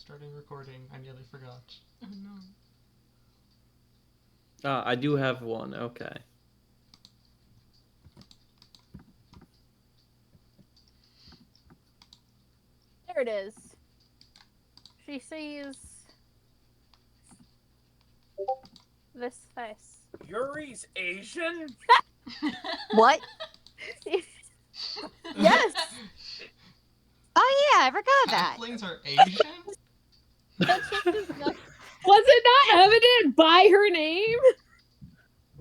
Starting recording. I nearly forgot. Oh no. I do have one. Okay. There it is. She sees this face. Yuri's Asian? What? Yes! Oh yeah, I forgot that. Halflings are Asian? That changes nothing. Was it not evident by her name?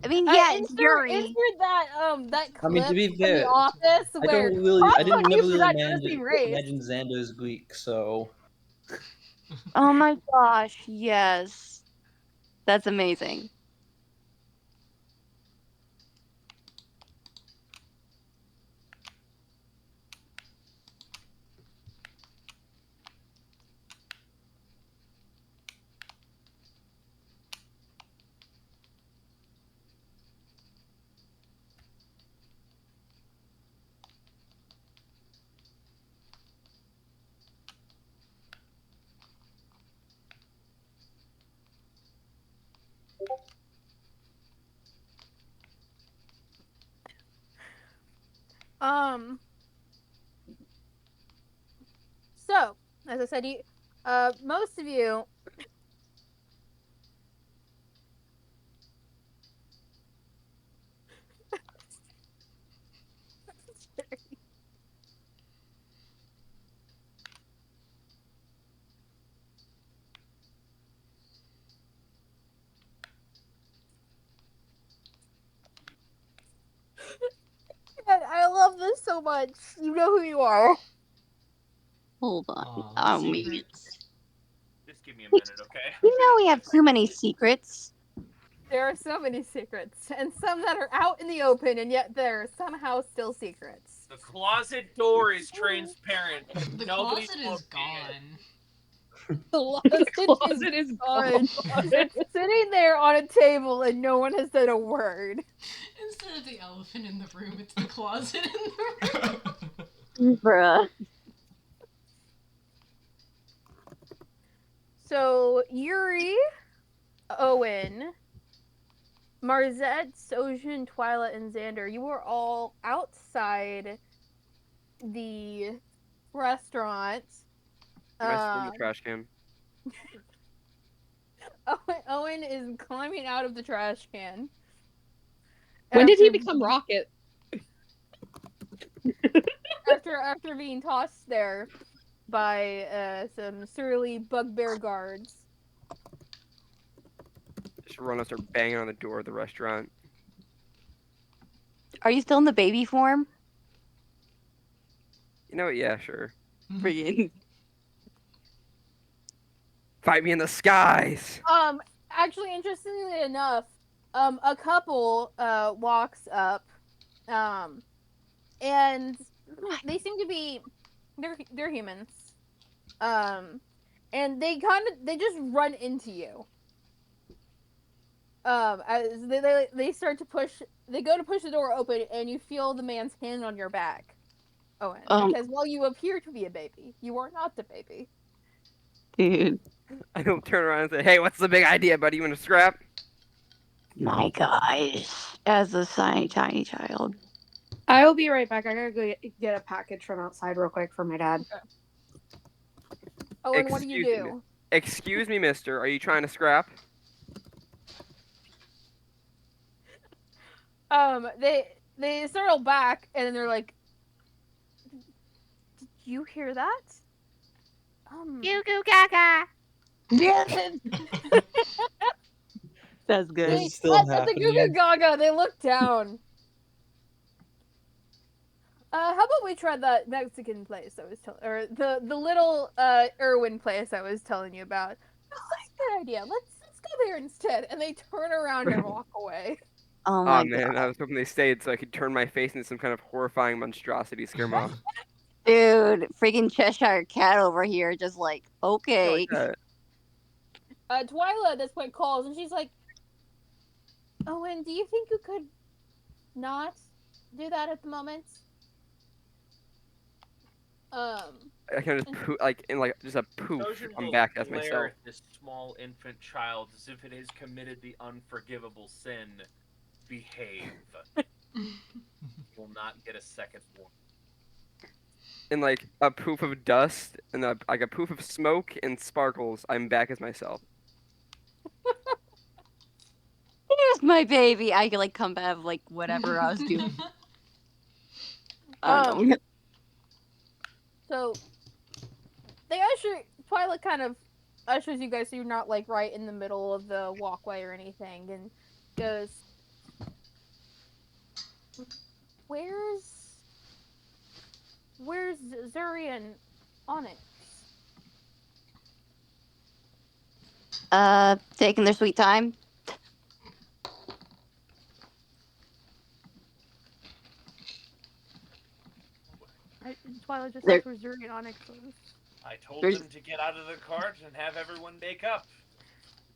I mean, yeah, it's insert Yuri. that I mean, to clip be from fair, The Office I where don't really. props I didn't on you never for really that you're the same race. imagine Xander's Greek, so. Oh my gosh, yes. That's amazing. So, as I said, most of you I love this so much. You know who you are. Hold on. The Me. secrets. Just give me a minute, okay? You know we have too many secrets. There are so many secrets, and some that are out in the open, and yet they're somehow still secrets. The closet door is transparent. The Nobody's closet is looking. gone. The Closet is gone. gone. It's sitting there on a table, and no one has said a word. Instead of the elephant in the room, it's the closet in the room. Bruh. So, Yuri, Owen, Marzette, Sojin, Twyla, and Xander, you were all outside the restaurant. Am I still in the trash can? Owen is climbing out of the trash can. When did he become Rocket? After being tossed there by some surly bugbear guards. Just run and start banging on the door of the restaurant. Are you still in the baby form? You know what? Yeah, sure. Friggin'. Fight me in the skies! Actually, interestingly enough, a couple walks up, and they seem to be they're humans, and they just run into you. As they start to push, they go to push the door open, and you feel the man's hand on your back, Owen. Because while you appear to be a baby, you are not the baby. Dude. I don't turn around and say, "Hey, what's the big idea, buddy? You want to scrap?" My gosh. As a tiny child. I will be right back. I gotta go get a package from outside real quick for my dad. Okay. Owen, what do you do? Excuse me, mister. Are you trying to scrap? They startle back, and then they're like, "Did you hear that?" Goo goo gaga. That's good. This is still At the Goo Goo happening. Gaga, they look down. How about we try that Mexican place I was telling, or the little Irwin place I was telling you about? That's a good idea. Let's go there instead. And they turn around and walk away. Oh Oh my man, god. I was hoping they stayed so I could turn my face into some kind of horrifying monstrosity, scare them off. Dude, freaking Cheshire Cat over here, just like, Yeah, okay. like that. Twyla at this point calls, and she's like, "Owen, do you think you could not do that at the moment?" I can just poof, like in like just a poof. Trojan I'm will back as glare myself. at this small infant child as if it has committed the unforgivable sin. Behave. You will not get a second warning. In like a poof of dust and like a poof of smoke and sparkles, I'm back as myself. Here's my baby. I could like come back of like whatever I was doing. I don't know. So they Twilight kind of ushers you guys so you're not like right in the middle of the walkway or anything, and goes, "Where's Zuri and Onyx?" Taking their sweet time. Twilight just They're- asked where Zuri and Onyx was. I told There's- them to get out of the cart and have everyone make up.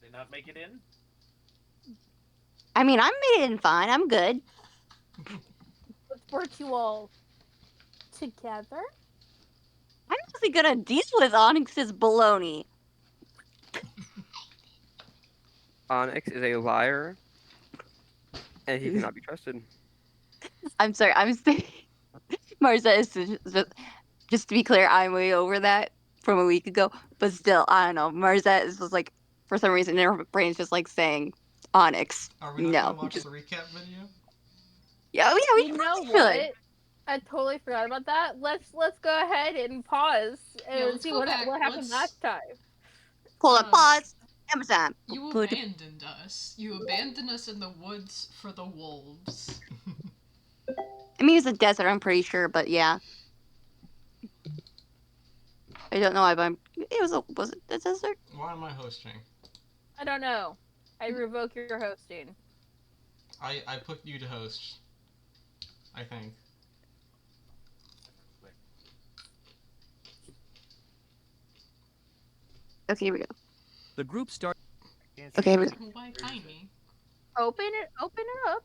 Did they not make it in? I mean, I made it in fine. I'm good. What brought you all together? I'm actually gonna deal with Onyx's baloney. Onyx is a liar, and he cannot be trusted. I'm sorry. I'm saying, Marza is just to be clear. I'm way over that from a week ago, but still, I don't know. Marza is just like for some reason in her brain's just like saying Onyx. Are we not No. gonna watch the recap video? Yeah, yeah, we You know should. what? I totally forgot about that. Let's go ahead and pause and let's see go what back. happened last time. Hold on, pause. Amazon. You abandoned us. You abandoned us in the woods for the wolves. I mean, it's a desert. I'm pretty sure, but yeah. I don't know why, but was it a desert? Why am I hosting? I don't know. I revoke your hosting. I put you to host. I think. Okay, here we go. The group starts. Okay, here we go. Why tiny? Open it up.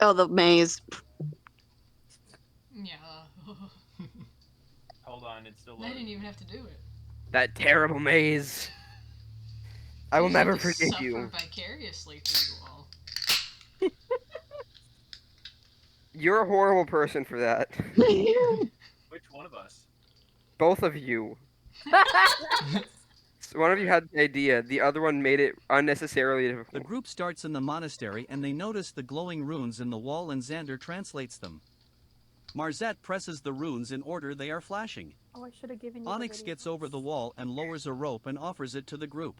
Oh, the maze. Yeah. Hold on, it's still I didn't loading. even have to do it. That terrible maze. I will You have never to forget suffer you. vicariously through you all. You're a horrible person for that. Which one of us? Both of you. So one of you had the idea, the other one made it unnecessarily The difficult. group starts in the monastery and they notice the glowing runes in the wall and Xander translates them. Marzette presses the runes in order they are flashing. Oh, I should have given you. Onyx gets over the wall and lowers a rope and offers it to the group.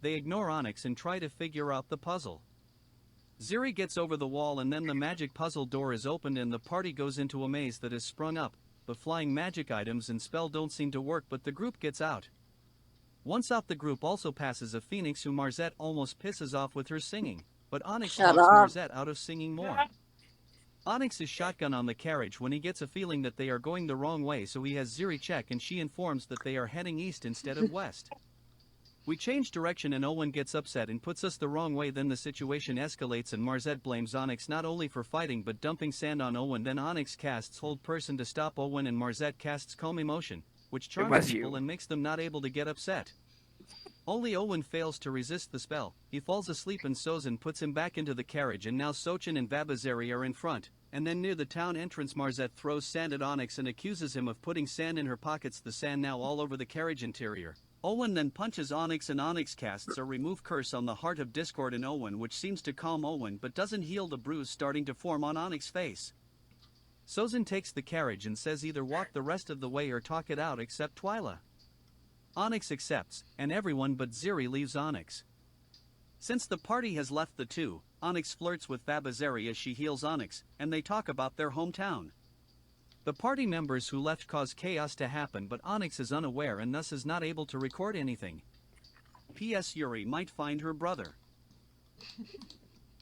They ignore Onyx and try to figure out the puzzle. Ziri gets over the wall and then the magic puzzle door is opened and the party goes into a maze that is sprung up. The flying magic items and spell don't seem to work, but the group gets out. Once out, the group also passes a phoenix who Marzette almost pisses off with her singing, but Onyx Shut talks up. Marzette out of singing more. Onyx is shotgun on the carriage when he gets a feeling that they are going the wrong way, so he has Ziri check and she informs that they are heading east instead of west. We change direction and Owen gets upset and puts us the wrong way. Then the situation escalates and Marzette blames Onyx not only for fighting but dumping sand on Owen. Then Onyx casts Hold Person to stop Owen and Marzette casts Calm Emotion, which charms was people you. and makes them not able to get upset. Only Owen fails to resist the spell. He falls asleep and Sozin puts him back into the carriage and now Sochin and Babazari are in front. And then near the town entrance Marzette throws sand at Onyx and accuses him of putting sand in her pockets, the sand now all over the carriage interior. Owen then punches Onyx and Onyx casts a remove curse on the Heart of Discord in Owen, which seems to calm Owen but doesn't heal the bruise starting to form on Onyx's face. Sozin takes the carriage and says either walk the rest of the way or talk it out except Twyla. Onyx accepts, and everyone but Ziri leaves Onyx. Since the party has left the two, Onyx flirts with Babazari as she heals Onyx, and they talk about their hometown. The party members who left cause chaos to happen, but Onyx is unaware and thus is not able to record anything. P.S. Yuri might find her brother.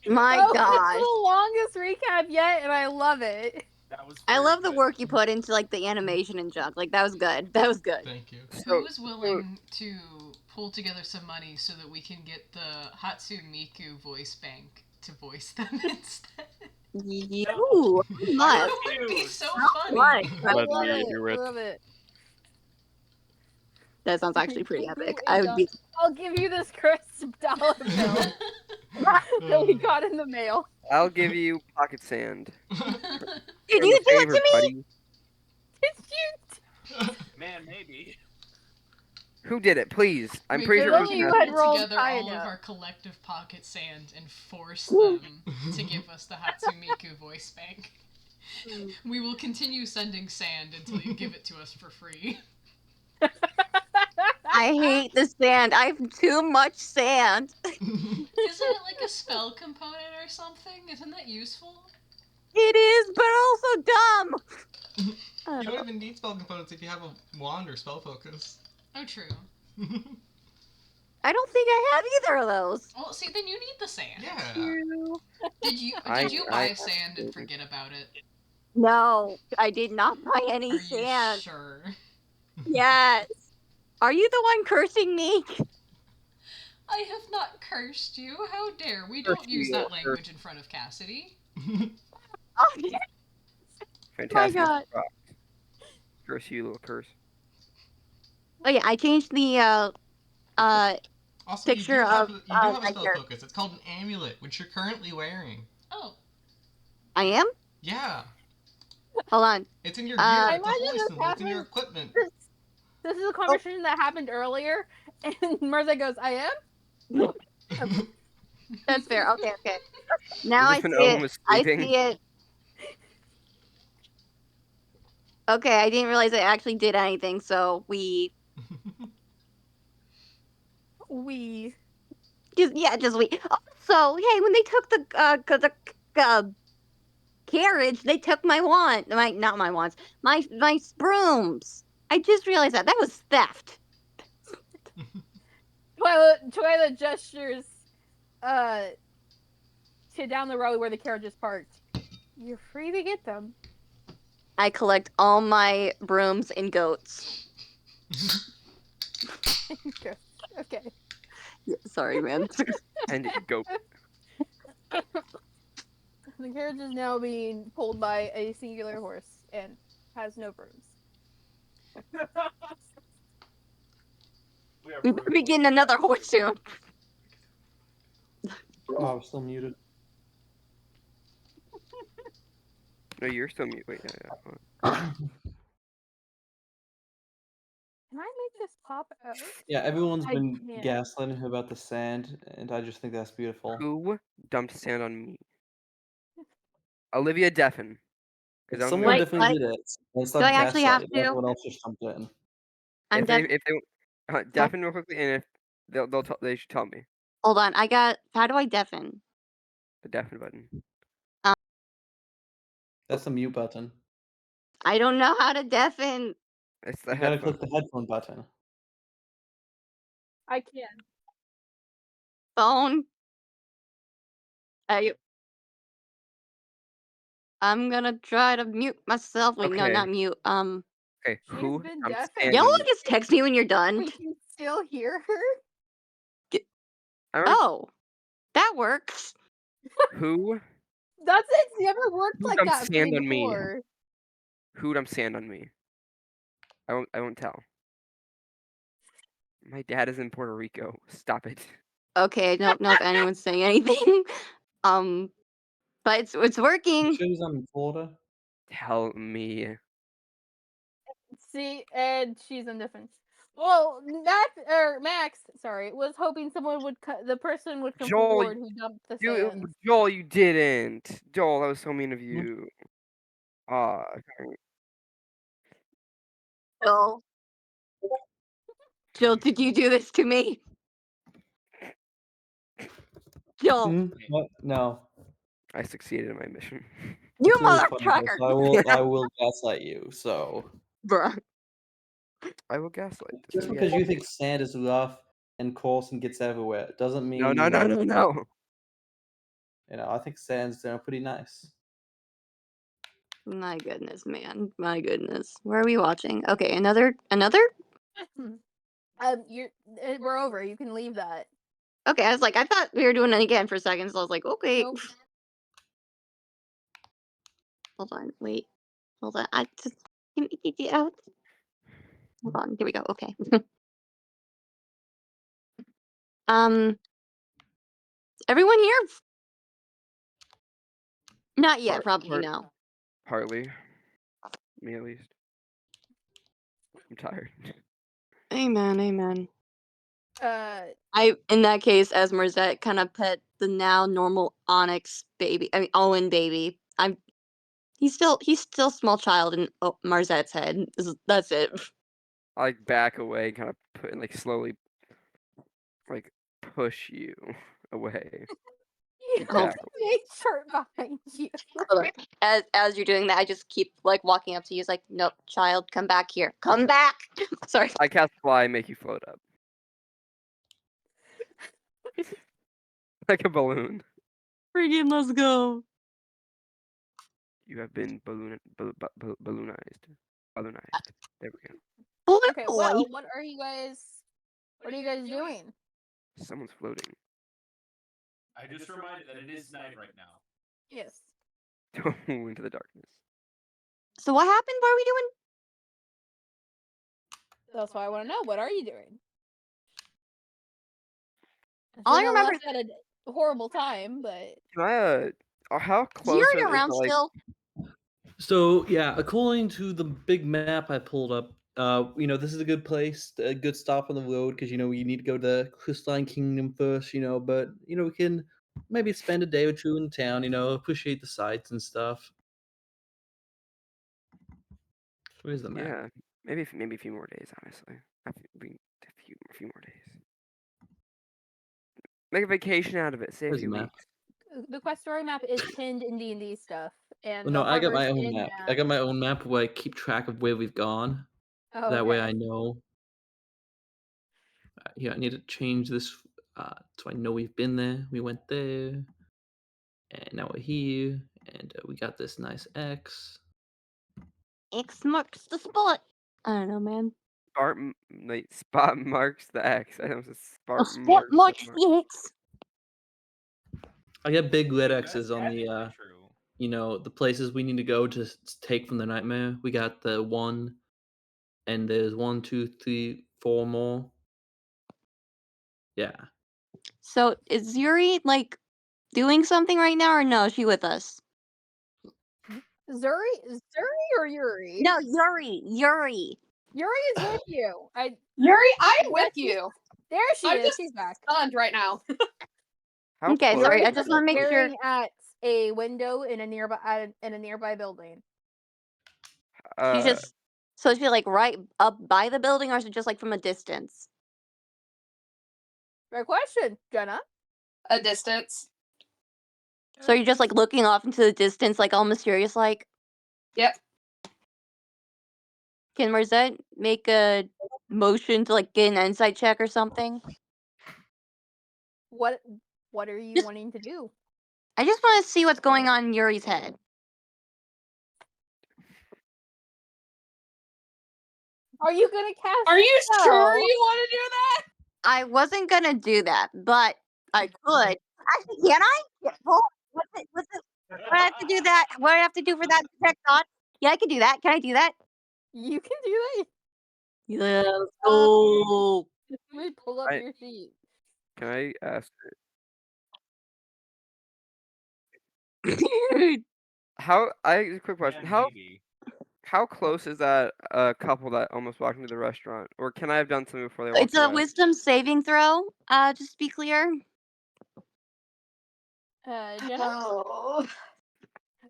My Oh, gosh. it's the longest recap yet, and I love it. That was. I very love the good. work you put into like the animation and junk. Like that was good. That was good. Thank you. Who is willing to pull together some money so that we can get the Hatsu Miku voice bank to voice them instead? You, I much. That would be refuse. so How funny. much? I Let love me it. do I it. love it. That sounds actually pretty Give epic. you a I would dollar. be. I'll give you this crisp dollar bill that we got in the mail. I'll give you pocket sand. Did Return you the do it favor, to me? buddy. It's cute. Man, maybe. Who did it? Please. I'm We pretty could- sure it only was you we Beth. had pull rolled together high all of enough. our collective pocket sand and force them to give us the Hatsumiku voice bank. We will continue sending sand until you give it to us for free. I hate the sand. I have too much sand. Isn't it like a spell component or something? Isn't that useful? It is, but also dumb. You don't even need spell components if you have a wand or spell focus. Oh, true. I don't think I have either of those. Well, see, then you need the sand. Yeah. Did you I buy sand and forget about it? No, I did not buy any Are sand. you sure? Yes. Are you the one cursing me? I have not cursed you. How dare we Curse don't use you, that curse. language in front of Cassidy. Oh, yeah. Fantastic. God. Curse you, little curse. Oh yeah, I changed the Also, Picture you do have, of, you do have a my spell character. focus. It's called an amulet, which you're currently wearing. Oh, I am? Yeah. Hold on. It's in your gear. I It's a imagine holy this symbol. It's in your happened- equipment. This is a conversation that happened earlier, and Mirza goes, "I am." That's fair. Okay. Now I Was this see when Owen it. was I sleeping? see it. Okay, I didn't realize I actually did anything, so we We. just we. Also, hey, when they took the carriage, they took my wand. Not my wands. My brooms. I just realized that was theft. Twyla gestures, to down the road where the carriage is parked. You're free to get them. I collect all my brooms and goats. Okay. Yeah, sorry, man. And go. The carriage is now being pulled by a singular horse and has no brooms. We better be getting another horse soon. Oh, I was still muted. No, you're still mute. Wait, yeah. Can I make this pop out? Yeah, everyone's I been can't. gaslighting her about the sand, and I just think that's beautiful. Who dumped sand on me? Olivia Deffen. Because Someone Wait, definitely what? did it. And Do I actually have gaslighting. to? Everyone else just jumped in. I'm dead. if they deafen real quickly, and if they should tell me Hold on. How do I deafen? the deafen button. That's the mute button. I don't know how to deafen. It's the You gotta headphone. click the headphone button. I can. Phone. I'm gonna try to mute myself. Wait, no, Okay. not mute. Okay, She's who been dumped deafened. sand Y'all on will me? just text me when you're done. We can still hear her. I already- Oh, that works. Who That's it. It's never worked Who like dumped that for me sand on me? before. dumped sand on me? I won't tell. My dad is in Puerto Rico. Stop it. Okay, I don't know if anyone's saying anything. But it's working. Shows I'm in Florida. Tell me. See, and she's indifferent. Well, Max, sorry, was hoping someone would the person would come Joel, forward who dumped the sand. Joel, you didn't. Joel, that was so mean of you. Jill, did you do this to me? Jill, What? No. I succeeded in my mission. you It's really funny, motherfucker. though, I will gaslight you. So Bruh. I will gaslight. just So, because yeah. you think sand is rough and coarse and gets everywhere doesn't mean No. You know, I think sand's pretty nice. My goodness, man. My goodness. Where are we watching? Okay, another? We're over. You can leave that. Okay, I was like, I thought we were doing it again for a second, so I was like, okay. Nope. Hold on, wait. Hold on. I just can we get it out. Hold on. Here we go. Okay. Everyone here? Not yet. Probably no. Partly. Me at least. I'm tired. Amen. Amen. Uh, In that case, as Marzette kind of pet the now normal Onyx baby. I mean, Owen baby. He's still small child in Marzette's head. That's it. I like back away, kind of put and like slowly like push you away. you Oh. Back away. make chart behind you. As you're doing that, I just keep like walking up to you. It's like, nope, child, come back here. Come back. Sorry. I cast fly, make you float up. Like a balloon. Friggin' let's go. You have been balloonized. Balloonized. There we go. Boy, Okay, boy. well, what are you guys doing? Someone's floating. I just reminded that it is night right now. Yes. Into the darkness. So what happened? What are we doing? That's why I want to know. What are you doing? All I Jenna remember- left at a horrible time, but Can I how close You're is around it, like, still. So yeah, according to the big map I pulled up, this is a good place, a good stop on the road because we need to go to the Crystalline Kingdom first, but we can maybe spend a day or two in town, appreciate the sights and stuff. Where's the map? Yeah, maybe a few more days, honestly. A few more days. Make a vacation out of it. Say a Where's few the map? weeks. the quest story map is pinned in D&D stuff, and Well, no, the I got my Harvest own Inn map. I got my own map where I keep track of where we've gone. Oh, That way okay. I know. Here, I need to change this so I know we've been there. We went there, and now we're here, and we got this nice X. X marks the spot. I don't know, man. Spot marks the X. I know it's A spot spot marks marks. the X. I got big red That's X's on the definitely true. the places we need to go to take from the nightmare. We got the 1, and there's 1, 2, 3, 4 more. Yeah. So is Yuri like doing something right now, or no? Is she with us? Zuri or Yuri? No, Yuri. Yuri is with you. Yuri, I'm Yeah, with she's- you. There she I'm is. just She's back. stunned right now. How Okay, close? sorry. I Yuri just is want to make sure. staring at a window in a nearby building. She's just. So is she like right up by the building, or is it just like from a distance? Great question, Jenna. A distance. So you're just like looking off into the distance, like all mysterious, like. Yep. Can Marzette make a motion to like get an insight check or something? What are you Just- wanting to do? I just want to see what's going on in Yuri's head. Are you gonna cast? Are you a sure spell? you want to do that? I wasn't gonna do that, but I could. Actually, can I? Yeah, well, what's it? What do I have to do that? What do I have to do for that to check on? Yeah, I can do that. Can I do that? You can do that. Yeah, let's go. Let me pull up I- your sheet. Can I ask how? I have a quick question. Yeah, maybe. How close is that couple that almost walked into the restaurant? Or can I have done something before they walked It's a away? wisdom saving throw. Just to be clear. Jenna. Oh.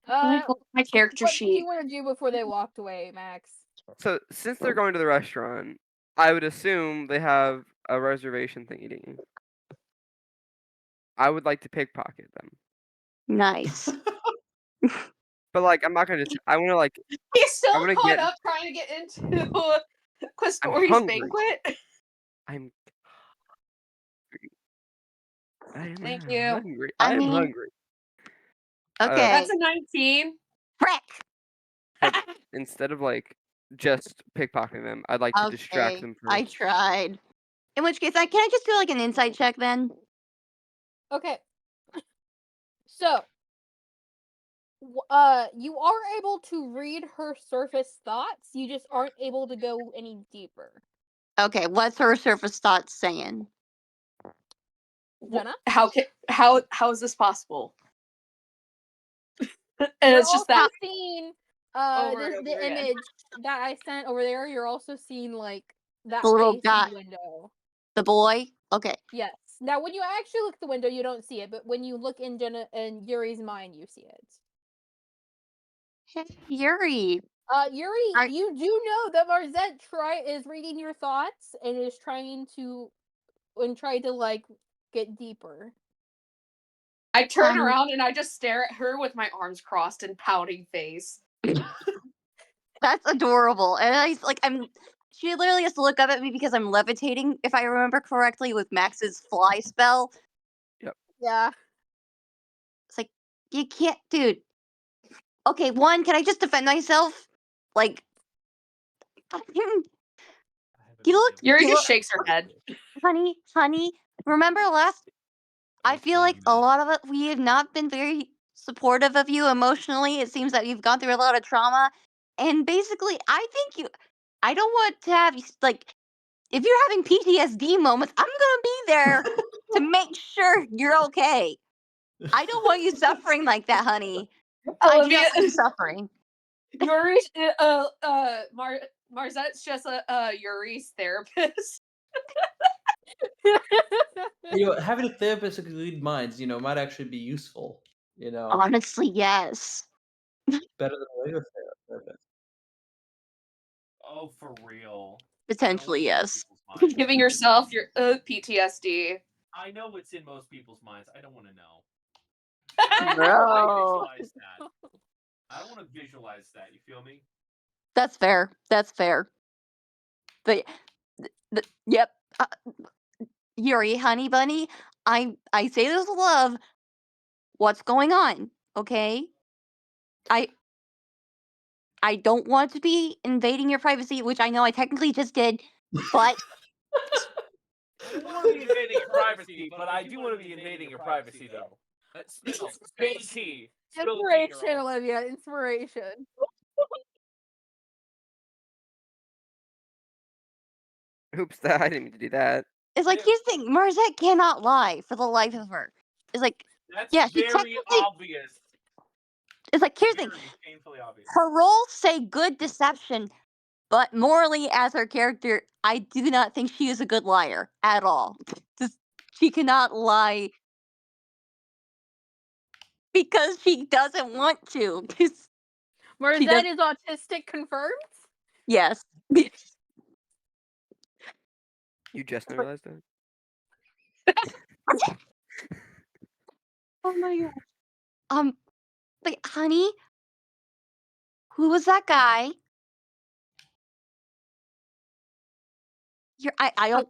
Let me Uh, pull up my character what did you sheet. want to do before they walked away, Max? So since they're going to the restaurant, I would assume they have a reservation thingy. I would like to pickpocket them. Nice. But like I'm not gonna just I wanna like He's still wanna caught get- up trying to get into Questori's hungry. banquet. I'm I am Thank you. hungry. I I am mean- hungry. Okay. That's a 19. Frick. Instead of like just pickpocketing them, I'd like to distract Okay. them I first. tried. In which case, can I just do like an insight check then? Okay. So, You are able to read her surface thoughts. You just aren't able to go any deeper. Okay, what's her surface thoughts saying? Jenna? How is this possible? And You're it's just also that seeing over and over the again. image that I sent over there. You're also seeing like that The little face in guy. the window. The boy? Okay. Yes. Now, when you actually look at the window, you don't see it, but when you look in Jenna and Yuri's mind, you see it. Hey, Yuri. Yuri, Are- you do know that Marzette is reading your thoughts and is trying to like get deeper. I turn around and I just stare at her with my arms crossed and pouting face. That's adorable. And she literally has to look up at me because I'm levitating, if I remember correctly, with Max's fly spell. Yeah. It's like, you can't, dude. Okay, one, can I just defend myself? Like, Yuri you just look, shakes her head. honey, remember I feel like a lot of it, we have not been very supportive of you emotionally. It seems that you've gone through a lot of trauma. And basically, I don't want to have you, like, if you're having PTSD moments, I'm going to be there to make sure you're okay. I don't want you suffering like that, honey. I do not want you suffering. Yuri, Marzette's just a Yuri's therapist. Having a therapist who can read minds, might actually be useful. Honestly, yes. Better than a regular therapist. Oh, for real. Potentially, yes. Giving yourself your PTSD. I know what's in most people's minds. I don't want to know. Bro. I don't want to visualize that. You feel me? That's fair. That's fair. But yep. Yuri, honey bunny, I say this with love. What's going on? Okay? I don't want to be invading your privacy, which I know I technically just did, but I don't want to be invading your privacy, but I do want to be invading your privacy, though. Spill the tea. Spill the tea, Inspiration, girl. Olivia. Inspiration. Oops, I didn't mean to do that. it's like, here's the thing, Marzette cannot lie for the life of her. It's like, That's yeah, she very technically, obvious. it's like, here's the thing, Very painfully obvious. her roles say good deception, but morally, as her character, I do not think she is a good liar at all. She cannot lie because she doesn't want to. Marzette is autistic confirmed? Yes. You just now realized that? Oh my god. But honey, who was that guy? I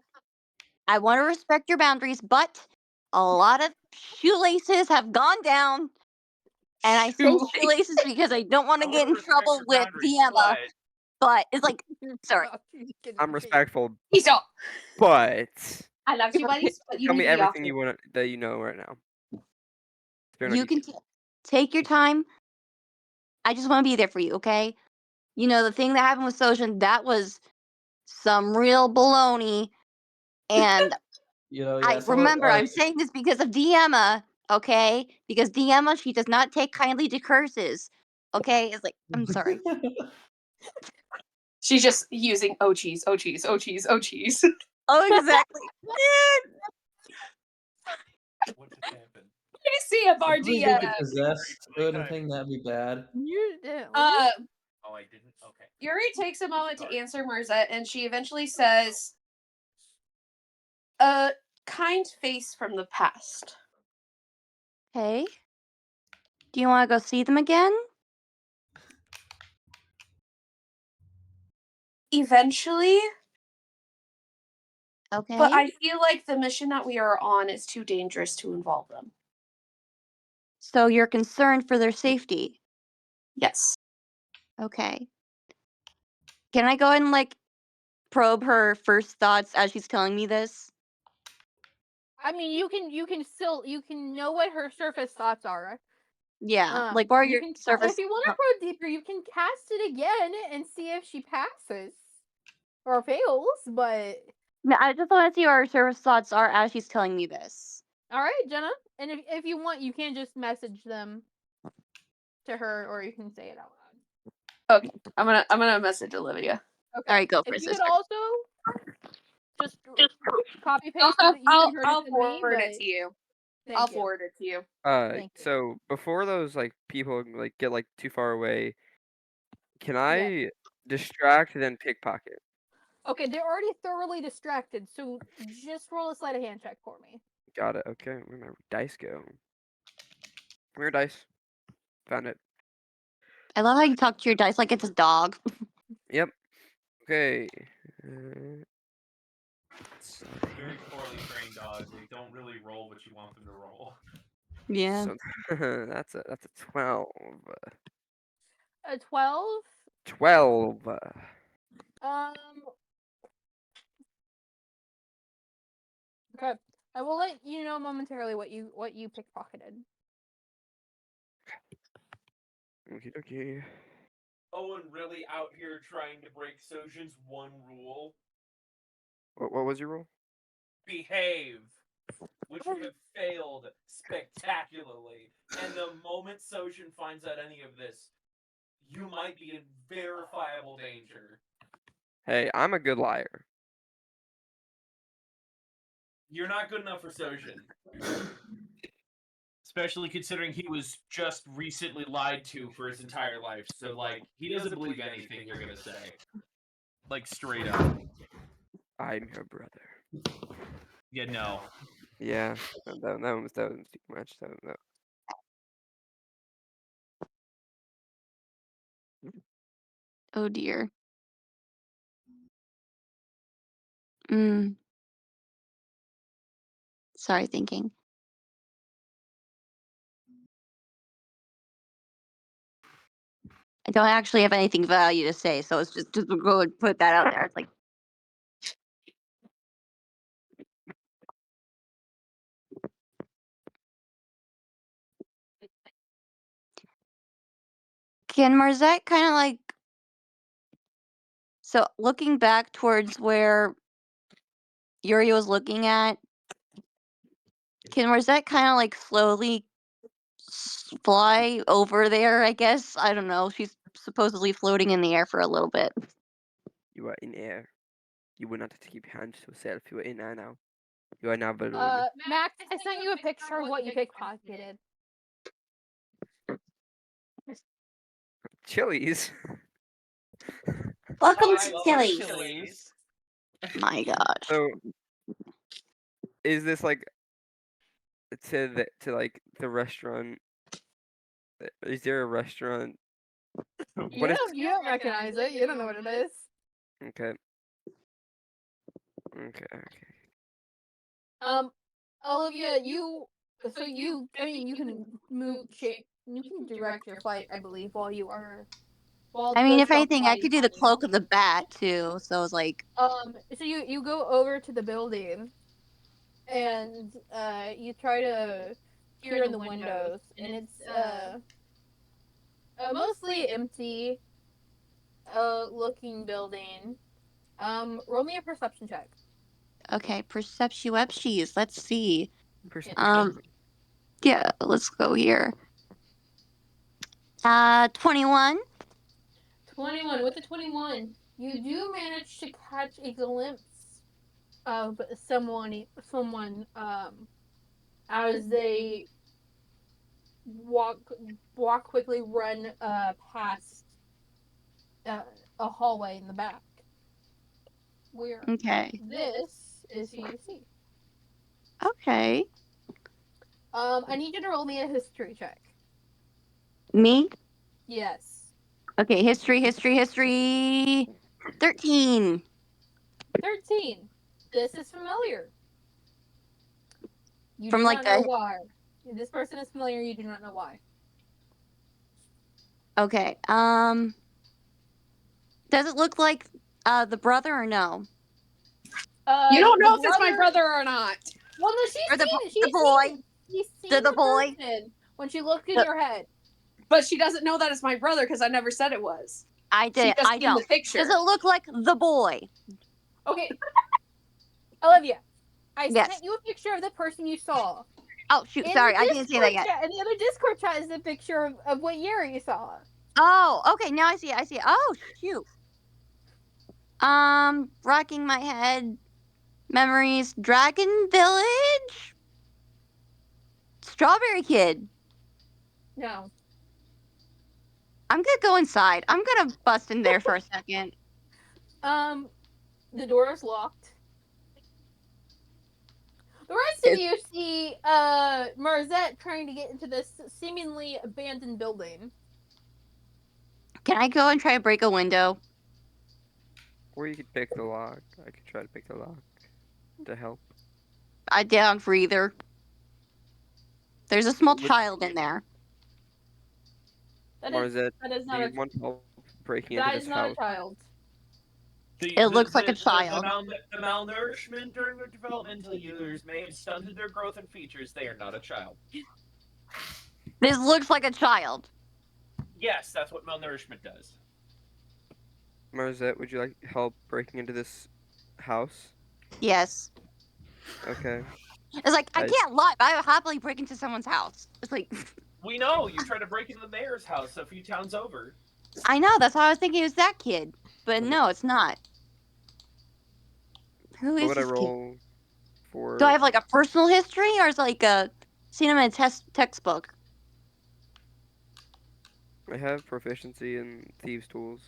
want to respect your boundaries, but a lot of shoelaces have gone down. And I say shoelaces because I don't want to get in trouble with Diema. But it's like, sorry. I'm respectful. He's all. But I love you, buddies, but you tell need me to be off everything that you know right now. You can take your time. I just want to be there for you, okay? The thing that happened with Sojin, that was some real baloney. And remember, I'm saying this because of Diema, okay? Because Diema, she does not take kindly to curses. Okay? It's like, I'm sorry. She's just using oh cheese, oh cheese, oh cheese, oh cheese. Oh, exactly. What just happened? You see a If we Bardia. get possessed or anything, that'd be bad. Oh, I didn't? Okay. Yuri takes a moment to answer Marzette, and she eventually says, "A kind face from the past." Hey? Do you want to go see them again? Eventually. Okay. But I feel like the mission that we are on is too dangerous to involve them. So you're concerned for their safety? Yes. Okay. Can I go ahead and probe her first thoughts as she's telling me this? I mean, you can know what her surface thoughts are. Yeah, like where you your can surface. if you want to probe deeper, you can cast it again and see if she passes or fails. But No, I just want to see where her surface thoughts are as she's telling me this. all right, Jenna, and if you want, you can just message them to her, or you can say it out loud. Okay, I'm gonna message Olivia. Okay. All right, go for If it, you could sister. also just copy paste what you I'll heard it to me, forward but it to you. thank I'll you. forward it to you. Thank you. So before those like people like get like too far away, can I distract and then pickpocket? Okay, they're already thoroughly distracted, so just roll a sleight of hand check for me. Got it. Okay, where my dice go? Where dice? Found it. I love how you talk to your dice like it's a dog. Yep. Okay. Very poorly trained dogs. They don't really roll what you want them to roll. Yeah. So, that's a 12. A 12. 12. Okay. I will let you know momentarily what you pickpocketed. Okie dokie. Owen really out here trying to break Sojin's one rule. What was your rule? Behave. Which would have failed spectacularly. And the moment Sojin finds out any of this, you might be in verifiable danger. Hey, I'm a good liar. You're not good enough for Sojin. Especially considering he was just recently lied to for his entire life. So, like, he doesn't believe anything you're gonna say. Like, straight up. I'm your brother. Yeah, no. Yeah, that was too much. That. Oh dear. Mm. Sorry, thinking. I don't actually have anything value to say, so it's just go and put that out there. It's like, can Marzette kind of like, so looking back towards where Yuri was looking at, can Marzette kind of like slowly fly over there, I guess? I don't know. She's supposedly floating in the air for a little bit. You are in air. You will not have to keep your hands to yourself. You are in air now. You are now balloon. Max, I sent you a picture of what you pickpocketed. Chilies. Welcome I to love Chili's. Chili's. My gosh. So, is this like to like the restaurant? Is there a restaurant? You don't recognize it. You don't know what it is. Okay. Okay. Olivia, you can move, you can direct your flight, I believe, while you are. I mean, if anything, I could do the cloak of the bat too. So it's like, So you go over to the building, and you try to peer in the windows, and it's a mostly empty looking building. Roll me a perception check. okay, perceptuepsies. Let's see. Perception. Yeah, let's go here. 21. 21. With the 21, you do manage to catch a glimpse of someone as they walk quickly, run past a hallway in the back. Where Okay. this is who you see. Okay. I need you to roll me a history check. Me? Yes. Okay, history. 13. 13. This is familiar. You From do like not know the. why. This person is familiar. You do not know why. Okay. Does it look like the brother or no? You don't know the if it's my brother or not. Well, no, she's Or the seen boy. She's seen The boy. person when she looked in your head. But she doesn't know that it's my brother because I never said it was. I She did. just I in don't. the picture. Does it look like the boy? Okay. Olivia, I Yes. sent you a picture of the person you saw. Oh shoot! In Sorry, the I didn't see that yet. Discord chat, and the other Discord chat is a picture of what year you saw. Oh, okay. Now I see it. I see it. Oh shoot. Rocking my head. Memories. Dragon Village. Strawberry Kid. No. I'm gonna go inside. I'm gonna bust in there for a second. The door is locked. The rest of you see Marzette trying to get into this seemingly abandoned building. Can I go and try to break a window? Or you could pick the lock. I could try to pick the lock to help. I down for either. There's a small Would- child in there. That Marzette, is do not you a want help breaking that into is this not house? a child. It looks like a child. The malnourishment during their developmental years may have stunted their growth and features. They are not a child. This looks like a child. Yes, that's what malnourishment does. Marzette, would you like help breaking into this house? Yes. Okay. It's like I can't lie. I would happily break into someone's house. It's like We know you tried to break into the mayor's house a few towns over. I know. That's why I was thinking it was that kid, but no, it's not. Who What is would I this kid? roll for? Do I have like a personal history, or is it like seen him in a textbook? I have proficiency in thieves' tools.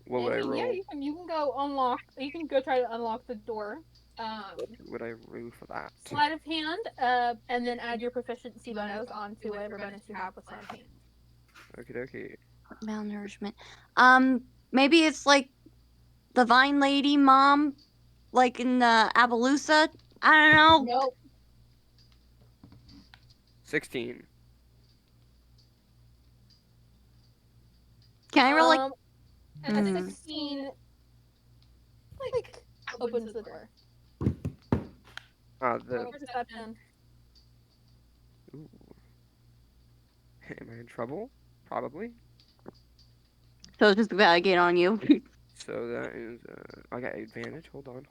What would I roll? Yeah, you can go unlock. You can go try to unlock the door. What would I roll for that? Sleight of hand, and then add your proficiency bonus onto whatever bonus you have with sleight of hand. Okie dokie. Malnourishment. Maybe it's like the Vine Lady mom, like in Appaloosa. I don't know. Nope. 16. Can I roll like? And a 16, like, opens the door. The. Perception. Ooh. Am I in trouble? Probably. So it's just about to get on you. So that is. I got advantage. Hold on.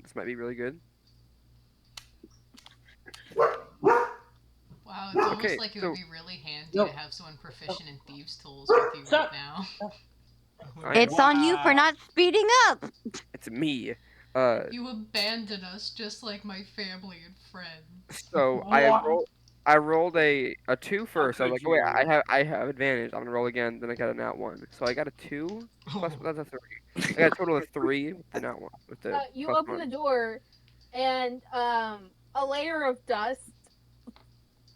This might be really good. Wow, it's almost Okay, like it so- would be really handy to have someone proficient in thieves' tools with you right now. It's on you for not speeding up. It's me. You abandon us just like my family and friends. So I rolled a 2 first. I was like, could oh, wait, you? I have advantage. I'm gonna roll again. Then I got a nat 1. So I got a 2 plus that's a 3. I got a total of 3 with the nat 1 with the. You plus open 1. the door, and a layer of dust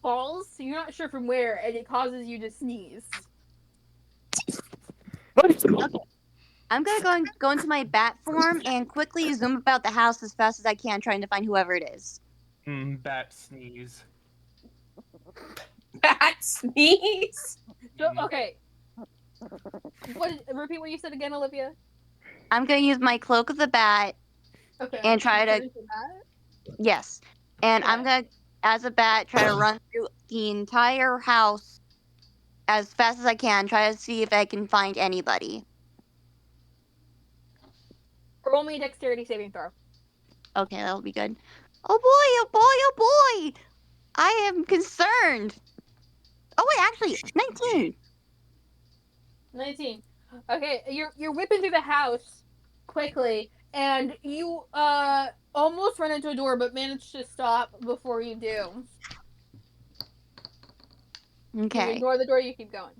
falls. So you're not sure from where, and it causes you to sneeze. I'm gonna go into my bat form and quickly zoom about the house as fast as I can, trying to find whoever it is. Bat sneeze. Bat sneeze. So, okay. Repeat what you said again, Olivia. I'm gonna use my cloak of the bat. Okay. And try to- Turn that. Yes, and Okay. I'm gonna, as a bat, try to run through the entire house as fast as I can. Try to see if I can find anybody. Roll me a dexterity saving throw. Okay, that'll be good. Oh boy! Oh boy! Oh boy! I am concerned. Oh wait, actually, 19. 19. Okay, you're whipping through the house quickly, and you almost run into a door, but manage to stop before you do. You Okay. ignore the door. You keep going.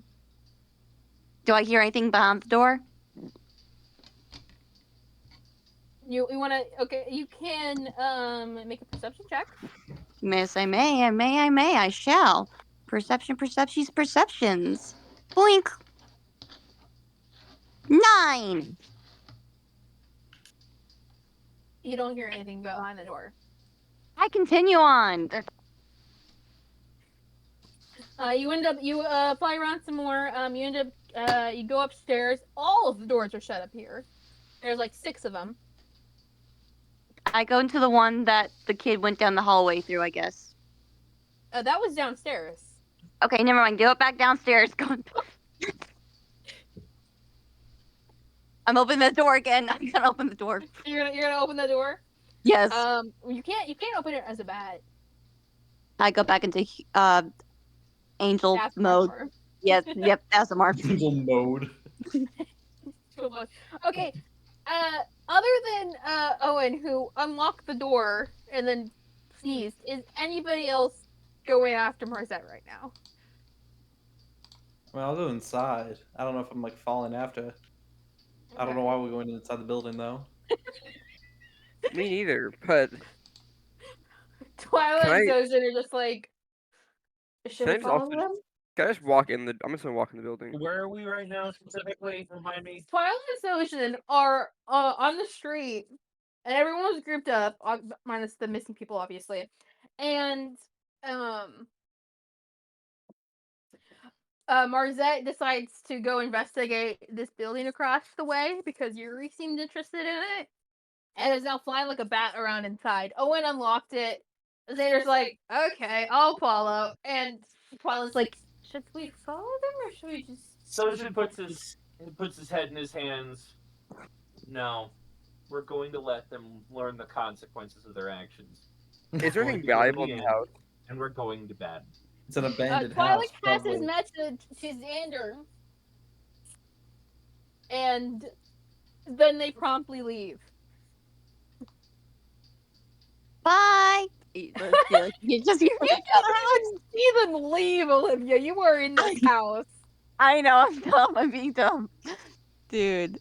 Do I hear anything behind the door? You want to? Okay, you can make a perception check. Miss, I may, I shall. Perceptions. Blink. 9. You don't hear anything behind the door. I continue on. You fly around some more. You go upstairs. All of the doors are shut up here. There's like 6 of them. I go into the one that the kid went down the hallway through, I guess. That was downstairs. Okay, never mind. Go back downstairs. I'm opening the door again. I'm gonna open the door. You're gonna open the door. Yes. You can't open it as a bat. I go back into angel That's mode. more. Yes. Yep. ASMR. Single mode. Okay. Other than Owen, who unlocked the door and then sneezed, is anybody else going after Marzette right now? Well, I'll go inside. I don't know if I'm like falling after. I don't know why we're going inside the building though. Me neither, but Twilight Can I- and Zojan are just like, should can I we just follow also them? can I just walk in the? I'm just gonna walk in the building. Where are we right now specifically? Remind me. Twilight and Zojan are on the street, and everyone was grouped up, minus the missing people, obviously. And Marzette decides to go investigate this building across the way because Yuri seemed interested in it, and is now flying like a bat around inside. Owen unlocked it. Xander's like, okay, I'll follow. And Twilight's like, should we follow them or should we just? Sojin puts his head in his hands. No, we're going to let them learn the consequences of their actions. Is there We're anything going to go to valuable the in the end, house? and we're going to bed. It's an abandoned Twilight house. passes Probably. message to Xander, and then they promptly leave. Bye. You just hear You didn't see them leave, Olivia. You were in this house. I know. I'm dumb. I'm being dumb, dude.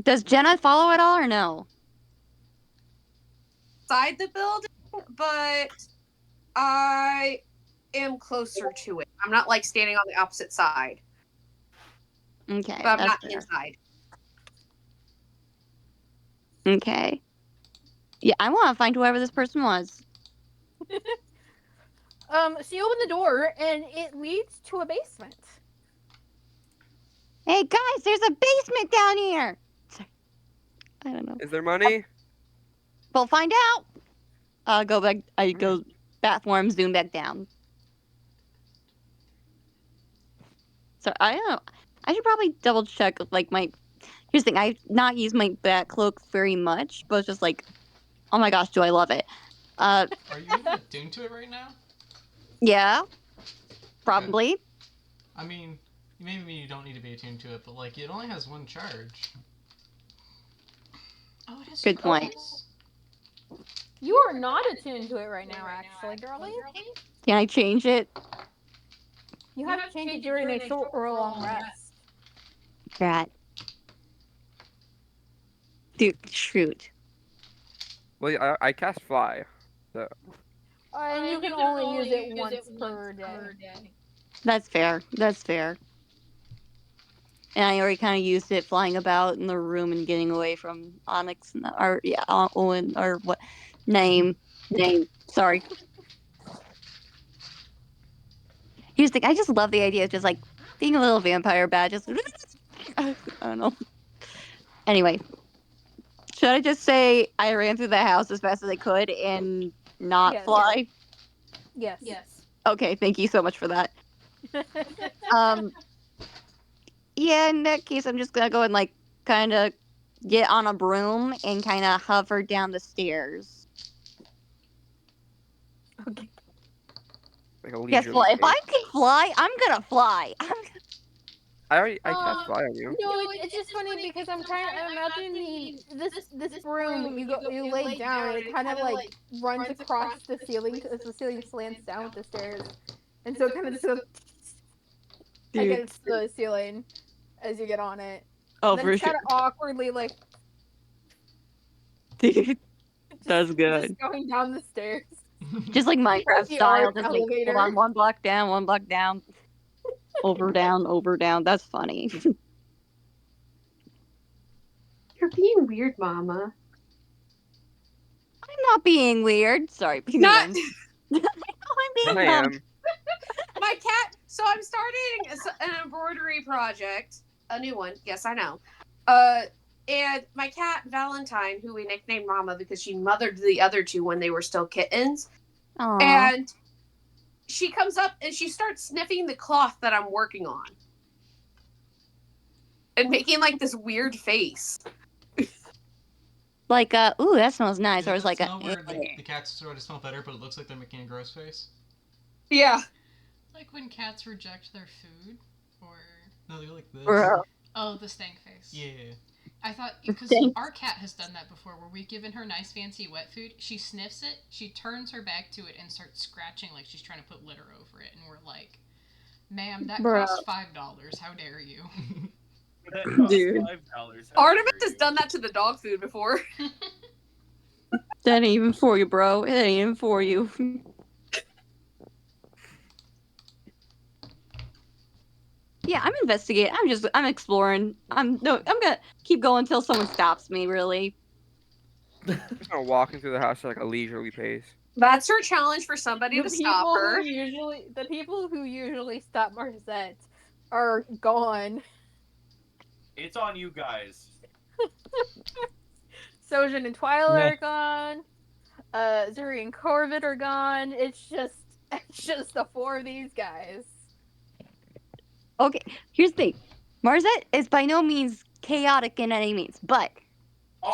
Does Jenna follow at all or no? Inside the building, but I am closer to it. I'm not like standing on the opposite side, Okay. but I'm that's not fair. inside. Okay. Yeah, I want to find whoever this person was. So you open the door, and it leads to a basement. Hey guys, there's a basement down here. I don't know. Is there money? We'll find out. Go back. I go platform, zoom back down. So I don't know. I should probably double check like my. Here's the thing. I've not used my bat cloak very much, but it's just like, oh my gosh, do I love it? Are you even attuned to it right now? Yeah. Probably. I mean, maybe you don't need to be attuned to it, but like it only has one charge. Oh, it has Good point. charges. You are not attuned to it right now, actually, girlie. Can I change it? You have to change it during a short or a long rest. Drat. Dude, shoot. Well, I cast fly. So And you can only use it once per day. That's fair. That's fair. And I already kind of used it flying about in the room and getting away from Onyx, or yeah, Owen, or what name? Sorry. Here's the thing. I just love the idea of just like being a little vampire bat. Just I don't know. Anyway, should I just say I ran through the house as fast as I could and not Yes. fly? Yes. Okay, thank you so much for that. Yeah, in that case, I'm just gonna go and like kind of get on a broom and kind of hover down the stairs. Okay. like a Yes, leisurely well, if pace. I can fly, I'm gonna fly. I cast fly on you. No, it's just funny because I'm imagining this broom. You lay down and it kind of like runs across the ceiling as the ceiling slants down with the stairs, and so it kind of just goes against the ceiling as you get on it. Oh, And then for it's sure. kind of awkwardly like Dude, that's just good. going down the stairs. Just like Minecraft The style, arc just like elevator. hold on, one block down, over down. That's funny. You're being weird, Mama. I'm not being weird. Sorry, being Not- dumb. I'm being I dumb. am. My cat. So I'm starting an embroidery project, a new one. Yes, I know. And my cat Valentine, who we nicknamed Mama because she mothered the other two when they were still kittens. Aw. And she comes up and she starts sniffing the cloth that I'm working on. And making like this weird face. Like, ooh, that smells nice. Is Or it it's that like smell where the cats sort of smell better, but it looks like they're making a gross face? Yeah. Like when cats reject their food, or No, they're like this. Bro. oh, the stank face. Yeah. I thought because Thanks. our cat has done that before, where we've given her nice fancy wet food. She sniffs it, she turns her back to it, and starts scratching like she's trying to put litter over it. And we're like, "Ma'am, that Bruh. cost $5. How dare you?" That costs Dude. $5. Artemis has done that to the dog food before. That ain't even for you, bro. It ain't even for you. Yeah, I'm investigating. I'm exploring. I'm gonna keep going until someone stops me, really. Just kind of walking through the house at like a leisurely pace. That's her challenge for somebody to stop her. The people who usually stop Marcette are gone. It's on you guys. Sojin and Twyla Meh. are gone. Zuri and Corvid are gone. It's just the four of these guys. Okay, here's the thing. Marzette is by no means chaotic in any means, but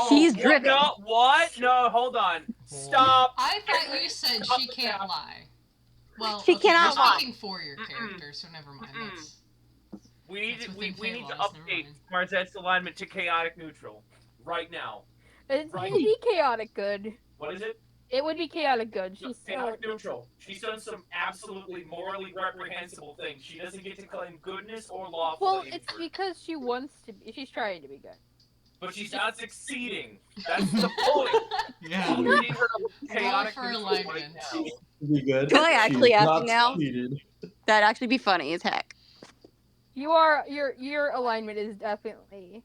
she's what? driven. No, what? No, hold on. Stop. I thought you said she can't lie. Well, She okay, cannot you're lie. speaking for your character, so never mind. That's We need That's to, we, within we Fey need to laws, never update mind. Marzette's alignment to chaotic neutral right now. It'd Right. be chaotic good. What is it? It would be chaotic good. No, She's chaotic neutral. She's done some absolutely morally reprehensible things. She doesn't get to claim goodness or lawful well, danger. it's because she wants to be. She's trying to be good. But she's not succeeding. That's the point. Yeah. We need her to roll chaotic for neutral right alignment. now. Be good. Do I actually She's have not to now? succeeded. That'd actually be funny as heck. Your alignment is definitely.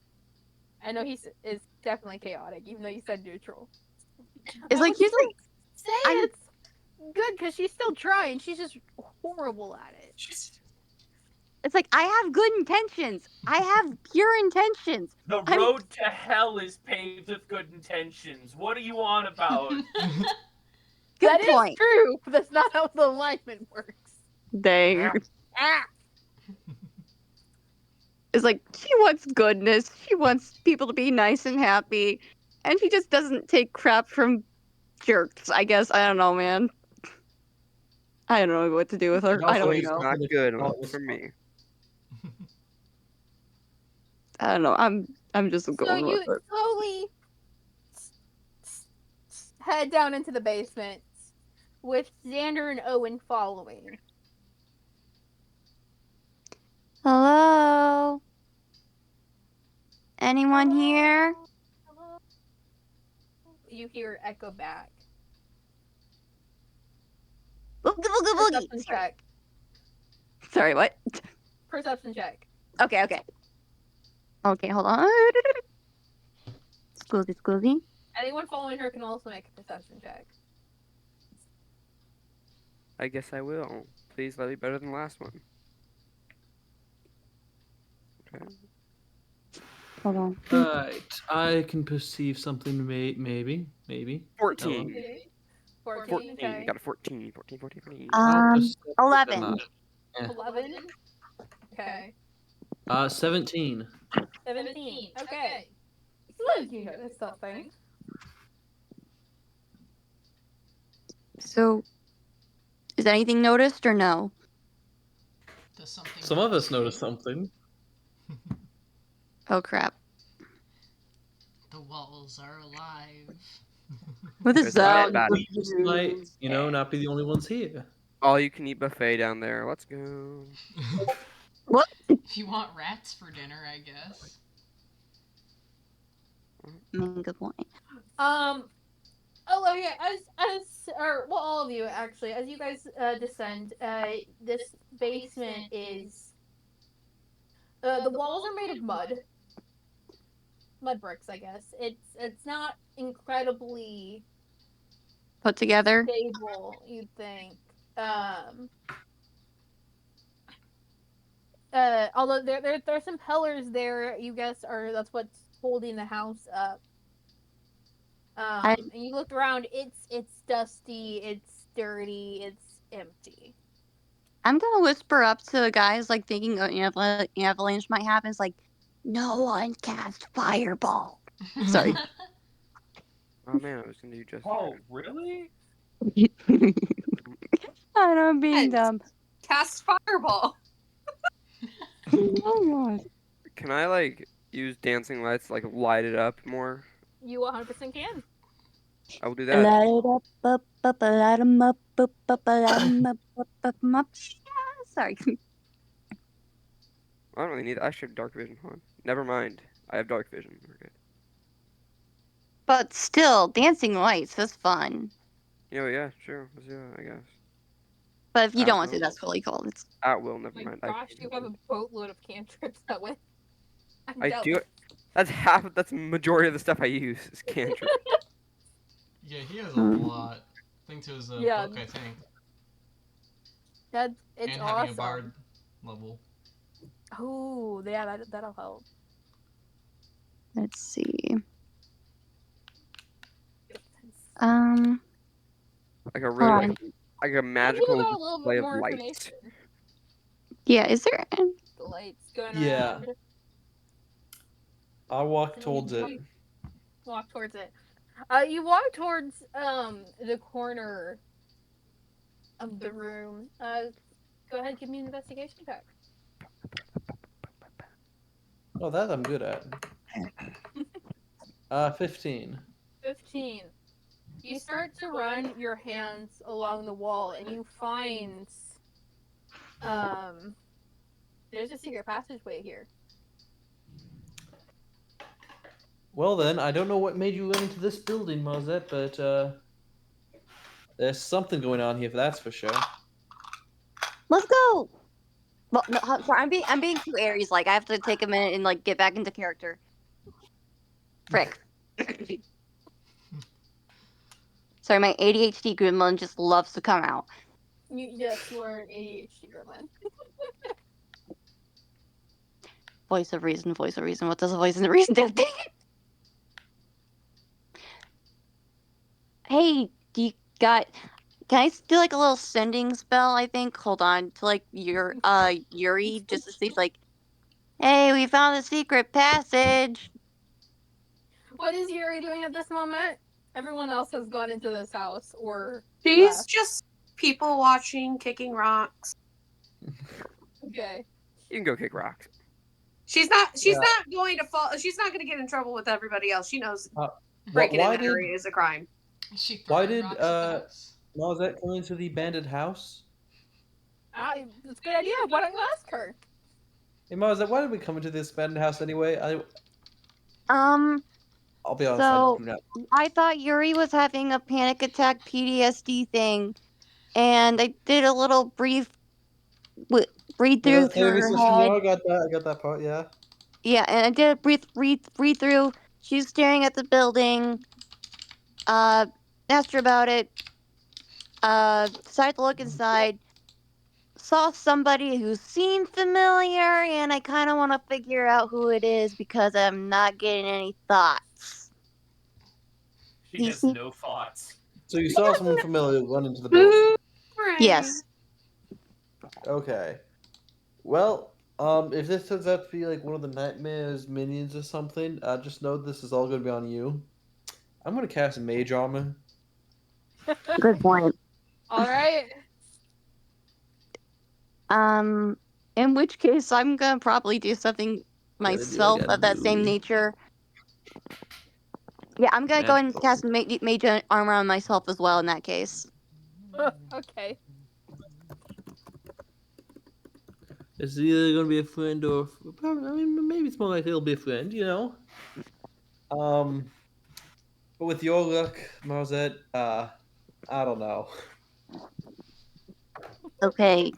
I know is definitely chaotic, even though you said neutral. It's like here's like Say I'm- it's good because she's still trying. She's just horrible at it. it's like I have good intentions. I have pure intentions. The I'm- road to hell is paved with good intentions. What are you on about? Good That is point. true, but that's not how the alignment works. Dang. Ah. It's like she wants goodness. She wants people to be nice and happy, and she just doesn't take crap from jerks. I guess I don't know, man. I don't know what to do with her. I don't Also, know. Not good for me. I don't know. I'm just So going you with it. slowly head down into the basement with Xander and Owen following. Hello? Anyone here? Hello? You hear echo back. Boogie boogie boogie. Perception check. Sorry, what? Perception check. Okay. Okay, hold on. Squeezy. Anyone following her can also make a perception check. I guess I will. Please let me better than the last one. Okay. Hold on. Right. I can perceive something, maybe. 14. 14. 14. Okay. Got a 14. 14. I'll perceive 11. not. 11. Okay. 17. 17. Okay. Good, you notice something. So, is anything noticed or no? Does something Some of us noticed something. Oh crap. The walls are alive. What is It's not that? bad. We just might, not be the only ones here. All you can eat buffet down there. Let's go. If you want rats for dinner, I guess. Good point. Oh yeah, all of you actually, as you guys descend, this basement is the walls are made of mud bricks, I guess. It's not incredibly Put together. stable, you'd think. Although there's some pillars there, you guess that's what's holding the house up. I- And you look around. It's dusty. It's dirty. It's empty. I'm gonna whisper up to the guys, like thinking an avalanche might happen. It's like, no one cast fireball. Sorry. Oh man, I was gonna do just. Oh, really? I know I'm being Yes. dumb. Cast fireball. Oh my gosh. Can I like use dancing lights to, like light it up more? You 100% can. I will do that. Light it up, light 'em up, light 'em up. Sorry. I don't really need. I should have dark vision. Hold on. Never mind. I have dark vision. We're good. But still, dancing lights is fun. Yeah, sure. Let's do it, I guess. But if you don't want to, will. that's really cool. It's At will. Never My mind. gosh, you have a boatload of cantrips that way. I do. That's half. That's the majority of the stuff I use is cantrip. Yeah, he has a lot. I think to his Yeah. book, I think. It's and awesome. having a bard level. Oh, yeah, that'll help. let's see. Like a really like a I magical got a little display bit of more lights. information. Yeah, is there? The lights going Yeah. around. I'll walk towards it. Walk towards it. You walk towards the corner of the room. Go ahead, give me an investigation check. Oh, that I'm good at. 15. 15. You start to run your hands along the wall, and you find there's a secret passageway here. Well then, I don't know what made you run into this building, Marzette, but there's something going on here, that's for sure. Let's go. Well, no, sorry, I'm being too Aries. Like I have to take a minute and like get back into character. Frick. Sorry, my ADHD gremlin just loves to come out. Yes, you are an ADHD gremlin. Voice of reason, voice of reason. What does a voice of reason do? Hey, do you got? Can I do like a little sending spell? I think. Hold on, to like your Yuri, just to see if like, hey, we found a secret passage. What is Yuri doing at this moment? Everyone else has gone into this house or She's left. just people watching, kicking rocks. Okay. You can go kick rocks. She's not going to fall. She's not going to get in trouble with everybody else. She knows breaking why into an area is a crime. Why did Marzette come into the abandoned house? That's a good idea. Why don't you ask her? Hey Marzette, why did we come into this abandoned house anyway? I'll be honest. So I do not. I thought Yuri was having a panic attack PTSD thing, and I did a little brief read through her head. I got that part. Yeah. Yeah, and I did a brief read through. She's staring at the building. Asked her about it. Decided to look inside. Saw somebody who seemed familiar, and I kind of want to figure out who it is because I'm not getting any thoughts. She has no thoughts. So you saw someone familiar run into the building? Yes. Okay. Well, if this turns out to be like one of the nightmares minions or something, just know this is all going to be on you. I'm going to cast Mage Armor. Good point. All right. In which case I'm gonna probably do something myself of that same nature. Yeah, I'm gonna go and cast mage armor on myself as well in that case. Okay. It's either going to be a friend or probably, I mean, maybe it's more likely it'll be a friend, you know. But with your luck, Marzette, I don't know. Okay.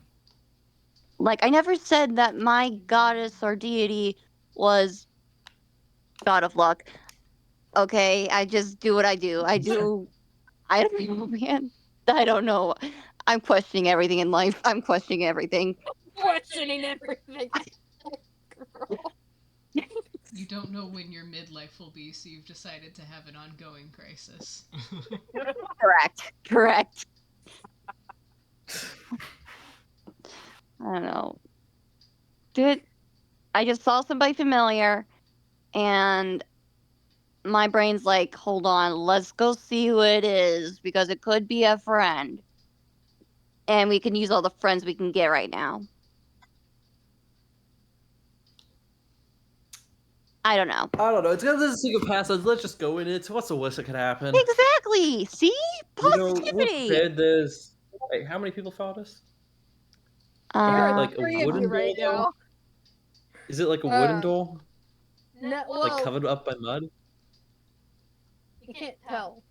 Like I never said that my goddess or deity was god of luck. Okay, I just do what I do. I don't know, man. I don't know. I'm questioning everything in life. I'm questioning everything. Questioning everything. Girl. You don't know when your midlife will be, so you've decided to have an ongoing crisis. Correct. I don't know. Dude, I just saw somebody familiar, and my brain's like, hold on, let's go see who it is, because it could be a friend. And we can use all the friends we can get right now. I don't know. I don't know. It's got this secret passage. Let's just go in it. What's the worst that could happen? Exactly. See? You know, we're Positivity. prepared. There's like, how many people fought us? There are Like a 3 of wooden you right door, though? now. Is it like a wooden door? No, well, Like covered up by mud? you can't tell.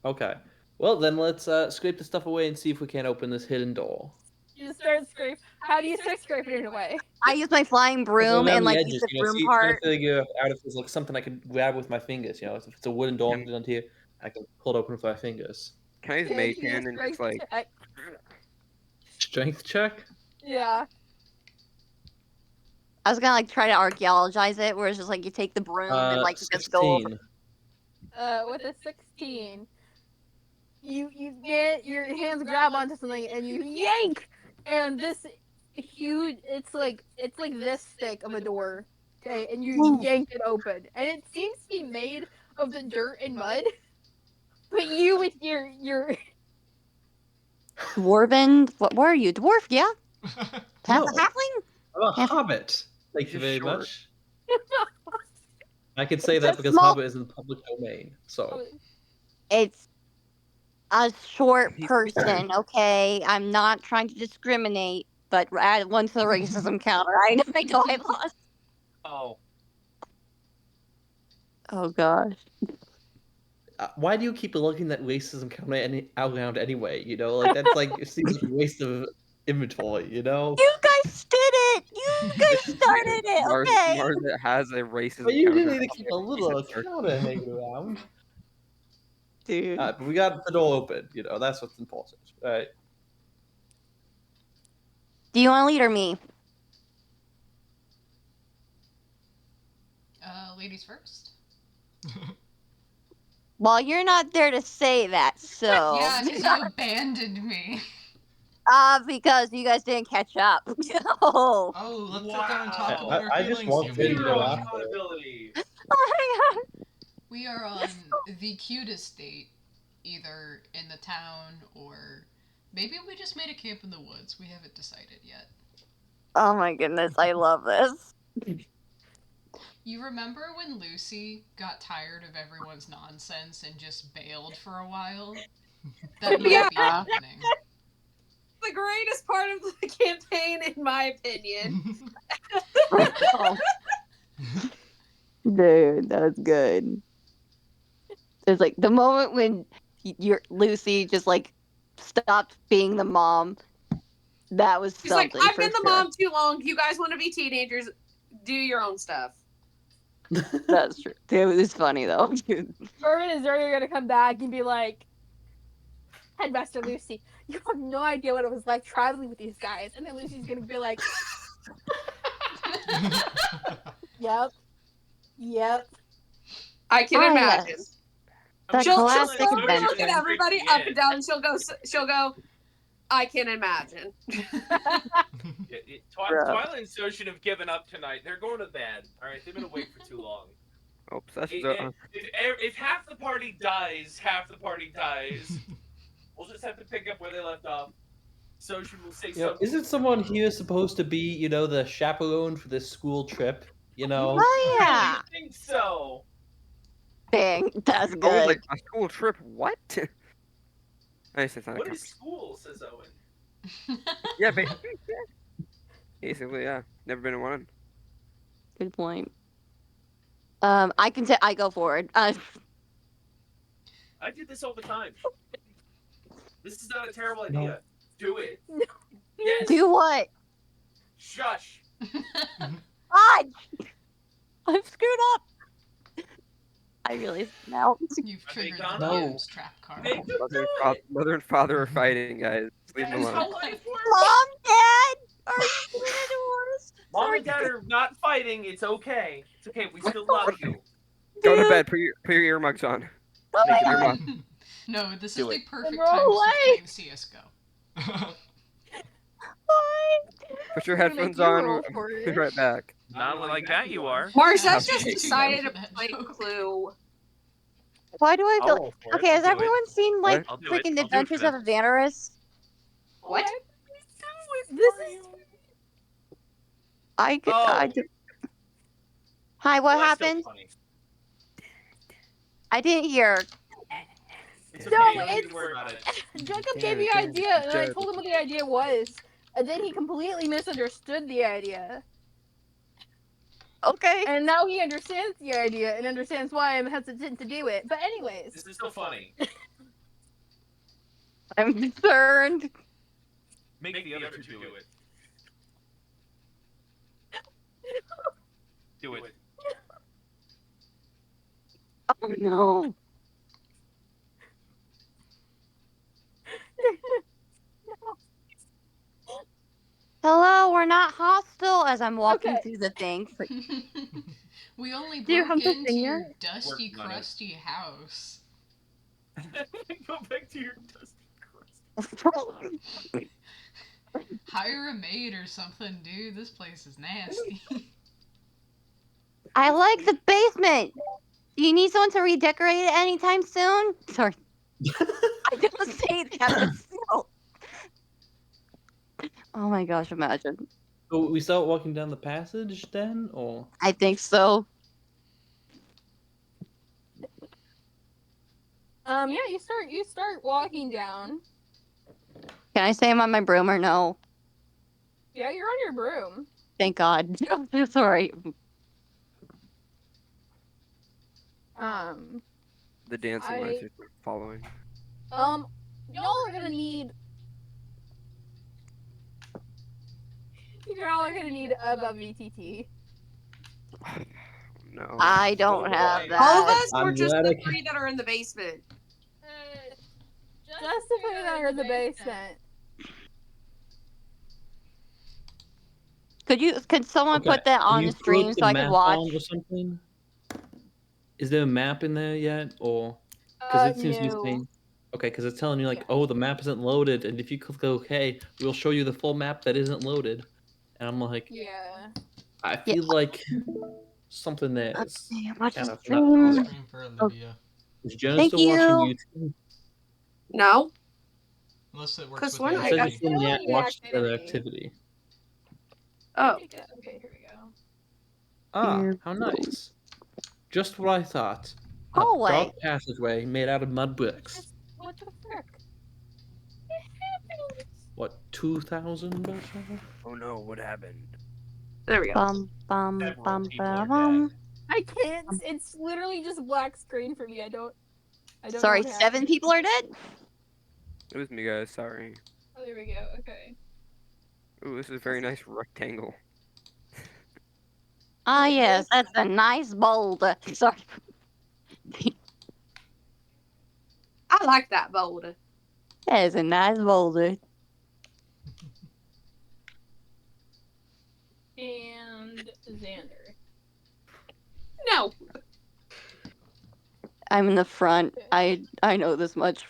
Okay. Well, then let's scrape the stuff away and see if we can't open this hidden door. You start scraping. How do you start scraping it away? I use my flying broom Around and the like edges, use the you know, broom see, trying part. to figure out if there's like something I could grab with my fingers. You know, if it's a wooden door Can- down here, I can pull it open with my fingers. Can I use Yeah, mage you hand and just like check. Strength check? Yeah. I was gonna like try to archaeologize it, where it's just like you take the broom and like you just go over. 16. With a 16, you get your hands grab onto something and you yank, and this huge, it's like this thick of a door, okay, and you yank it open, and it seems to be made of the dirt and mud, but you with your Dwarven? What are you? Dwarf? Yeah. No. Halfling? I'm a Yeah. hobbit. Thank you Just very short. much. I can say It's that a because small- Hobbit is in public domain. So It's a short He's- person, okay? I'm not trying to discriminate, but add one to the racism counter. I know I lost. Oh, Oh gosh. why do you keep looking at racism coming out loud anyway? You know, like that's like it seems like a waste of inventory. You know. You guys did it! You guys started it, okay? Marza has a racism But you do counter. need to keep a little He said counter hanging around. Dude. But we got the door open. You know, that's what's important. Right. Do you want to lead or me? Ladies first. Well, you're not there to say that, so. Yeah, because you abandoned me. Because you guys didn't catch up. No. Oh, let's sit down and talk Wow. about our I just feelings, walked you in, you know, moron. after. accountability. Oh my god. We are on the cutest date, either in the town or maybe we just made a camp in the woods. We haven't decided yet. Oh my goodness, I love this. You remember when Lucy got tired of everyone's nonsense and just bailed for a while? That might Yeah. be happening. The greatest part of the campaign, in my opinion. Dude, that's good. It's like the moment when your Lucy just like stopped being the mom. That was She's like, something. I've been the mom too long. You guys want to be teenagers? Do your own stuff. That's true. It was funny though. Dude. Irvin is already gonna come back and be like, Headmaster Lucy, you have no idea what it was like traveling with these guys. And then Lucy's gonna be like, Yep. I can Ah, imagine. yes. The She'll classic slowly look adventure. at everybody up and down, and she'll go, I can imagine. Bro. Twilight and Social have given up tonight. They're going to bed. All right, they've been awake for too long. Oops, that's If half the party dies, half the party dies. We'll just have to pick up where they left off. Social will say You know, something. isn't someone here supposed to be, you know, the chaperone for this school trip? You know. Oh yeah. I think so. Dang, that's Oh, good. like a school trip? What? I said What is school? Says Owen. Yeah, basically, yeah. Never been in one. Good point. I can say I go forward. I did this all the time. This is not a terrible idea. No. Do it. Yes. Do what? Shush. God! I'm screwed up. I realize now. You've Are they triggered gone? the No. game's trap card. Make them do it. Mother and father are fighting, guys. Leave them That's alone. how life works. Mom, Dad, are you getting a divorce? Mom and Dad are not fighting. It's okay. It's okay. We still love you. Go to bed. Put your earmuffs on. Oh Make my your god. earmuffs. No, this Do is the it. perfect Roll time to away. start playing CS:GO. Why? Put your We're gonna make headphones you on. roll We'll for be it. right back. Not like that, you are. Marcette Okay. just Too decided young to for that play joke. Clue. Why do I I'll feel roll for it. okay? I'll Has do it. everyone seen What? like I'll do it. freaking I'll do it for Adventures of them. Vanarus? What? This is I could. Oh. Hi, what Well, that's still happened? funny. I didn't hear. It's No, okay. You don't need it's- to worry about it. Jacob gave the idea, and I told him what the idea was, and then he completely misunderstood the idea. Okay. And now he understands the idea and understands why I'm hesitant to do it. But anyways, This is still funny. I'm concerned. Make the other two do it. Do it. Oh no. Hello, we're not hostile as I'm walking Okay. through the thing. We only Do you broke have the into thing your yet? dusty, Working on it. crusty house. Go back to your dusty crust. Hire a maid or something, dude. This place is nasty. I like the basement. Do you need someone to redecorate it anytime soon? Sorry. I don't say that, but still. Oh my gosh, imagine. So we start walking down the passage then, or I think so. yeah, you start walking down. Can I say I'm on my broom or no? Yeah, you're on your broom. Thank God. Sorry. The dancing lights are following. Y'all are gonna need. Y'all are gonna need a VTT. No. I don't have All of that. us, or I'm just glad the I can- three that are in the basement? Just the three that are in the basement. Could someone Okay, put that can on you the stream put so I could map watch? on or something? Is there a map in there yet, or because it seems to be No. saying? Okay, because it's telling you like, Yeah. oh, the map isn't loaded, and if you click OK, we'll show you the full map that isn't loaded. And I'm like, Yeah. I feel like something there is Okay, watch kind the of not. stream. Stream for Olivia. Is Jenna Thank still watching you. YouTube? No. Unless it works 'Cause with we're the not- It says I- you can watch the other activity. Oh. Okay, here we go. Ah, Here. how nice. Just what I thought. A Hallway. dark passageway made out of mud bricks. What the frick? What, 2,000 or so? Oh no, what happened? There we go. Bum bum Several bum people are bum. dead. I can't. It's literally just black screen for me. I don't know Sorry, what 7 happened. people are dead? It was me, guys. Sorry. Oh, there we go. Okay. Ooh, this is a very nice rectangle. Ah, yes, that's a nice boulder. Sorry. I like that boulder. That is a nice boulder. And Xander. No. I'm in the front. I know this much.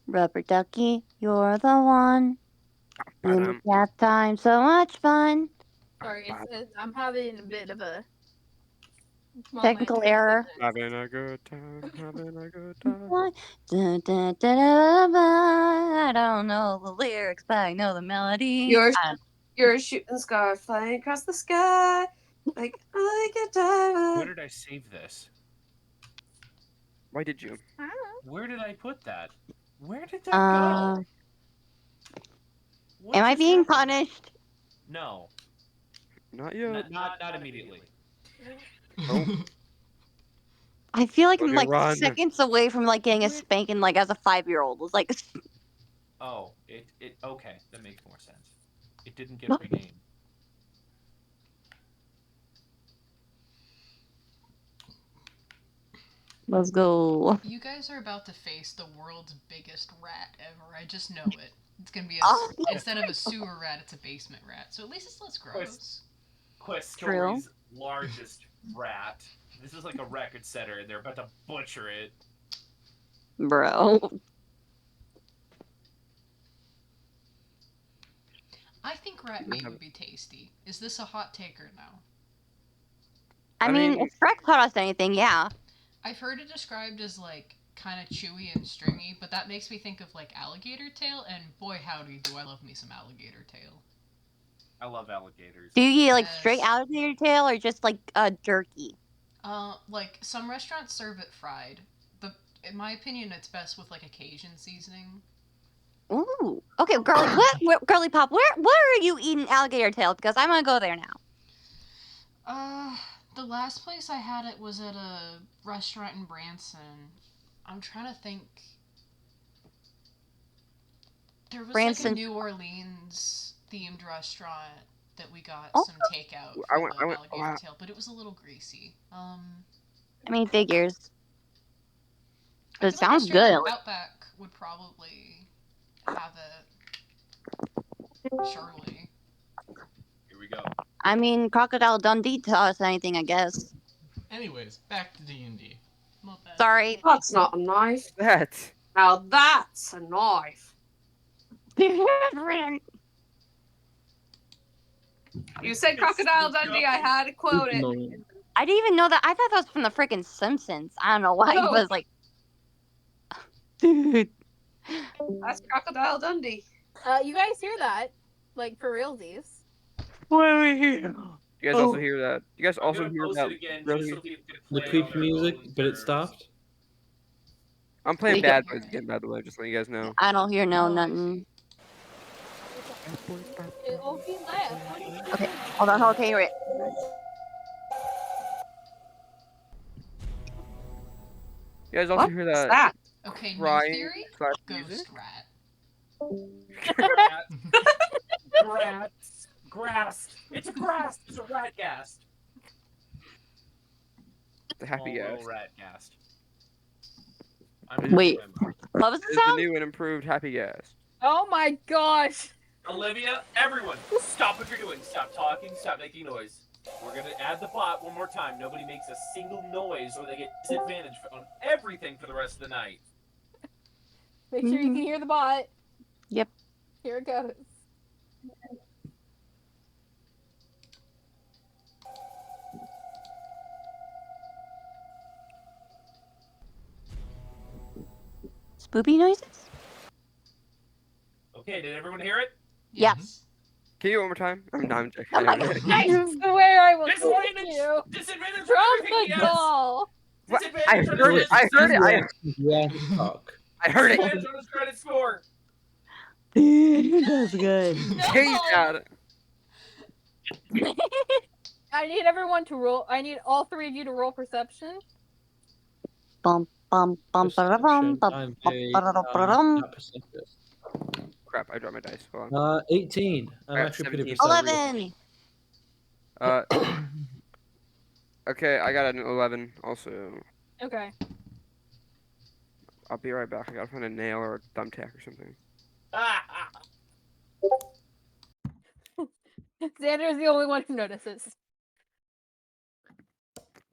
Rubber ducky, you're the one. You make that time so much fun. Sorry, I'm having a bit of a Technical error. Having a good time, having a good time. Dun, dun, dun, dun, dun, I don't know the lyrics, but I know the melody. You're a shooting star flying across the sky. Like a diamond. Where did I save this? Why did you? Where did I put that? Where did that go? What Am I just being happened? punished? No. Not yet. Not immediately. Oh. I feel like I'm Olivia, like run. seconds away from like getting a spanking like as a 5-year-old. It was like Oh, it okay, that makes more sense. It didn't get renamed. Let's go. You guys are about to face the world's biggest rat ever. I just know it. It's gonna be Oh. instead of a sewer rat, it's a basement rat. So at least it's less gross. Quest True. Story's largest rat. This is like a record setter, and they're about to butcher it. Bro. I think rat meat would be tasty. Is this a hot take or no? I mean, if Shrek taught us anything, yeah. I've heard it described as like kind of chewy and stringy, but that makes me think of like alligator tail, and boy howdy do I love me some alligator tail. I love alligators. Do you eat like straight alligator tail or just like jerky? Like some restaurants serve it fried, but in my opinion, it's best with like a Cajun seasoning. Ooh. Okay, Girly Pop, where are you eating alligator tail? Because I'm gonna go there now. The last place I had it was at a restaurant in Branson. I'm trying to think. There was like a New Orleans themed restaurant that we got some takeout for the alligator tail, but it was a little greasy. I mean, figures. It sounds good. Outback would probably have it. Surely. Here we go. I mean, Crocodile Dundee taught us anything, I guess. Anyways, back to D&D. Sorry. That's not a knife. That. Now that's a knife. You said Crocodile Dundee, I had to quote it. I didn't even know that. I thought that was from the freaking Simpsons. I don't know why he was like... Dude. That's Crocodile Dundee. You guys hear that? Like, for realsies. What are we hear? You guys also hear that? You guys also hear post that? it again Really? just so people can The play it creepy on their music, own but it terms. stopped. I'm playing We Bad can- Boys again, by the way, just letting you guys know. I don't hear Oh, I nothing. It won't be loud. Okay, hold on, okay, wait. You guys also hear that? Okay, new crying theory? slash Ghost music? rat. Grass. It's a grass. It's a rat ghast. The happy Small gas. little rat ghast. Wait, what was the It's the sound? new and improved happy gas. Oh my gosh! Olivia, everyone, stop what you're doing. Stop talking. Stop making noise. We're gonna add the bot one more time. Nobody makes a single noise, or they get disadvantage on everything for the rest of the night. Make sure you can hear the bot. Yep. Here it goes. Spoopy noises? Okay, did everyone hear it? Yes. Can you do it one more time? I'm not joking. Oh my I swear I will kill Disadvantage! you. Disadvantage on Drop everything the he does! ball. What? Disadvantage I on heard it. I heard it. Yeah, talk. I heard it. Disadvantage on his credit score. That's good. Hey, Dad. I need everyone to roll. I need all three of you to roll perception. Bum bum bum ba-da-bum, bum, I'm bum, very, ba-da-da-ba-da-dum. not perceptive. Crap, I dropped my dice. Hold on. 18. I'm Alright, actually pretty 17. perceptive. 11. Okay, I got an 11 also. Okay. Okay. I'll be right back. I gotta find a nail or a thumbtack or something. Xander is the only one who notices.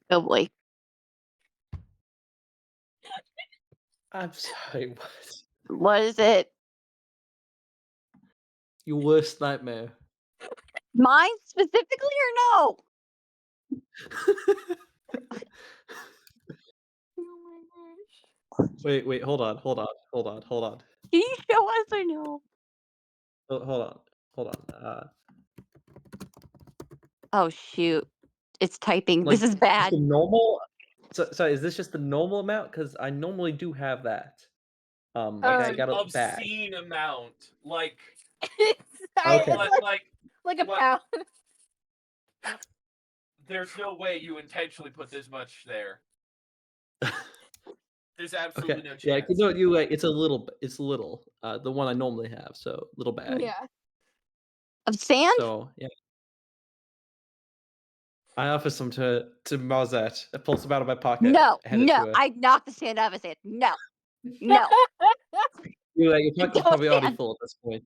Oh boy. I'm sorry, what? What is it? Your worst nightmare. Mine specifically or no? Wait, hold on. Can you show us or no? Hold on. Oh shoot. It's typing. Like, This is bad. the normal. Sorry, is this just the normal amount? Because I normally do have that. Like I An got a bag. obscene amount. Like, Okay. Like a what- pound. there's no way you intentionally put this much there. There's absolutely Okay. no chance. Yeah, no, you like it's a little. It's little. The one I normally have, so little bag. Yeah. Of sand? So yeah. I offer some to Marzette. I pull some out of my pocket. No, hand it no. to her. I knock the sand out of his hand. No. No. You're like, your pocket's Don't probably already stand. full at this point.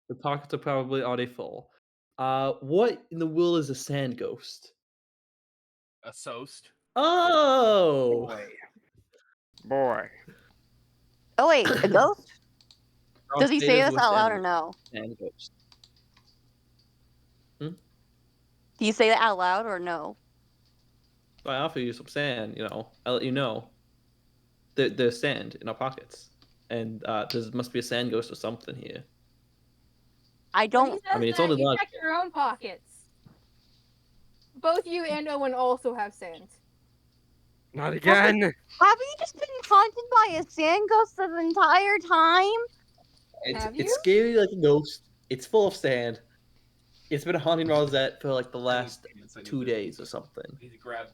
The pockets are probably already full. What in the world is a sand ghost? A soast. Oh! Boy. Oh wait, a ghost? Does he say Outsiders this with out loud or and no? Sand ghost. Do you say that out loud or no? I offer you some sand, I'll let you know. There's sand in our pockets. And there must be a sand ghost or something here. I When he don't. says I mean, it's that, only you logical. check your own pockets. Both you and Owen also have sand. Not again. Have you just been haunted by a sand ghost the entire time? Have It's you? scary like a ghost. It's full of sand. It's been haunting Rosette for like the last 2 days or something. I need to grab.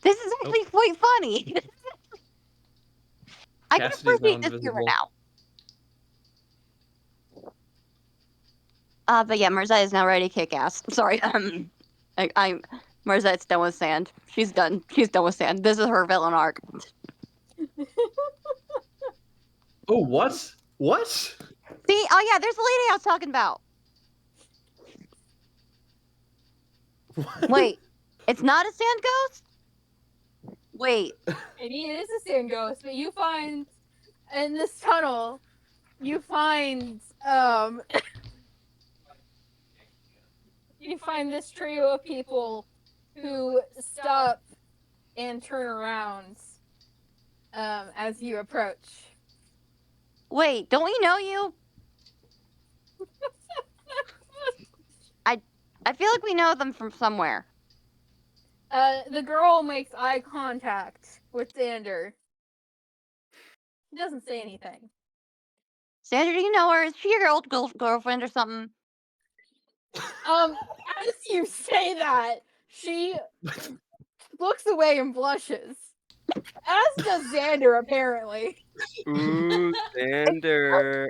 This is actually quite funny. I can Cassidy's now appreciate this humor invisible. now. But yeah, Marza is now ready to kick ass. Sorry, Marzette's done with sand. She's done. She's done with sand. This is her villain arc. Oh, what? What? See? Oh yeah, there's the lady I was talking about. What? Wait, it's not a sand ghost? Wait. Maybe it is a sand ghost, but you find in this tunnel, you find this trio of people who stop and turn around as you approach. Wait, don't we know you? I feel like we know them from somewhere. The girl makes eye contact with Xander. He doesn't say anything. Sandra, do you know her? Is she your old girlfriend or something? As you say that, she looks away and blushes. As does Xander, apparently. Ooh, Xander.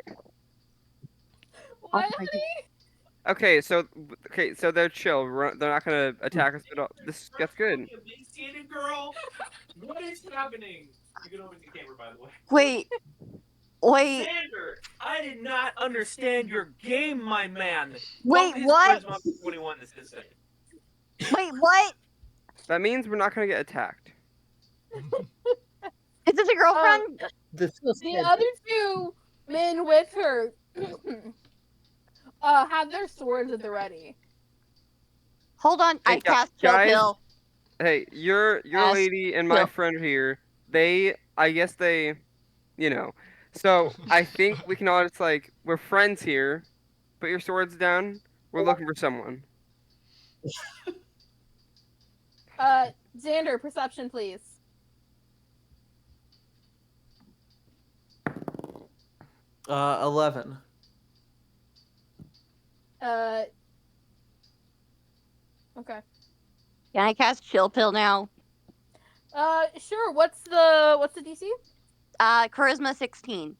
What, honey? Okay, so they're chill. They're not gonna attack us at all. That's good. Emaciated girl. What is happening? You can open the camera, by the way. Wait. Xander, I did not understand your game, my man. Wait, Bump his what? charisma up to 21 this instant. Wait, what? That means we're not gonna get attacked. Is this a girlfriend? The other two men with her have their swords at the ready. Hold on, I cast Chill guys. Pill. Hey, your lady and my friend here. I guess they, So I think we can all just we're friends here. Put your swords down. We're looking for someone. Xander, perception, please. Uh, 11. Okay. Can I cast Chill Pill now? Sure. What's the DC? Charisma 16.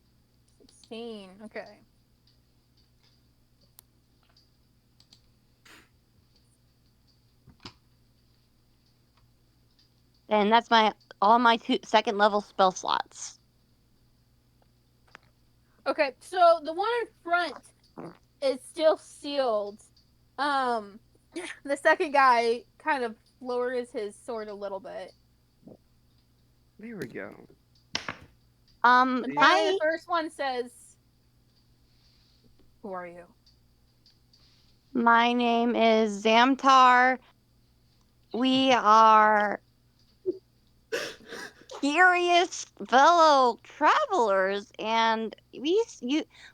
16. Okay. And that's all my second level spell slots. Okay, so the one in front is still sealed. The second guy kind of lowers his sword a little bit. There we go. The first one says, "Who are you?" My name is Zamtar. We are curious fellow travelers, and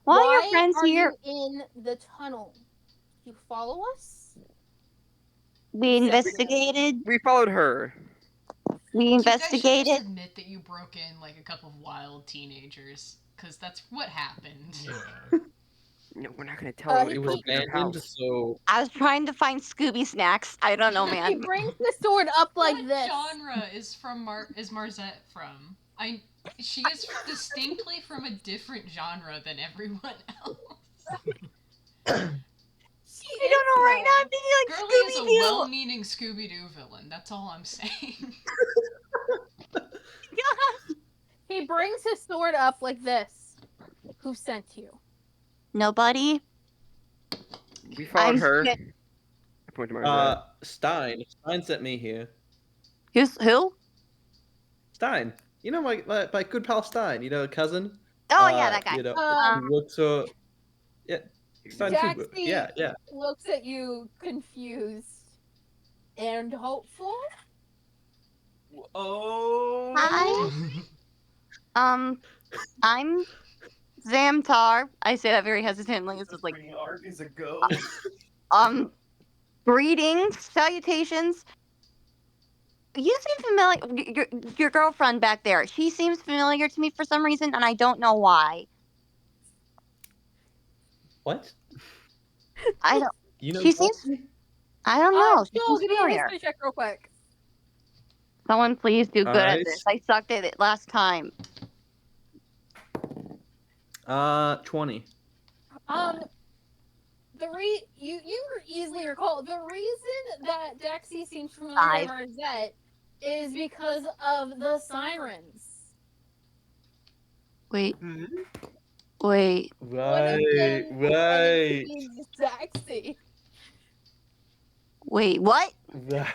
one of your friends here. Why are you in the tunnel? You follow us? We investigated. We followed her. We investigated. You guys should just admit that you broke in like a couple of wild teenagers, because that's what happened. Yeah. No, we're not gonna tell them. It was abandoned, so I was trying to find Scooby snacks. I don't know, man. He brings the sword up like what this. Genre is Marzette from? She is distinctly from a different genre than everyone else. I don't know right now. I'm thinking like Girly, is a Scooby-Doo! well-meaning Scooby-Doo villain. That's all I'm saying. He brings his sword up like this. Who sent you? Nobody. We fought her. scared. I point to Marzette. Stein. Stein sent me here. Who? Stein. You know my good pal Stein. You know, cousin. Oh yeah, that guy. You know, Um, who works for. Yeah, Stein too. Jaxie Yeah. looks at you confused and hopeful. Oh. Hi. I'm Zamtar. I say that very hesitantly. It's just like, Arc is a ghost. greetings, salutations. You seem familiar. Your girlfriend back there. She seems familiar to me for some reason, and I don't know why. What? I don't. You know She seems. I don't know. She Joel, seems give me a familiar. history check real quick. Someone please do good at Alright. this. I sucked at it last time. 20. You easily recall the reason that Daxie seems familiar Five. to Marzette is because of the sirens. Wait. Hmm? Wait. Right. Right. Daxie. Wait. What? Right.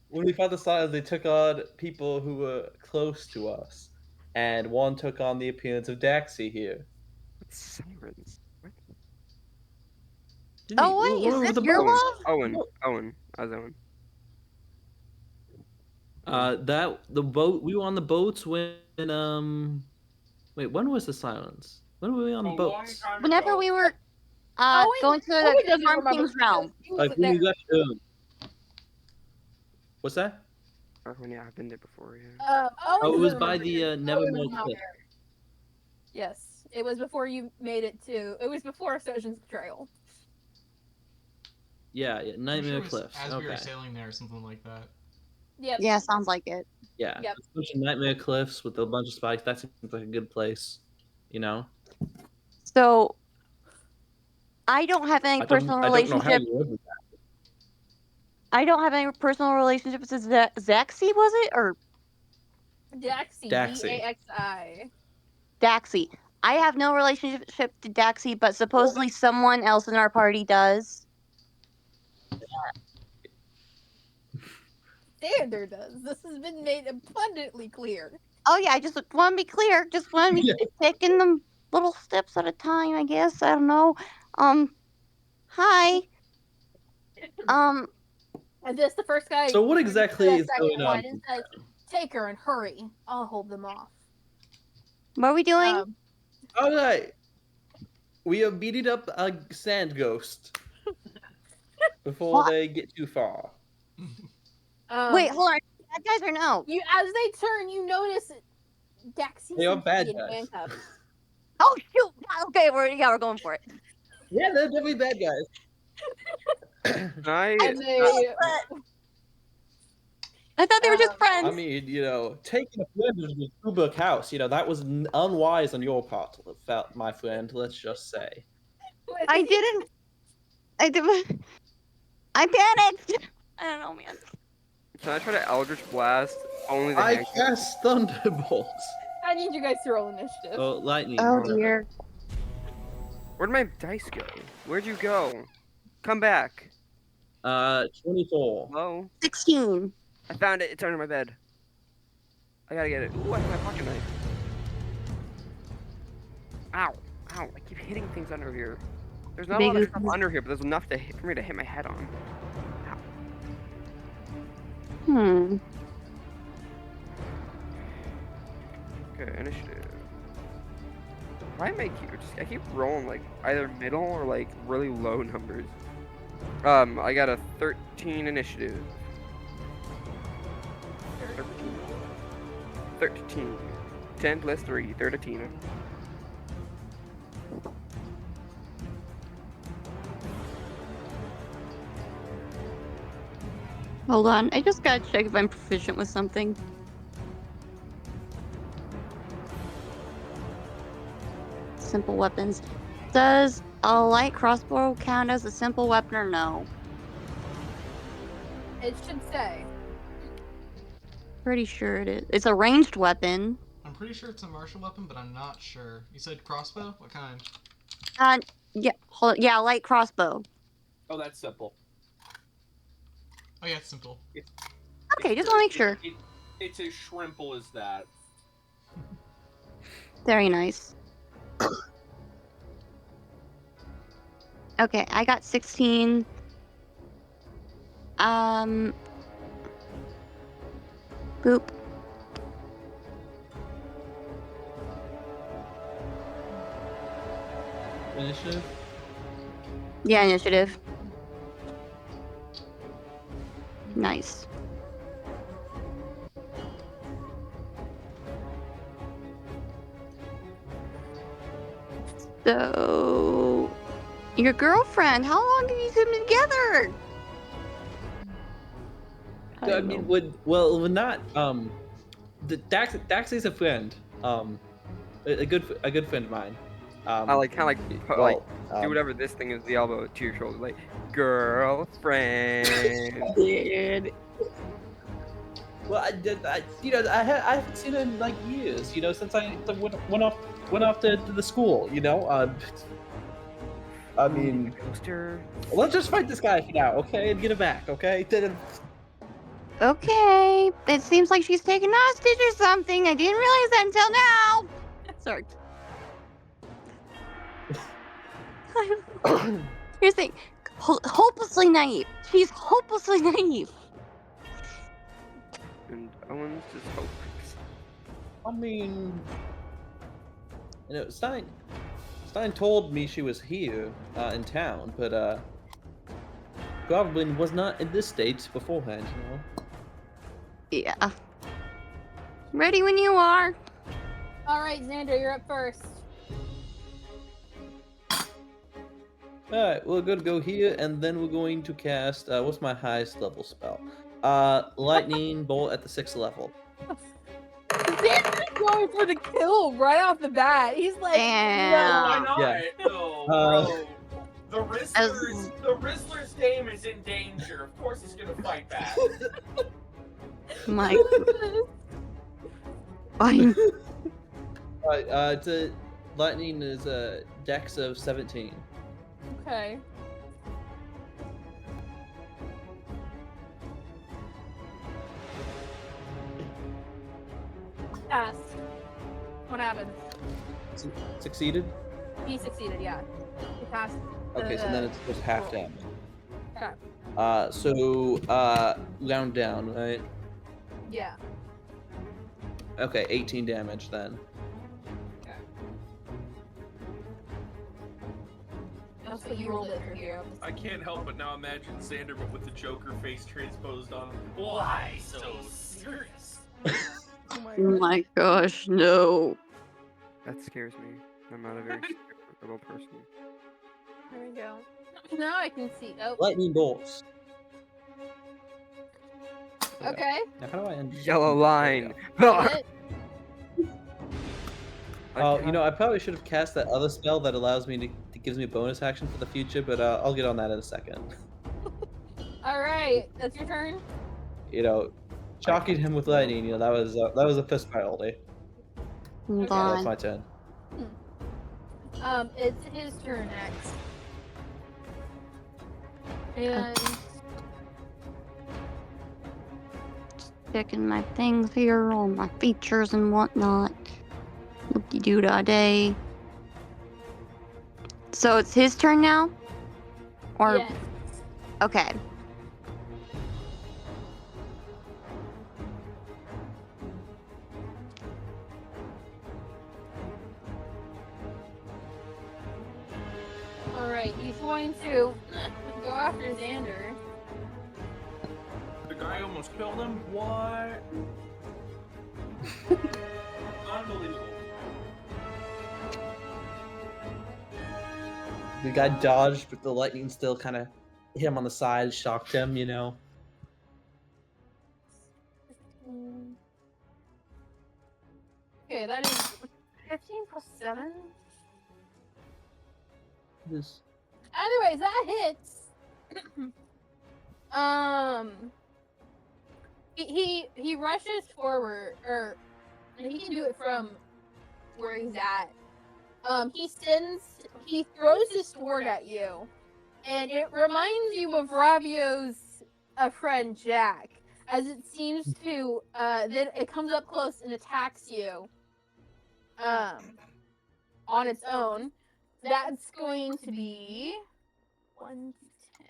When we fought the Silence, they took on people who were close to us, and one took on the appearance of Daxie here. Sirens. What? Didn't he? Oh wait, One is over this the your boat. love? Owen. I was Owen. The boat. We were on the boats when Wait, when was the Silence? When were we on the A long boats? time Whenever ago. we were Owen going to Owen the doesn't Storm remember King's realm. because he Like wasn't when we there. left Earth. What's that? Yeah, I've been there before. Yeah. Owen Oh, it doesn't was by remember the because Owen Nevermore was not Cliff. there. Yes, it was before you made it to. It was before Sojan's betrayal. Yeah, I'm sure Nightmare it was Cliffs. as we were Okay. sailing there or something like that. Yep. Yeah, sounds like it. Yeah, Yep. a bunch of Nightmare Cliffs with a bunch of spikes. That seems like a good place. You know. So I don't have any I personal don't know how relationship. you live with that. I don't have any personal relationships with Zaxi, was it? Or Daxie. Daxie. Daxi. Daxi. I have no relationship to Daxi, but supposedly someone else in our party does. Xander does. This has been made abundantly clear. Oh yeah, I just want to be clear. Just want to be Yeah. taking them little steps at a time, I guess. I don't know. Hi. And this, the first guy. So what turns to exactly the is second going one on? and says, "Take her and hurry. I'll hold them off." What are we doing? All right. We are beating up a sand ghost before What? they get too far. Wait, hold on. Bad guys or no? You, as they turn, you notice Daxie They are seems to bad be in guys. handcuffs. Oh shoot! Okay, we're going for it. Yeah, they're definitely bad guys. And they. I thought they were just friends. I mean, taking a friend to the Kubrick house, that was unwise on your part, my friend. Let's just say. I didn't. I panicked. I don't know, man. Can I try to Eldritch Blast only the I handcuffs? cast Thunderbolts. I need you guys to roll initiative. Oh, lightning. Oh dear. Where'd my dice go? Where'd you go? Come back. 24. Hello? 16. I found it. It's under my bed. I gotta get it. Ooh, I have my pocket knife. Ow. Ow. I keep hitting things under here. There's not a lot of stuff under here, but there's enough for me to hit my head on. Ow. Okay, initiative. Why am I keep rolling like either middle or like really low numbers? I got a 13 initiative. 13. 10 plus 3, 13. Hold on, I just gotta check if I'm proficient with something. Simple weapons. Does a light crossbow count as a simple weapon or no? It should say. Pretty sure it is. It's a ranged weapon. I'm pretty sure it's a martial weapon, but I'm not sure. You said crossbow? What kind? Yeah, yeah, light crossbow. Oh, that's simple. Oh yeah, it's simple. Okay, just want to make sure. It's as shrimple as that. Very nice. Okay, I got 16. Boop. Initiative? Yeah, initiative. Nice. So, your girlfriend, how long have you been together? I mean, we're not. The Dax is a friend. A good friend of mine. I like kind of like do whatever this thing is, the elbow to your shoulder, like girlfriend. Dude. Well, I haven't seen her in like years. Since I went off to the school. I mean, Coaster. let's just fight this guy for now, okay, and get him back, okay? Okay, it seems like she's taken hostage or something. I didn't realize that until now. Sorry. Here's the thing. Hopelessly naive. She's hopelessly naive. And Owen's just hopeless. I mean, Stein told me she was here in town, but probably was not in this state beforehand. Yeah. Ready when you are. All right, Xander, you're up first. All right, we're gonna go here, and then we're going to cast. What's my highest level spell? Lightning bolt at the 6th level. Xander's going for the kill right off the bat. He's like, Damn. Why not? Yeah. No, bro. The Rizzler's game is in danger. Of course he's gonna fight back. My. Fine. Alright, lightning is a dex of 17. Okay. Passed. What happened? Succeeded? He succeeded, yeah. He passed. Okay, so then it's just half damage. Okay. So, round down, right? Yeah. Okay, 18 damage then. That's what you rolled it for here. I can't help but now imagine Xander, but with the Joker face transposed on him. Why so serious? Oh my Oh god. my gosh, no. That scares me. I'm not a very scared person. There we go. Now I can see. Oh, Lightning bolts. okay. Now how do I end? Yellow line. Hit. Oh, I probably should have cast that other spell that allows me that gives me a bonus action for the future, but I'll get on that in a second. All right, that's your turn. Shocking him with lightning. That was a fist priority. Hold Okay. That's on. my turn. It's his turn next. And Checking my things here, all my features and whatnot. Whoopty doo da day. So it's his turn now? Or yes. okay. All right, he's going to go after Xander. The guy almost killed him? What? Unbelievable. The guy dodged, but the lightning still kind of hit him on the side, shocked him. Okay, that is 15 plus 7. This. Anyways, that hits. He rushes forward, or he can do it from where he's at. He throws his sword at you, and it reminds you of Rabio's friend Jack, as it seems to then it comes up close and attacks you on its own. That's going to be 1 to 10.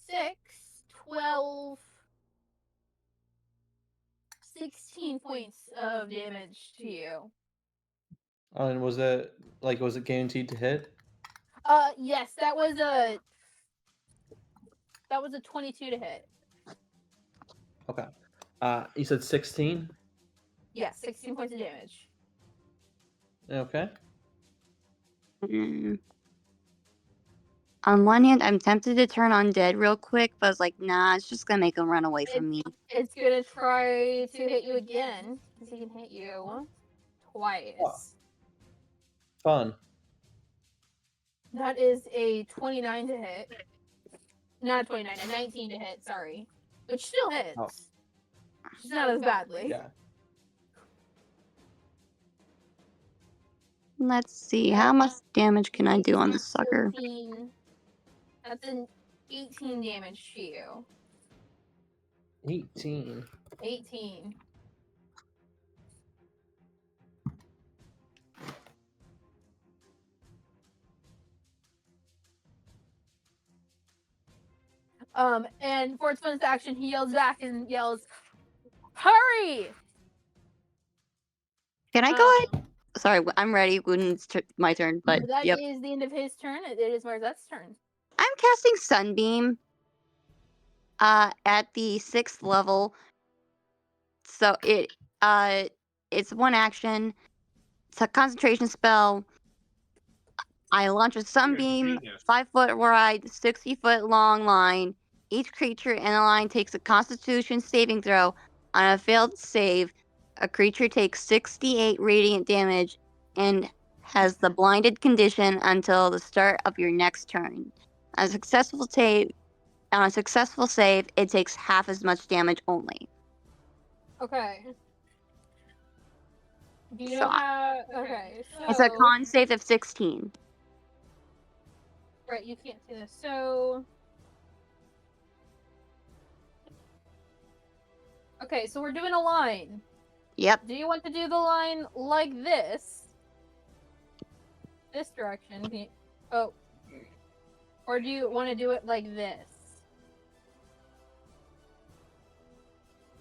6, 12, 16 points of damage to you. And was it guaranteed to hit? Yes, that was a 22 to hit. Okay. You said 16? Yes, 16 points of damage. Okay. On one hand, I'm tempted to turn undead real quick, but I was like, nah, it's just gonna make him run away from me. It's gonna try to hit you again, because he can hit you twice. Fun. That is a 29 to hit. Not a 29, a 19 to hit, sorry. Which still hits. Oh. Just not as badly. Yeah. Let's see, how much damage can I do on this sucker? 13. That's an 18 damage to you. 18. 18. And for its bonus action, he yells back and yells, "Hurry!" Can I go ahead? Sorry, I'm ready when it's my turn, but That yep. is the end of his turn. It is Marzette's turn. I'm casting Sunbeam at the 6th level. So it's one action. It's a concentration spell. I launch a sunbeam, 5-foot wide, 60-foot long line. Each creature in the line takes a Constitution saving throw. On a failed save, a creature takes 68 radiant damage and has the blinded condition until the start of your next turn. On a successful save, it takes half as much damage only. Okay. Do you So, know how? Okay, so it's a con save of 16. Right, you can't see this. So okay, so we're doing a line. Yep. Do you want to do the line like this? This direction? Oh. Or do you want to do it like this?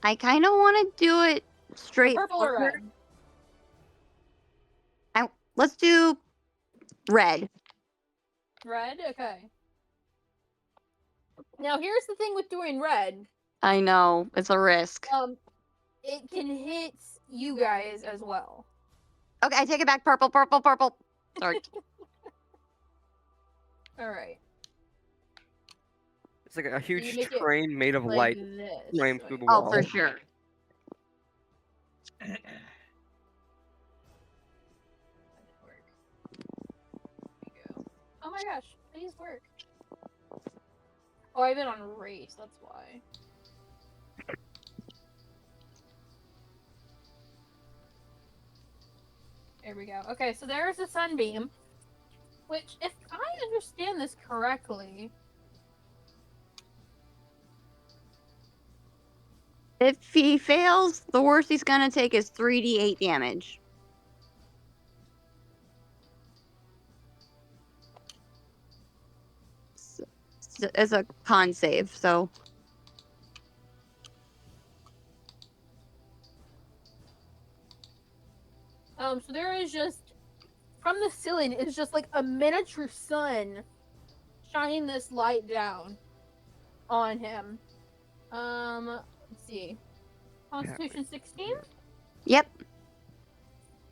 I kind of want to do it straight Purple or red? Let's do red. Red? Okay. Now here's the thing with doing red. I know, it's a risk. It can hit you guys as well. Okay, I take it back. Purple. Sorry. Alright. It's like a huge You make it train made of like light this. running through the wall. Oh, for sure. Oh my gosh, please work. Oh, I've been on race, that's why. There we go. Okay, so there's the sunbeam. Which, if I understand this correctly... If he fails, the worst he's gonna take is 3d8 damage. It's a con save, so... So there is just... From the ceiling, it's just like a miniature sun shining this light down on him. Let's see. Constitution 16? Yep.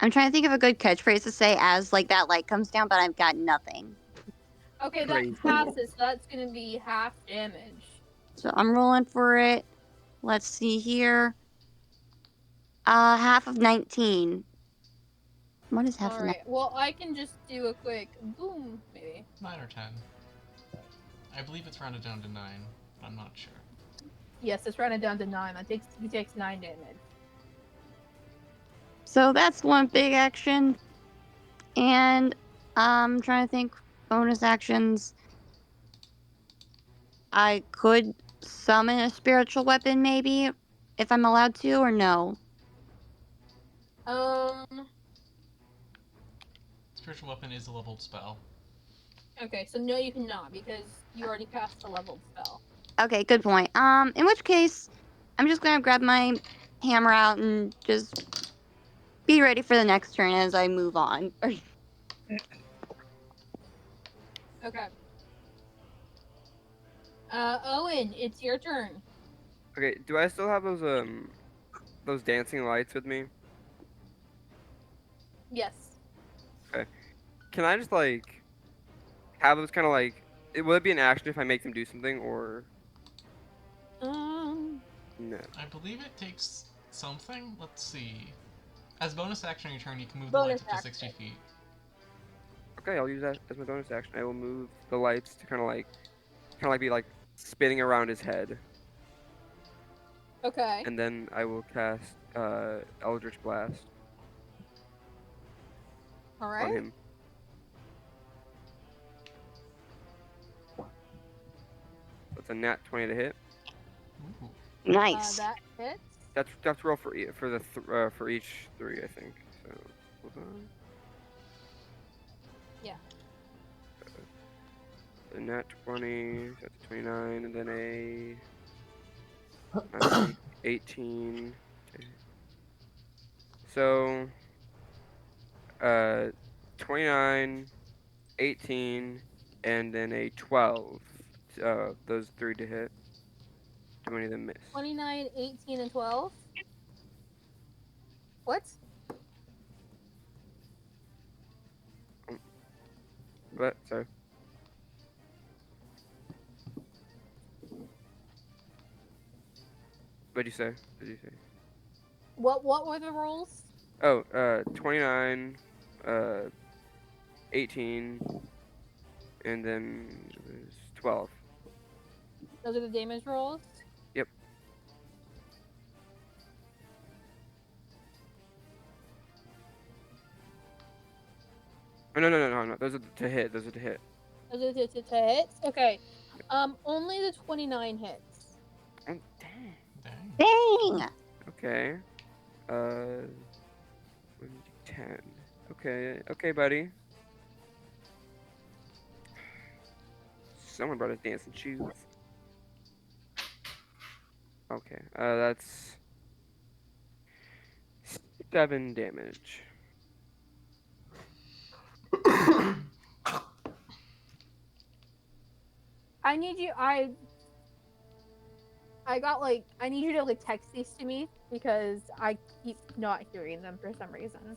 I'm trying to think of a good catchphrase to say as, like, that light comes down, but I've got nothing. Okay, that passes, so that's gonna be half damage. So I'm rolling for it. Let's see here. Half of 19. What is half of 19? Alright, well, I can just do a quick boom, maybe. 9 or 10. I believe it's rounded down to 9, but I'm not sure. Yes, it's rounded down to 9. He takes 9 damage. So that's one big action. And I'm trying to think bonus actions. I could summon a spiritual weapon, maybe, if I'm allowed to, or no. Spiritual weapon is a leveled spell. Okay, so no, you cannot because you already cast a leveled spell. Okay, good point. In which case, I'm just gonna grab my hammer out and just be ready for the next turn as I move on. Okay. Owen, it's your turn. Okay, do I still have those dancing lights with me? Yes. Okay. Can I just like have those kind of like? Will it be an action if I make them do something or no? I believe it takes something. Let's see. As bonus action on your turn, you can move the Bonus lights up to action. 60 feet. Okay, I'll use that as my bonus action. I will move the lights to kind of like be like spinning around his head, Okay. and then I will cast Eldritch Blast All on right. him. That's a nat 20 to hit. Ooh. Nice. That hits. That's roll for for each 3, I think. So hold on. Yeah. A nat 20, so that's a 29, and then a 18. So 29, 18, and then a 12. Those 3 to hit. Do any of them miss? 29, 18, and 12. What? What? Sorry. What'd you say? What did you say? What were the rolls? Oh, 29, 18, and then it was 12. Those are the damage rolls. Yep. Oh, no. Those are to hit. Those are to hit. Those are the to hits. Okay. Only the 29 hits. Oh, dang. Dang. Dang! Okay. 10. Okay, buddy. Someone brought us dancing shoes. Okay, that's 7 damage. I need you. I got I need you to text these to me because I keep not hearing them for some reason.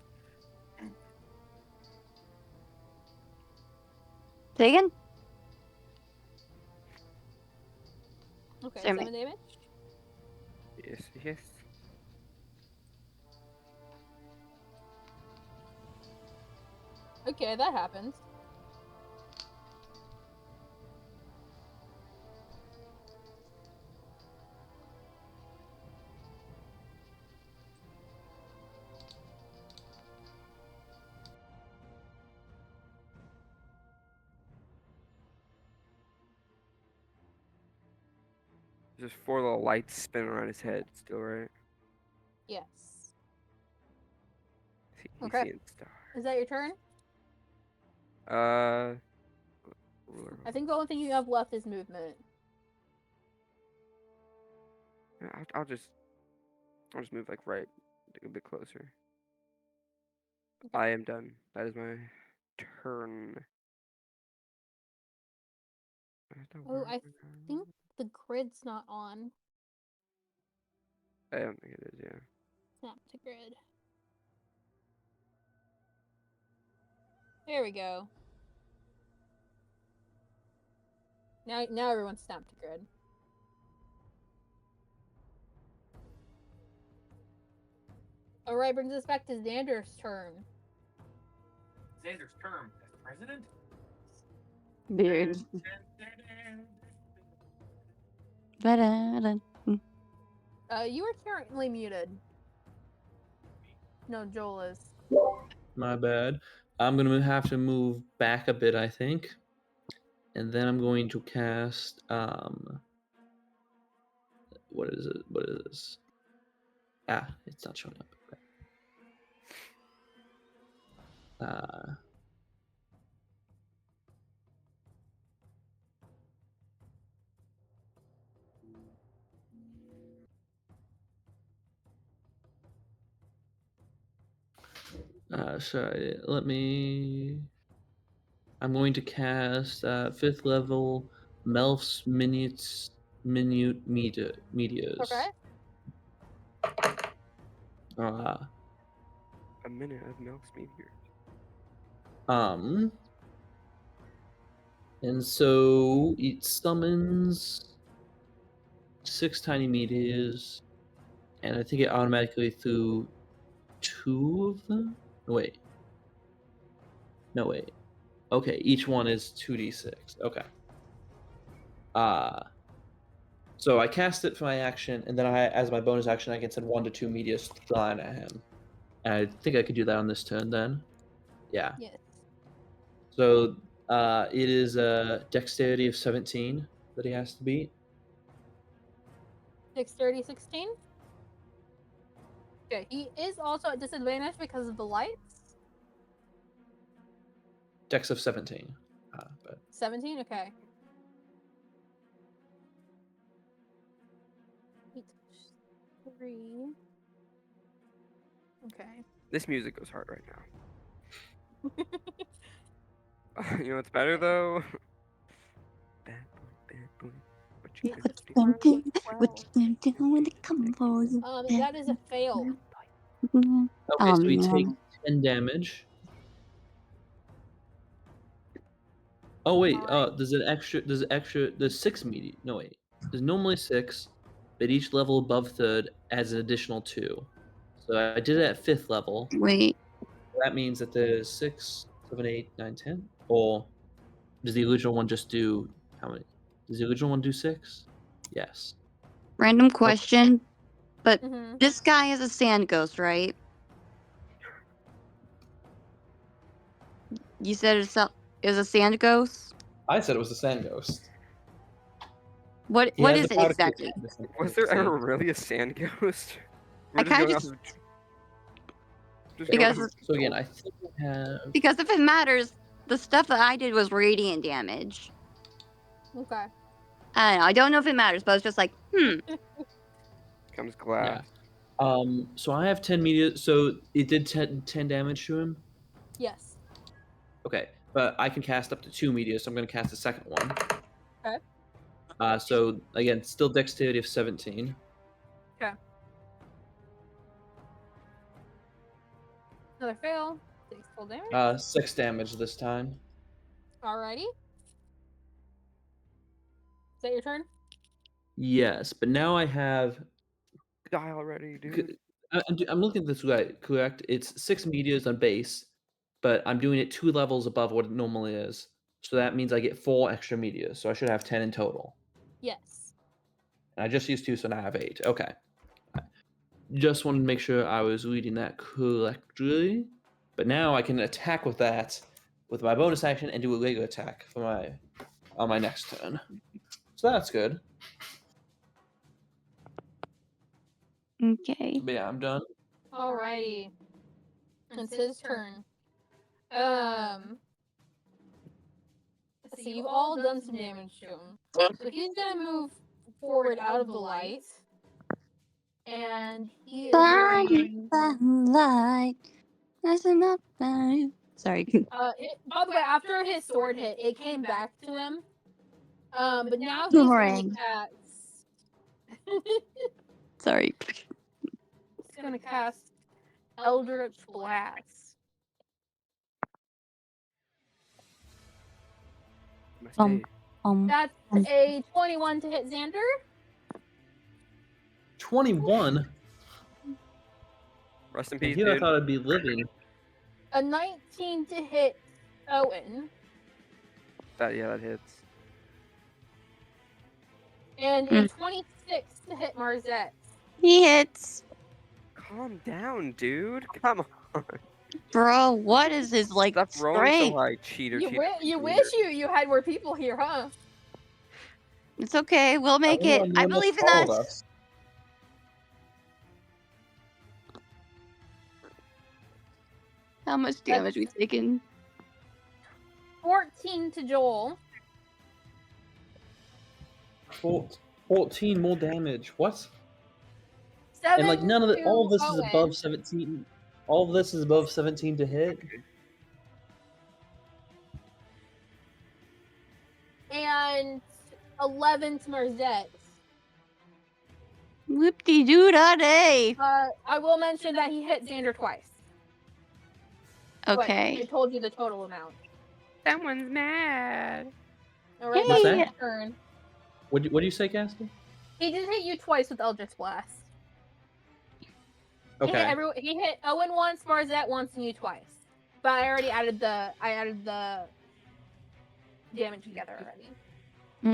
Say again? Okay, Sorry, 7 damage. Yes. Okay, that happens. There's 4 little lights spinning around his head still, right? Yes. He's Okay. seeing stars. Is that your turn? I think the only thing you have left is movement. I'll just move like right a bit closer. Okay. I am done. That is my turn. Oh, I think the grid's not on. I don't think it is, yeah. Snap to grid. There we go. Now everyone's snapped to grid. Alright, brings us back to Xander's turn. Xander's term as president? Dude. Ba-da-da. You are currently muted. No, Joel is. My bad. I'm gonna have to move back a bit, I think, and then I'm going to cast what is it? What is this? Ah, it's not showing up. Okay. Sorry, let me. I'm going to cast 5th level Melf's Minute Meteors. Okay. Uh, A minute of Melk's meteor. And so it summons 6 tiny meteors, and I think it automatically threw 2 of them. Wait. No, wait. Okay, each one is 2d6. Okay. So I cast it for my action, and then as my bonus action, I can send 1 to 2 meteors flying at him. And I think I could do that on this turn then. Yeah. Yes. So it is a dexterity of 17 that he has to beat. Dexterity 16. Okay, he is also at disadvantage because of the lights. Dex of 17. 17. Okay. 8, 3. Okay. This music goes hard right now. You know what's better though? Bad boy, bad boy. What you Eight, gonna six, do? four, What 12. you gonna do when they come for you? That is a fail. Okay, so he takes man. 10 damage. Oh wait, Alright. there's 6 meteor. No wait. There's normally 6, but each level above 3rd adds an additional 2. So I did it at 5th level. Wait. That means that there's 6, 7, 8, 9, 10. Or does the original one just do how many? Does the original one do 6? Yes. Random question, but Mm-hmm. this guy is a sand ghost, right? You said it's a sand ghost? I said it was the Sand Ghost. What He what has is the it power to exactly? create this Was there thing. ever really a sand ghost? We're I just kinda going off just of just because going off So again, I think I have because if it matters, the stuff that I did was radiant damage. Okay. I don't know if it matters, but it's just like, comes glass. So I have 10 meteors. So it did 10 damage to him. Yes. Okay, but I can cast up to 2 meteors, so I'm going to cast the second one. Okay. So again, still dexterity of 17. Okay. Another fail. Takes full damage. 6 damage this time. Alrighty. Is that your turn? Yes, but now I have. Die already, dude. I'm looking at this right, correct? It's 6 meteors on base, but I'm doing it 2 levels above what it normally is. So that means I get 4 extra meteors. So I should have 10 in total. Yes. And I just used 2, so now I have 8. Okay. Just wanted to make sure I was reading that correctly. But now I can attack with that with my bonus action and do a regular attack for on my next turn. So that's good. okay. But yeah, I'm done. Alrighty. It's his turn. Let's see, you've all done some damage to him. So he's gonna move forward out of the light. And he is going... Light. That's enough. Sorry. by the way, after his sword hit, it came back to him. But now he's Boomerang. gonna cast... Sorry. he's gonna cast Eldritch Blast. Mistake. That's a 21 to hit Xander. 21? Rest in peace, Here I dude. thought I'd be living. A 19 to hit Owen. That hits. And a 26 to hit Marzette. He hits. Calm down, dude. Come on. Bro, what is his like Stop rolling so strength? high, cheater. You wish you had more people here, huh? It's okay. We'll make it. Everyone I almost believe in followed us. How much damage we taken? 14 to Joel. 14 more damage. What? 7 And like none of to all of this is Owen. above 17. All of this is above 17 to hit. And 11 to Marzette. Whoop-de-doo-da-day. I will mention that he hit Xander twice. Okay. But I told you the total amount. Someone's mad. Alright, What's that's that? his turn. What do you say, Casper? He did hit you twice with Eldritch Blast. Okay. He hit Owen once, Marzette once, and you twice. But I already added the damage together already.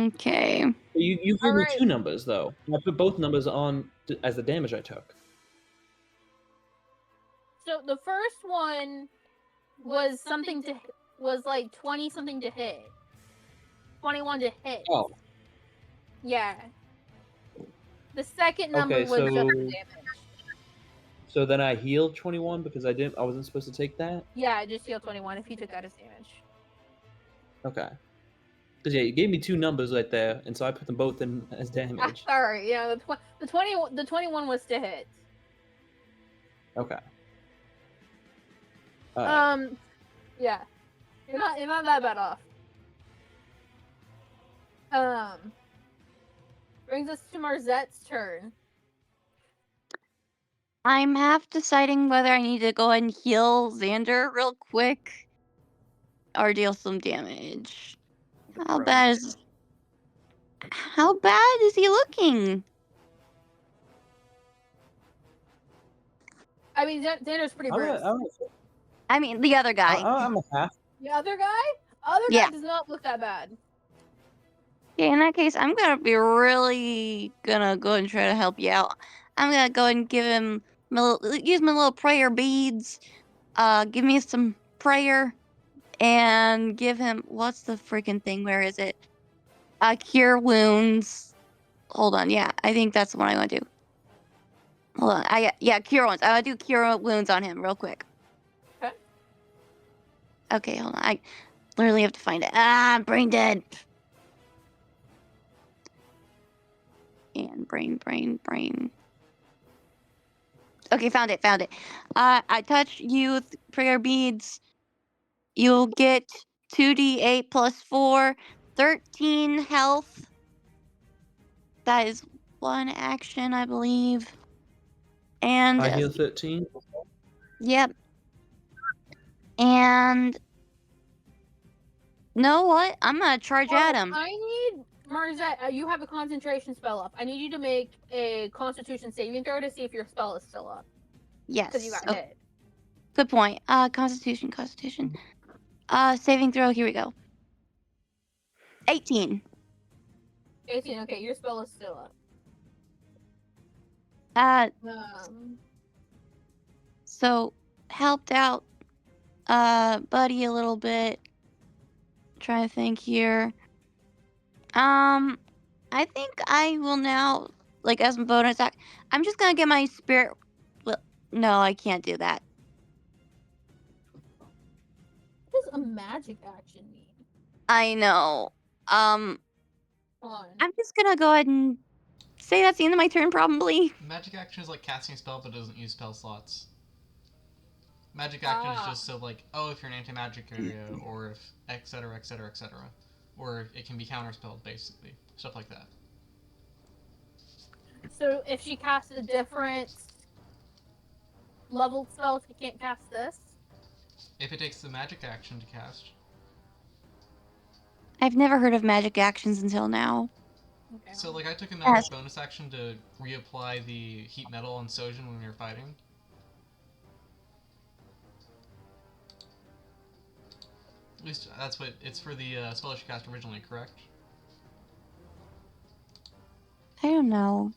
Okay. You gave me Alright. 2 numbers though. I put both numbers on as the damage I took. So the first one was like 20 something to hit. 21 to hit. Oh. Yeah. The second number Okay, was just so damage. so then I healed 21 because I wasn't supposed to take that. Yeah, I just healed 21 if you took that as damage. Okay. Because yeah, you gave me 2 numbers right there, and so I put them both in as damage. Sorry, yeah, the 21 was to hit. Okay. Yeah, you're not that bad off. Brings us to Marzette's turn. I'm half deciding whether I need to go ahead and heal Xander real quick or deal some damage. How bad is he looking? I mean, Xander's pretty bruised. I mean, the other guy. I'm a half. The other guy? Other guy does not look that bad. Okay, in that case, I'm gonna be really gonna go and try to help you out. I'm gonna go and give him use my little prayer beads. Give me some prayer, and give him what's the freaking thing? Where is it? Cure wounds. Hold on, yeah, I think that's the one I want to do. Hold on, cure wounds. I want to do cure wounds on him real quick. Okay. Okay, hold on. I literally have to find it. I'm brain dead. And brain. Okay, found it. I touch you with prayer beads. You'll get 2d8 plus 4, 13 health. That is one action, I believe. And I heal 13. Yep. And know what? I'm gonna charge at him. I need Marzette. You have a concentration spell up. I need you to make a Constitution saving throw to see if your spell is still up. Yes. Because you got hit. Good point. Constitution. Saving throw. Here we go. 18. 18. Okay, your spell is still up. So helped out buddy a little bit. Trying to think here. I think I will now, like, as my bonus act, I'm just gonna get my spirit. Well, no, I can't do that. What does a magic action mean? I know. Hold on. I'm just gonna go ahead and say that's the end of my turn, probably. Magic action is like casting a spell, but doesn't use spell slots. Magic action is just so like, if you're in an anti-magic area, or if etc. Or it can be counterspelled, basically. Stuff like that. So if she casts a different leveled spell, she can't cast this? If it takes the magic action to cast. I've never heard of magic actions until now. Okay. So like I took a magic bonus action to reapply the heat metal on Sojin when we were fighting. At least that's what it's for the spell that she cast originally, correct? I don't know.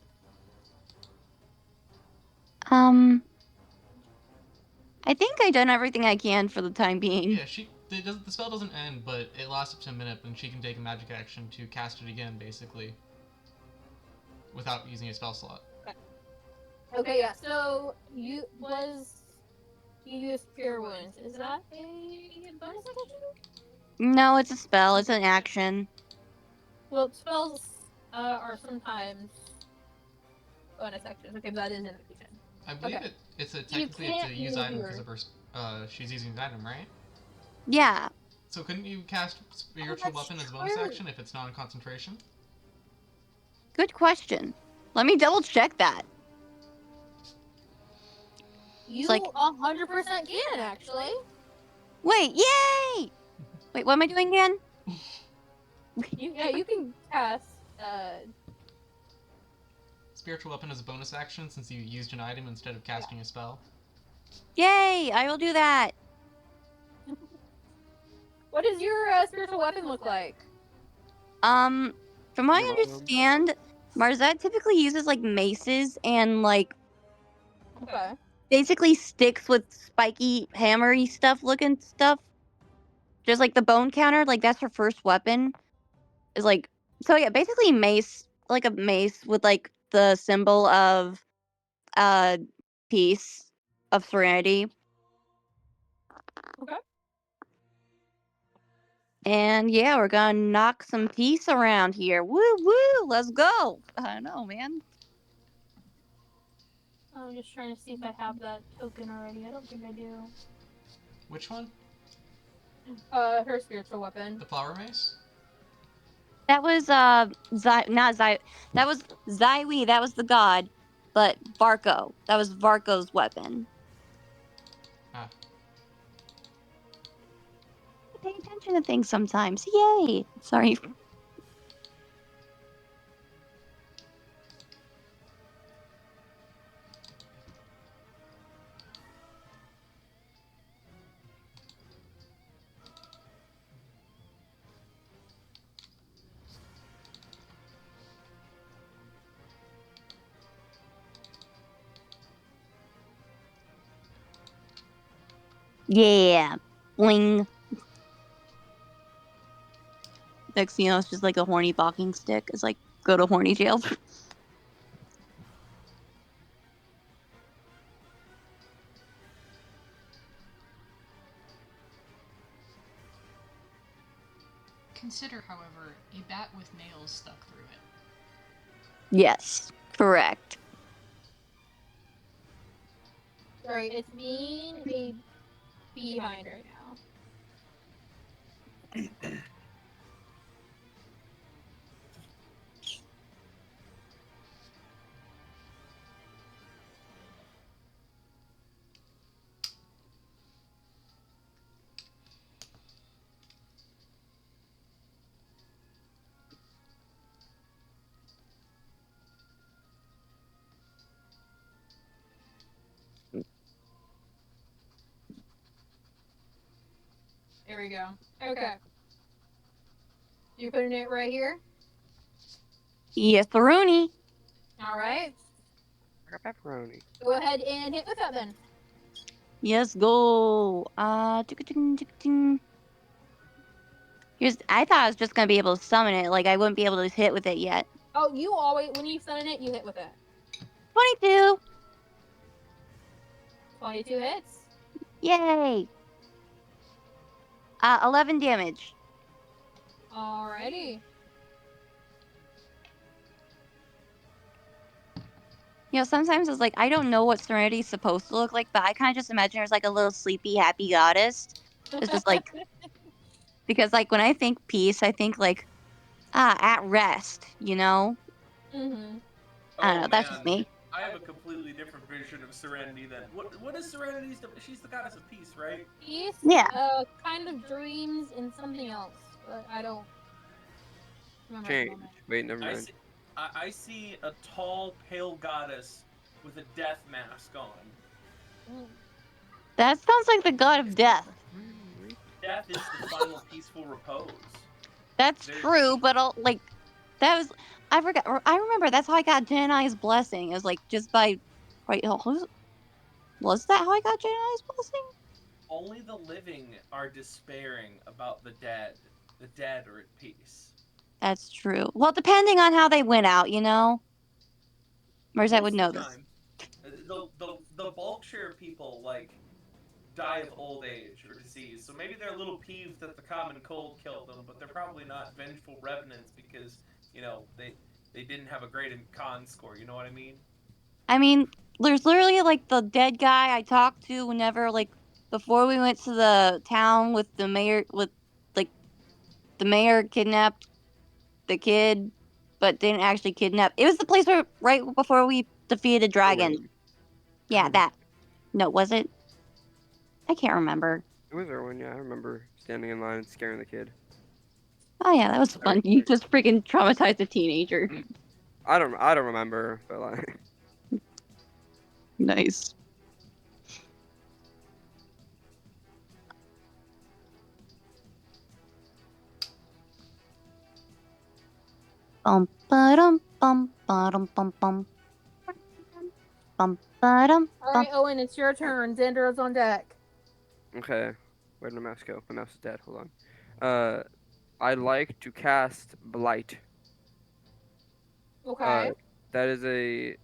I think I've done everything I can for the time being. Yeah, the spell doesn't end, but it lasts up to a minute, and she can take a magic action to cast it again, basically, without using a spell slot. Okay, yeah. So you use Cure Wounds. Is that a bonus action? No, it's a spell. It's an action. Well, spells are sometimes bonus actions. Okay, but that is an action. I believe Okay. it's You technically it's a can't use move item your- because of her. She's using an item, right? Yeah. So couldn't you cast spiritual that's weapon as a bonus true. action if it's not in concentration? Good question. Let me double check that. You like- 100% can actually. Wait, yay! Wait, what am I doing again? You can cast Spiritual weapon as a bonus action since you used an item instead of casting a spell. Yay! I will do that. What does your spiritual weapon look like? From what I understand, Marzette typically uses like maces and like Okay. basically sticks with spiky, hammery stuff looking stuff. Just like the bone counter, like that's her first weapon. Is like so yeah, basically mace, like a mace with like the symbol of peace, of serenity. Okay. And yeah, we're gonna knock some peace around here. Woo woo, let's go. I know, man. I'm just trying to see if I have that token already. I don't think I do. Which one? Her spiritual weapon. The flower mace? That was not Zy. That was Zywi. That was the god, but Varko. That was Varko's weapon. Ah. I pay attention to things sometimes. Yay! Sorry. Yeah, bling. Next thing you know, it's just like a horny balking stick. It's like go to horny jail. Consider, however, a bat with nails stuck through it. Yes, correct. Sorry, it's being a behind right now. There we go. Okay. You're putting it right here? Yes, Rooney. Alright. Pepperoni. Go ahead and hit with that then. Yes, go. Ting-a-ting-ting-ting. Here's. I thought I was just gonna be able to summon it. Like I wouldn't be able to hit with it yet. Oh, you always, when you summon it, you hit with it. 22. 22 hits. Yay. 11 damage. Alrighty. You know, sometimes it's like I don't know what Serenity's supposed to look like, but I kind of just imagine her as like a little sleepy, happy goddess. It's just like because like when I think peace, I think like at rest. You know. Mm-hmm. I don't know. That's just me. I have a completely different vision of Serenity than what is Serenity's? She's the goddess of peace, right? Peace. Yeah. Kind of dreams and something else, but I don't remember. At the Change. moment. Wait, never mind. I see a tall, pale goddess with a death mask on. That sounds like the god of death. death is the final peaceful repose. That's There's- true, but that was I forgot. I remember that's how I got Jedi's blessing. It was like just by wait, was that how I got Jedi's blessing? Only the living are despairing about the dead. The dead are at peace. That's true. Well, depending on how they went out, you know. Marzette would Most know of the this. time, the bulk share of people die of old age or disease. So maybe they're a little peeved that the common cold killed them, but they're probably not vengeful revenants because they didn't have a great con score. You know what I mean? I mean, there's literally like the dead guy I talked to whenever like before we went to the town with the mayor with like the mayor kidnapped the kid, but didn't actually kidnap. It was the place where right before we defeated dragon. Irwin. Yeah, that. No, was it? I can't remember. It was Irwin, yeah. I remember standing in line and scaring the kid. Oh yeah, that was fun. You just freaking traumatized a teenager. I don't remember, but like Nice. Bum bum bum bum bum. Bum bum. All right, Owen, it's your turn. Xander's on deck. okay. Where did my mouse go? My mouse is dead. Hold on. I like to cast Blight. Okay. That is a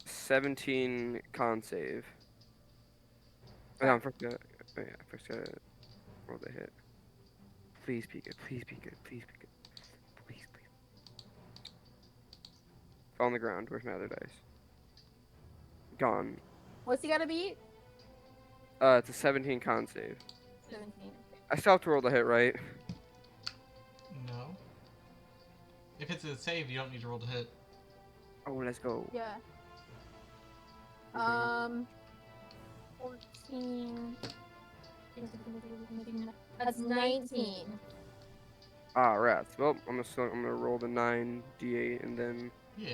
17 con save. Oh, no, first gotta, oh, yeah, first gotta roll the hit. Please be good. Please be good. Please be good. Please, please. Fall on the ground. Where's my other dice? Gone. What's he got to beat? It's a 17 con save. 17. I still have to roll the hit, right? No. If it's a save, you don't need to roll to hit. Oh, let's go. Yeah. 14. That's 19. Ah, rats. Well, I'm gonna roll the 9d8 and then. Yeah,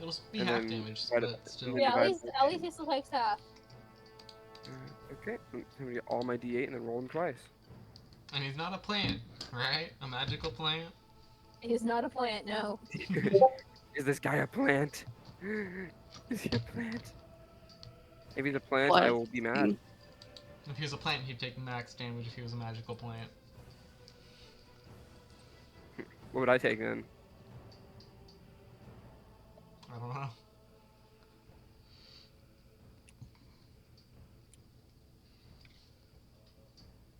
it'll be And half then damage, divide it- but still. and then Yeah, divide at least he still takes half. Okay, I'm gonna get all my d8 and then roll them twice. And he's not a plant, right? A magical plant? He's not a plant, no. Is this guy a plant? Is he a plant? If he's a plant, What? I will be mad. If he was a plant, he'd take max damage if he was a magical plant. What would I take then? I don't know.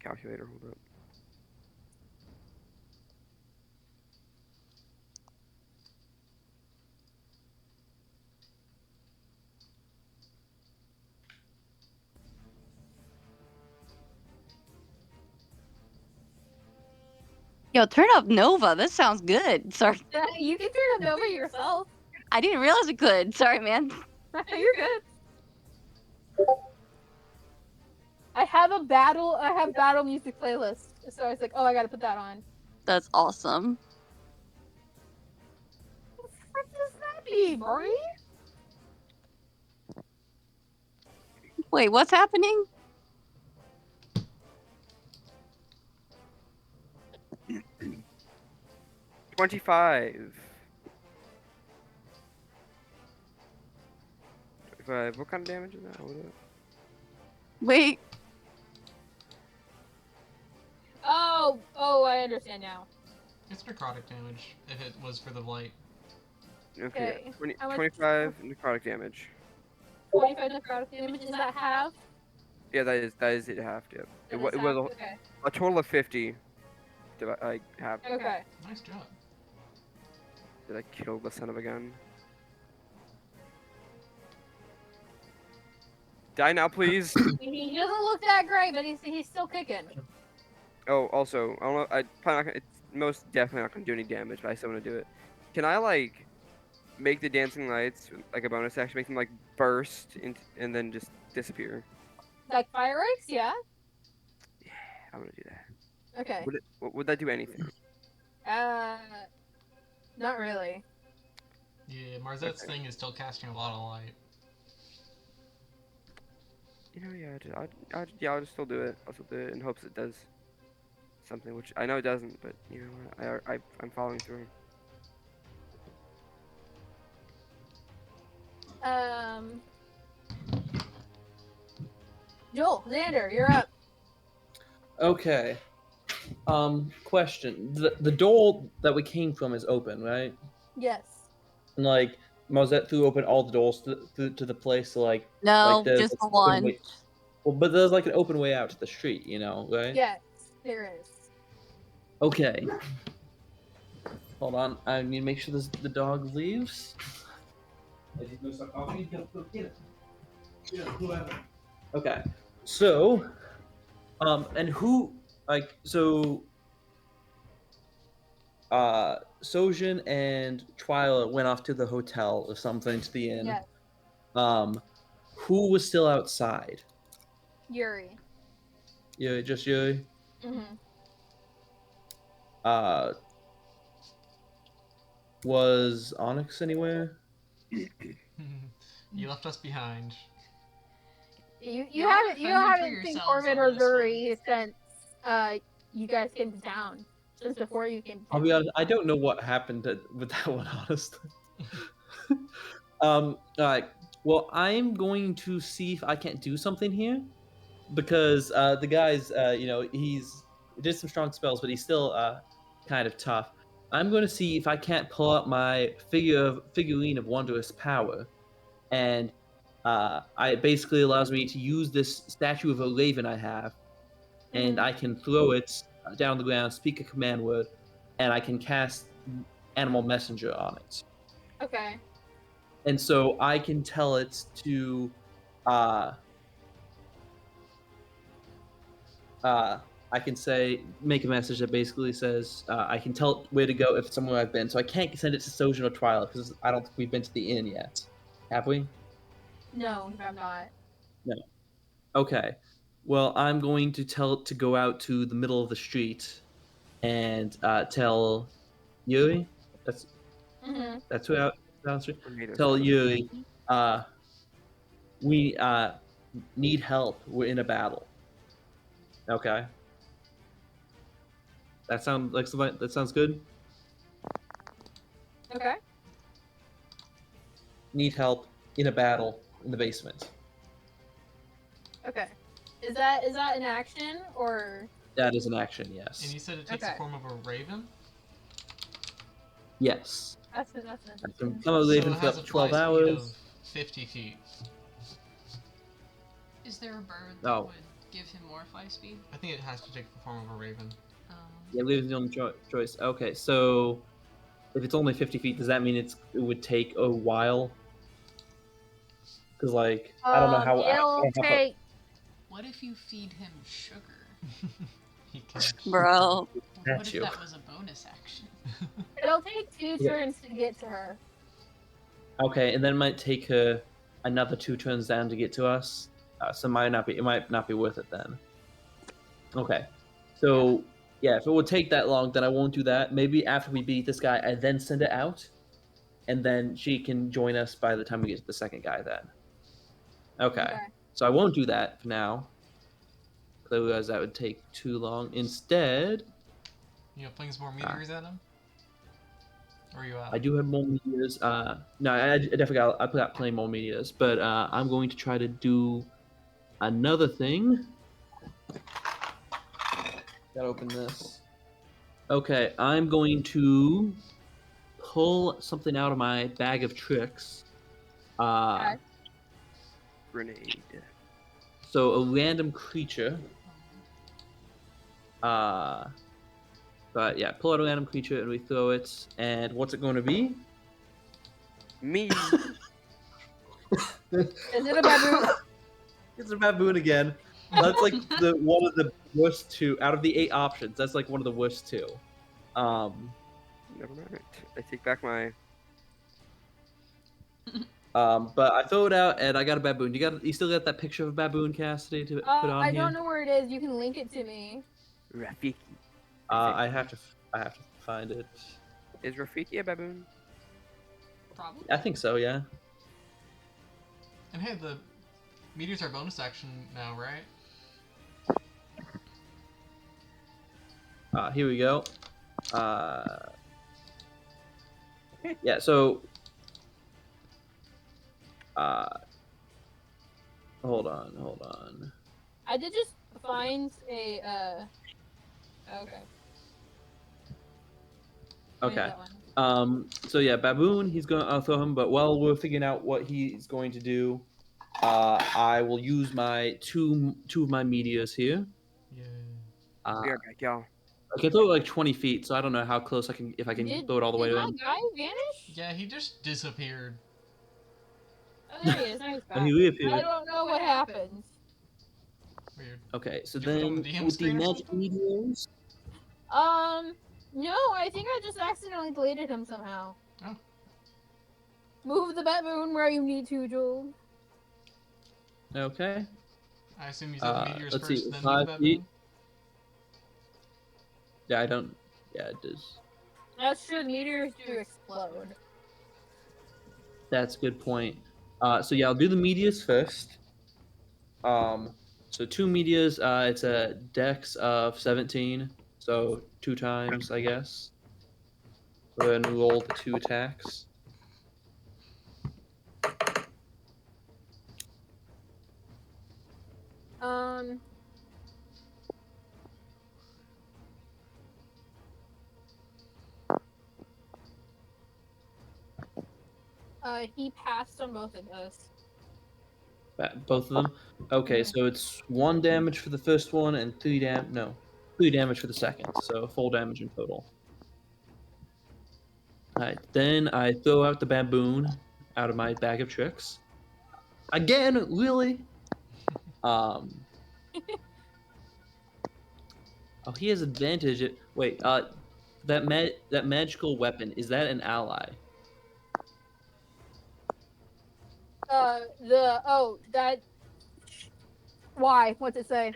Calculator, hold up. Yo, turn up Nova. This sounds good. Sorry, You can turn it over yourself. I didn't realize it could. Sorry, man. You're good. I have battle music playlist. So I was like, oh, I gotta put that on. That's awesome. What the frick does that be, Brie? Wait, what's happening? $25. What kind of damage is that? Hold up. Wait, Oh, I understand now. It's necrotic damage if it was for the blight. Okay, Okay, 20, how much- 25 necrotic damage. 25 necrotic damage. Is that half? Yeah, that is it half. Yep. It, That wa- is it was half? Okay. a total of 50. I have. Okay. Nice job. Did I kill the son of a gun? Die now, please. He doesn't look that great, but he's still kicking. Oh, also, I don't know. I probably not gonna, it's most definitely not gonna do any damage, but I still want to do it. Can I like make the dancing lights like a bonus action, make them like burst and then just disappear? Like fireworks, yeah. Yeah, I'm gonna do that. Okay. Would that do anything? Not really. Yeah, Marzette's thing is still casting a lot of light. You know, yeah, I'll just still do it. I'll still do it in hopes it does something, which I know it doesn't, but you know, I'm following through. Joel, Xander, you're up. Okay. Question. The door that we came from is open, right? Yes. And like Mozette threw open all the doors to the place, so like No, there's just like, the an open one. way- Well, but there's like an open way out to the street, you know, right? Yes, there is. Okay. Hold on. I need to make sure the dog leaves. Okay. So, and who like so? Sojin and Twyla went off to the hotel or something to the inn. Yes. Who was still outside? Yuri. Yeah, just Yuri. Mm-hmm. Was Onyx anywhere? You left us behind. You Y'all haven't fending for seen yourselves Corbin on or this one. Zuri since you guys came to town. Just before you came to I'll town. be honest. I don't know what happened with that one, honestly. All right. Well, I'm going to see if I can't do something here, because the guy's, he did some strong spells, but he's still kind of tough. I'm going to see if I can't pull up my figurine of wondrous power, and it basically allows me to use this statue of a raven I have, and I can throw it down on the ground, speak a command word, and I can cast Animal Messenger on it. Okay. And so I can tell it to I can make a message that basically says I can tell it where to go if it's somewhere I've been. So I can't send it to Sojin or Twilight because I don't think we've been to the inn yet. Have we? No, I'm not. No. Okay. Well, I'm going to tell it to go out to the middle of the street and tell Yuri. That's who out down the street. Tell Yuri, we need help. We're in a battle. Okay. That sounds good. Okay. Need help in a battle in the basement. Okay. Is that an action or? That is an action, yes. And you said it takes the form of a raven? Yes. That's I can become a raven so it for has up a to 12 fly hours. speed of 50 feet. Is there a bird that Oh. would give him more fly speed? I think it has to take the form of a raven. Yeah, raven's the only choice. Okay, so if it's only 50 feet, does that mean it would take a while? Because, like, I don't know how... It'll take... What if you feed him sugar? He can... Bro. What if that was a bonus action? It'll take 2 turns to get to her. Okay, and then it might take her another 2 turns down to get to us. So it might not be worth it then. Okay. So, yeah, if it would take that long, then I won't do that. Maybe after we beat this guy, I then send it out. And then she can join us by the time we get to the second guy then. Okay. So I won't do that for now. Otherwise that would take too long. Instead... You know, playing some more meteors at him? Or are you out? I do have more meteors. No, I definitely got playing more meteors. But I'm going to try to do another thing. Gotta open this. Okay, I'm going to pull something out of my bag of tricks. Grenade. So a random creature. But yeah, pull out a random creature and we throw it. And what's it going to be? Me. Is it a baboon? It's a baboon again. That's like one of the worst 2 out of the 8 options. That's like one of the worst 2. Never mind. I take back my. But I throw it out and I got a baboon. You still got that picture of a baboon, Cassidy, to put on I here? don't know where it is. You can link it to me. Rafiki. I have to find it. Is Rafiki a baboon? Probably. I think so, yeah. And hey, the meteors are bonus action now, right? Here we go. Yeah. So. Hold on. I did just find a okay. Find Okay. that one. So yeah, baboon. He's gonna. I'll throw him. But while we're figuring out what he's going to do, I will use my two of my meteors here. Yeah. Be right back, y'all. I can throw it like 20 feet, so I don't know how close I can if I can throw it all the way did to my him. guy vanish? Yeah, he just disappeared. Oh, there he is. Now he's Oh, back. he reappeared. I don't know what happened. Weird. Okay, so Did you put it on then the DM with the screen or magic something? meteors. No, I think I just accidentally deleted him somehow. Oh. Move the baboon where you need to, Joel. Okay. I assume you said the meteors Let's first, see, then 5 move that feet. moon? Yeah, I don't. Yeah, it does. That's true. Meteors do explode. That's a good point. So yeah, I'll do the meteors first. So 2 meteors. It's a dex of 17. So 2 times, I guess. Go ahead and roll the 2 attacks. He passed on both of those. Both of them. Okay, Mhm. so it's 1 damage for the first one and 3 damage for the second. So 4 damage in total. Alright, then I throw out the baboon out of my bag of tricks. Again, really? Oh, he has advantage. Wait, that magical weapon, is that an ally? That. Why? What's it say?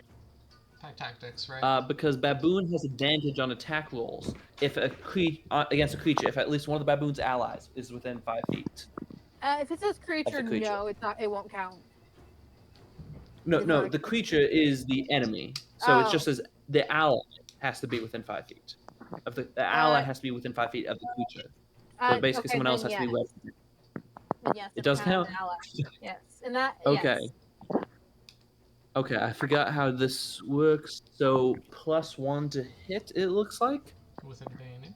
Pack tactics, right? Because baboon has advantage on attack rolls if against a creature if at least one of the baboon's allies is within 5 feet. If it says creature, creature. no, it's not. It won't count. No, the creature is the enemy. So it just says the ally has to be within 5 feet. The ally has to be within 5 feet of the creature. So basically, okay, someone else then has to be yes. left. Then yes, It does count. An ally. Yes, and that. Okay. Yes. Okay, I forgot how this works. So +1 to hit, it looks like. With advantage.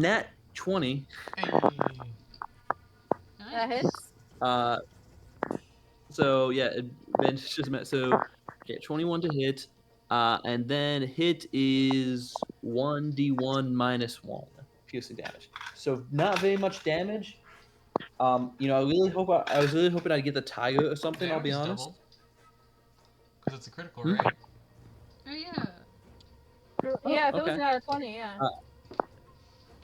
Nat 20. Hey. That hits. So yeah, advantage just met. So okay, 21 to hit. And then hit is 1d1 minus 1 piercing damage. So not very much damage. I was really hoping I'd get the tiger or something. I'll be honest. Because it's a critical, right? Oh yeah. Yeah, if it was okay. another 20, yeah.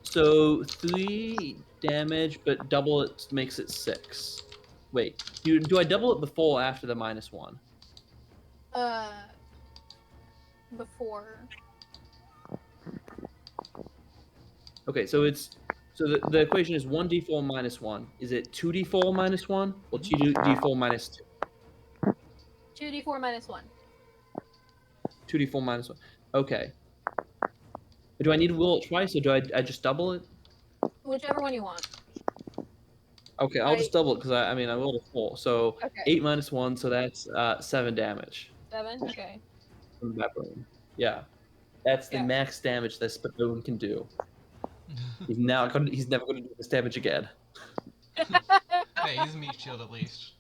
So 3 damage, but double it makes it 6. Wait, do I double it before or after the -1? Before. Okay, so the equation is 1d4 minus 1. Is it 2d4 minus 1 or 2d4 minus 2? 2d4 minus 1. 2d4 minus 1. Okay. Do I need to roll it twice or do I just double it? Whichever one you want. Okay, I'll just double it because I rolled a 4. So Okay. 8 minus 1, so that's 7 damage. 7? Okay. From that baboon. Yeah. That's the max damage this baboon can do. He's never going to do this damage again. Hey, he's meat shield at least.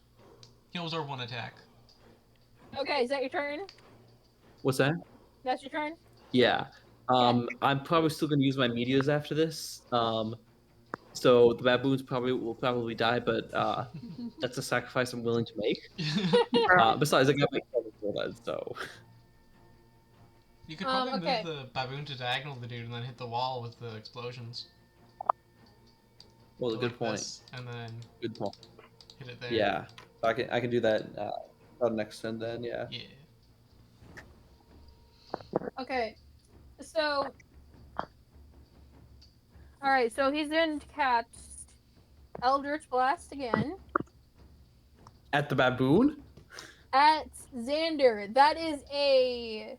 He'll absorb 1 attack. Okay, is that your turn? What's that? That's your turn? Yeah. I'm probably still going to use my meteors after this. So the baboons will probably die, but that's a sacrifice I'm willing to make. Besides, I got my cover, so. You could probably move the baboon to diagonal the dude and then hit the wall with the explosions. Well, good point. And then good point. Hit it there. Yeah, I can do that next turn then. Yeah. Yeah. Okay, so. All right, so he's going to cast Eldritch Blast again. At the baboon? At Xander. That is a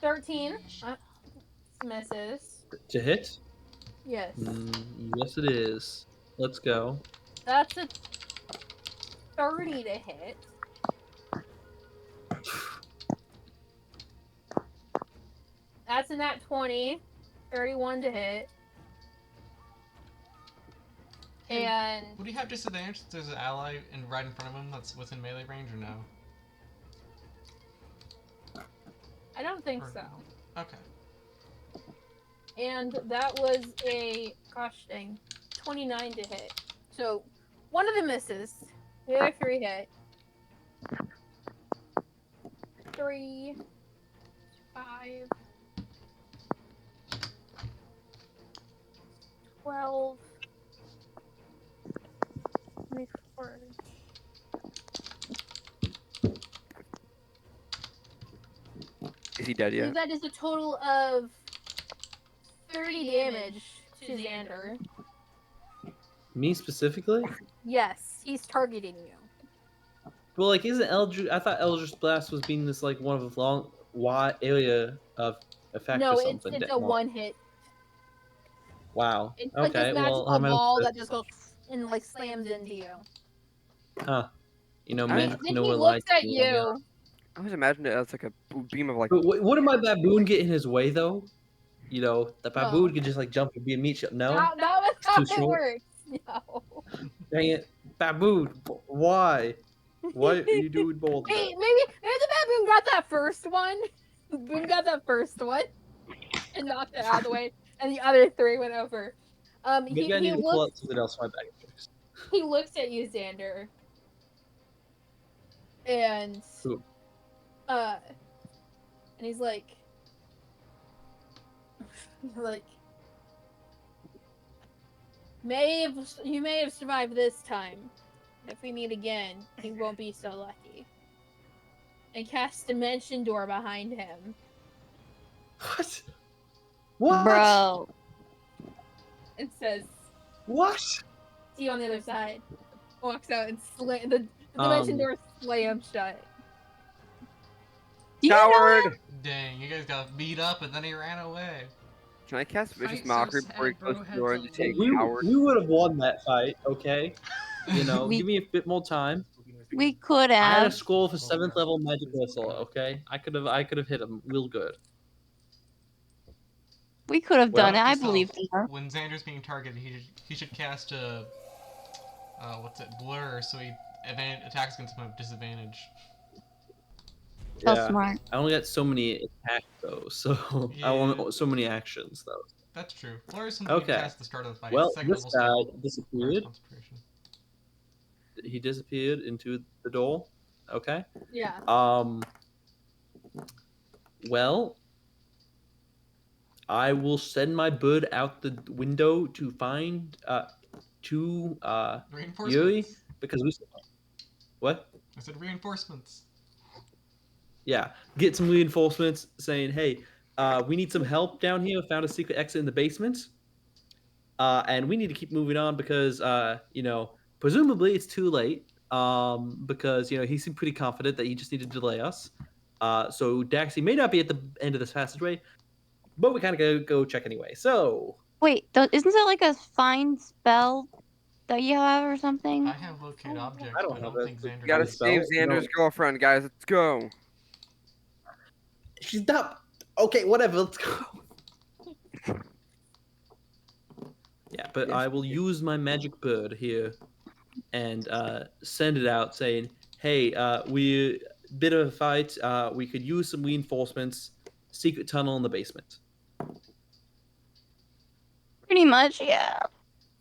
13. Misses. To hit? Yes. Yes, it is. Let's go. That's a 30 to hit. That's a nat 20. 31 to hit. And Would he have disadvantage if there's an ally right in front of him that's within melee range, or no? I don't think Or- so. Okay. And that was a, gosh dang, 29 to hit. So one of them misses. The other 3 hit. 3, 5, 12, 24. Is he dead yet? That is a total of 30 damage to Xander. Me specifically? Yes, he's targeting you. Well, like, isn't Eldritch? I thought Eldritch Blast was being this like one of the long wide area of effect No, or it's something. a one hit. Wow. It's like Okay. this Well, magical ball that just goes and like slams into you. Huh. You know, I- magic Then no he one looks likes at it. you. I always imagined it as like a beam of like. But wouldn't my baboon get in his way though? You know, the baboon No. could just like jump and be a meat shot. No, That was It's how too it short. works. No. Dang it, baboon! Why? Why are you doing both? Maybe the baboon got that first one. Boone got that first one and knocked it out of the way, and the other 3 went over. Maybe I need to pull out something else for my bag of tricks. He looks at you, Xander, and Who? and he's like, you may have survived this time. If we meet again, you won't be so lucky. And cast Dimension Door behind him. What? What? Bro. It says, What? "See you on the other side." Walks out and the Dimension Door slams shut. You know Coward! Dang, you guys got beat up and then he ran away. Can I cast Vicious Fight so Mockery sad, before he bro, closes the had door to and just say We coward? would have won that fight, okay? You know, We- give me a bit more time. we could I had a have. scroll for 7th level magic missile, okay? I could have hit him real good. We could have done it. I Yourself, believed in her. When Xander's being targeted, he should cast a blur, so he attacks against him at disadvantage. So smart. I only got so many attacks though, so I want so many actions though. That's true. Blur is something you Okay. cast at the start of the fight. Well, Second this level guy spell requires disappeared. concentration. He disappeared into the door. Okay. Yeah. Well, I will send my bird out the window to find Yuri Reinforcements. because we. What? I said reinforcements. Yeah, get some reinforcements saying, "Hey, we need some help down here. Found a secret exit in the basement, and we need to keep moving on because you know, presumably it's too late. Because you know he seemed pretty confident that he just needed to delay us. So Daxie may not be at the end of this passageway, but we kind of go check anyway. So Wait, isn't that like a find spell that you have or something? I have locate object. I I don't don't, have think that. Xander You gotta does. save spell? Xander's No. girlfriend, guys. Let's go. she's not okay. Whatever. Let's go. Yeah, but Yes, I will use my magic bird here and send it out saying, "Hey, we bit of a fight. We could use some reinforcements. Secret tunnel in the basement." Pretty much, yeah.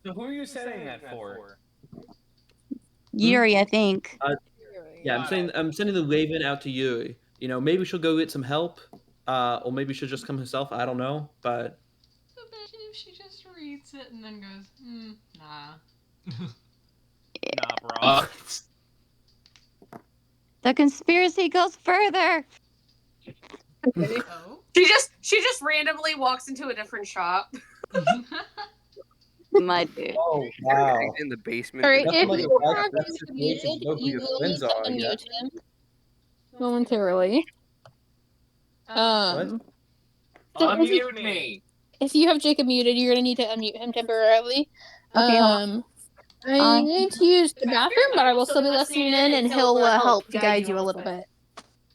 So who are you sending that for? Yuri, I think. Yeah, I'm sending the Raven out to Yuri. You know, maybe she'll go get some help, or maybe she'll just come herself. I don't know, but Imagine if she just reads it and then goes, nah. Nah, bro. The conspiracy goes further. Oh? She just randomly walks into a different shop. My dude. oh wow, He's in the basement. Alright, Nothing if like you a are wife, going that's to the be situation muted, to know who you your will friends need to are, yeah. unmute him momentarily. What? Unmute me. If you have Jacob muted, you're gonna need to unmute him temporarily. Okay, hold I need to use the bathroom, but I will still be listening in, and he'll help guide you a little bit.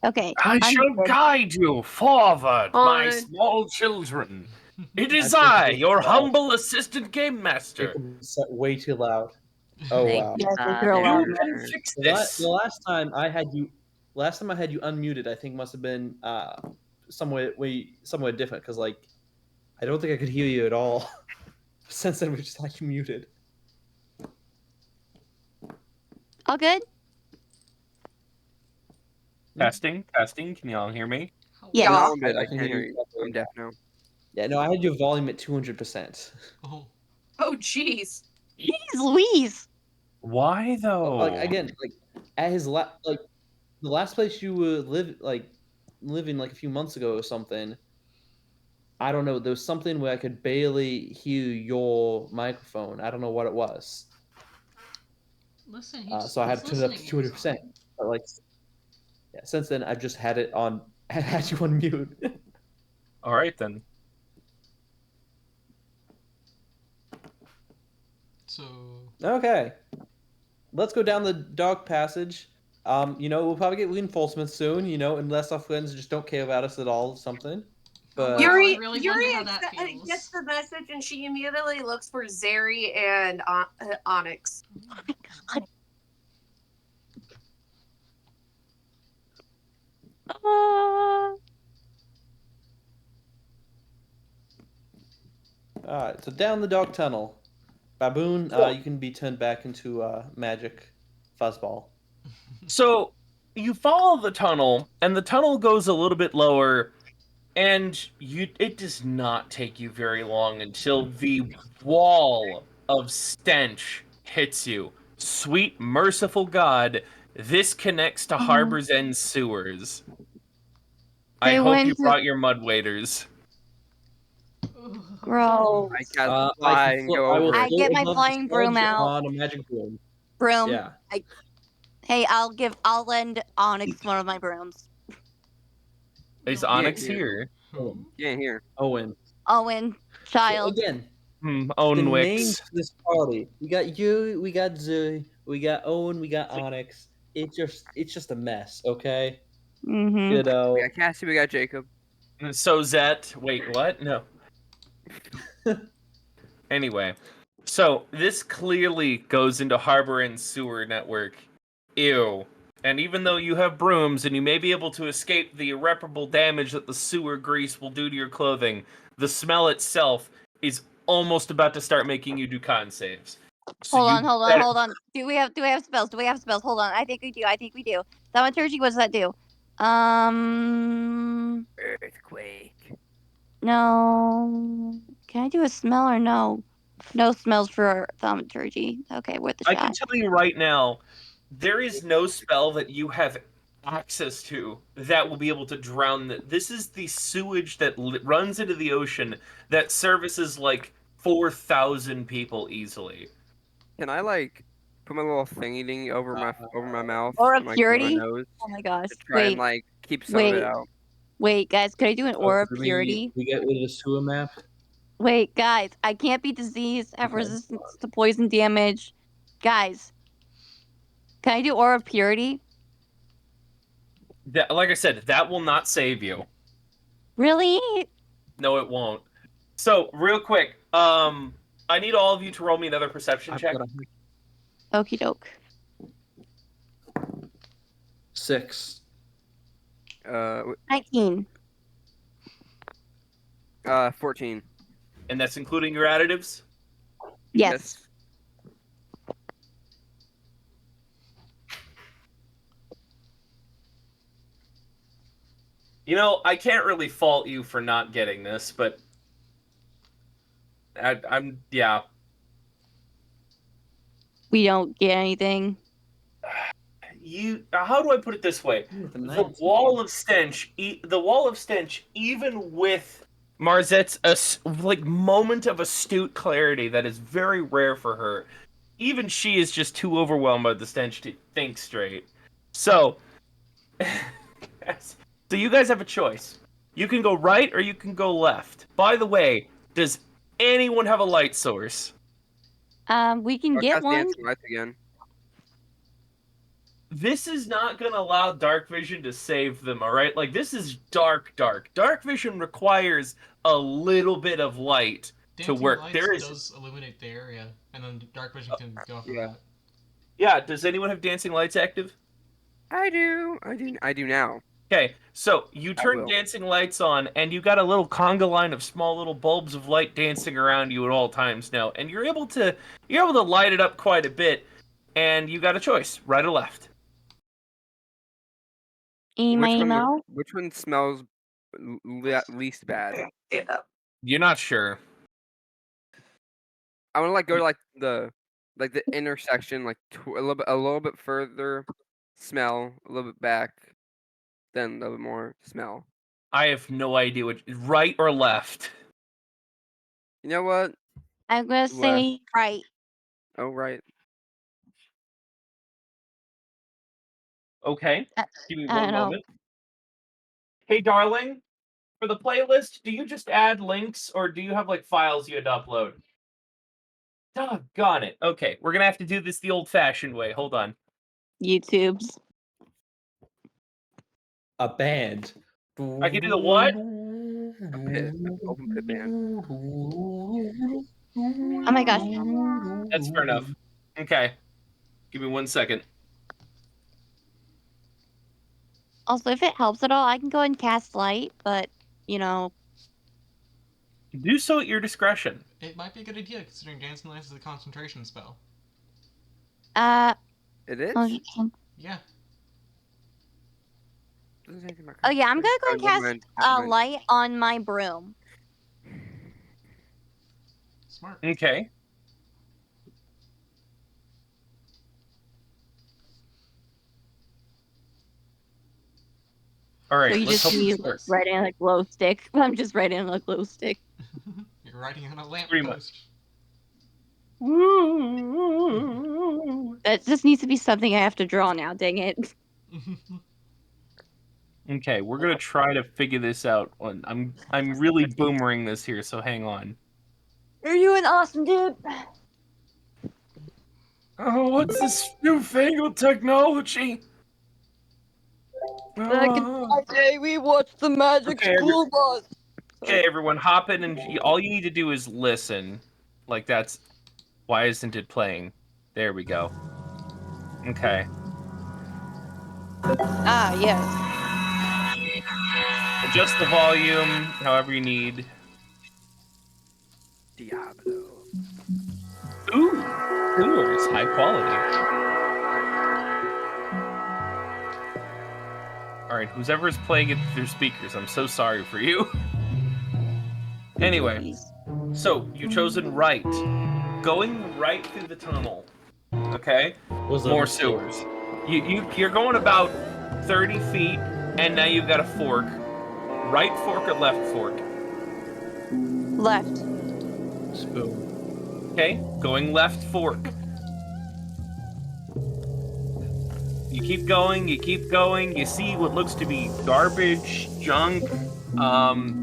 Okay. I shall understood. guide you forward, my On. small children. It is I think I, it's your loud. humble assistant game master. Jacob is set way too loud. Oh Thank wow. you, Yes, it's Father. real loud. You can fix The this. last time I had you unmuted, I think must have been somewhat different because like I don't think I could hear you at all. Since then we just had you muted. All good? Testing, testing. Can y'all hear me? Yes. Yeah. I'm good. I can can't hear you. I'm deaf now. Yeah, no, I had your volume at 200%. Oh. Oh, jeez. Jeez Louise. Why though? Like again, like at his the last place you were living like a few months ago or something. I don't know. There was something where I could barely hear your microphone. I don't know what it was. Listen, he's So I had to turn it up to listening, 200%. But like, yeah, since then I've just had it on. I had you on mute. All right then. So. Okay, let's go down the dark passage. We'll probably get reinforcements soon. Unless our friends just don't care about us at all, or something. But Wow, I Yuri, really Yuri wonder how that feels. gets the message and she immediately looks for Zeri and Onyx. Oh my god. all right, so down the dark tunnel, Baboon, you can be turned back into magic fuzzball. So you follow the tunnel, and the tunnel goes a little bit lower, and it does not take you very long until the wall of stench hits you. Sweet, merciful God, this connects to Harbor's End sewers. I They hope went you to- brought your mud waders. Gross. I got fly I and go over I it. get my flying broom out. On a magic broom. Broom. Yeah. Hey, I'll lend Onyx one of my brooms. Is No. Onyx Yeah. here? Can't hear. Owen. Owen, child. Again, the Owen names Wicks. for this party. We got you, we got Zoe, we got Owen, we got Onyx. It's just a mess, okay? Mm-hmm. You know. We got Cassie, we got Jacob. So Zet, wait, what? No. Anyway, so this clearly goes into Harbor and Sewer Network. Ew. And even though you have brooms and you may be able to escape the irreparable damage that the sewer grease will do to your clothing, the smell itself is almost about to start making you do con saves. So Hold you on, better- hold on. Do we have spells? Hold on. I think we do. Thaumaturgy, what does that do? Earthquake. No. Can I do a smell or no? No smells for thaumaturgy. Okay, worth a I shot. can tell you right now, there is no spell that you have access to that will be able to drown the. This is the sewage that runs into the ocean that services like 4,000 people easily. Can I like put my little thingy ding over my mouth? Aura and, like, purity? my nose Oh my gosh. to try and Wait, like keep some of it out. wait, guys, could I do an aura of So purity? We get rid of the sewer map. Wait, guys, I can't be diseased, have Okay. resistance to poison damage. Guys, can I do aura of purity? That, like I said, that will not save you. Really? No, it won't. So, real quick, I need all of you to roll me another perception check. Okie doke. 6. 19. 14. And that's including your additives? Yes. You know, I can't really fault you for not getting this, but yeah. We don't get anything. How do I put it this way? The wall of stench, even with Marzette's moment of astute clarity that is very rare for her, even she is just too overwhelmed by the stench to think straight. So, so you guys have a choice. You can go right or you can go left. By the way, does anyone have a light source? We can I'll get cast one. Dancing Lights again. This is not going to allow dark vision to save them, all right? Like, this is dark. Dark vision requires a little bit of light to Dancing work. lights There is... does illuminate the area, and then dark vision can go off of yeah. that. Yeah, does anyone have dancing lights active? I do now. Okay, so you turn will. dancing lights on, and you got a little conga line of small little bulbs of light dancing around you at all times now, and you're able to light it up quite a bit, and you got a choice, right or left. Email. Which one smells least bad? You're not sure. I want to like go to the intersection, like a little bit further, smell a little bit back, then a little bit more smell. I have no idea which, right or left. You know what? I'm gonna say right. Oh, right. Okay, give me I one don't know. moment. Hey, darling, for the playlist, do you just add links, or do you have like files you had to upload? Doggone it. Okay, we're gonna have to do this the old-fashioned way. Hold on. YouTube's. A band. I can do the what? A pit. Open pit band. Oh my gosh. That's fair enough. Okay. Give me 1 second. Also, if it helps at all, I can go and cast light, but you know. Do so at your discretion. It might be a good idea, considering Dancing Lights is a concentration spell. It is? Yeah. Oh yeah, I'm gonna go and cast light on my broom. Smart. Okay. All right. So you just use writing on a glow stick. I'm just writing on a glow stick. You're writing on a lamp post. That just needs to be something I have to draw now. Dang it. Okay, we're gonna try to figure this out. I'm really boomering this here, so hang on. You're doing awesome, dude. Oh, what's this newfangled technology? Back in my day, we watched the Magic School Bus. Okay, everyone, hop in, and all you need to do is listen. Like, that's... Why isn't it playing? There we go. Okay. Ah, yes. Adjust the volume however you need. Diablo. Ooh, coolers, high quality. Alright, whoever's playing it through speakers, I'm so sorry for you. Anyway, so, you've chosen right. Going right through the tunnel. Okay? More sewers. You're going about 30 feet, and now you've got a fork. Right fork or left fork? Left. Spoon. Okay, going left fork. You keep going, you see what looks to be garbage, junk.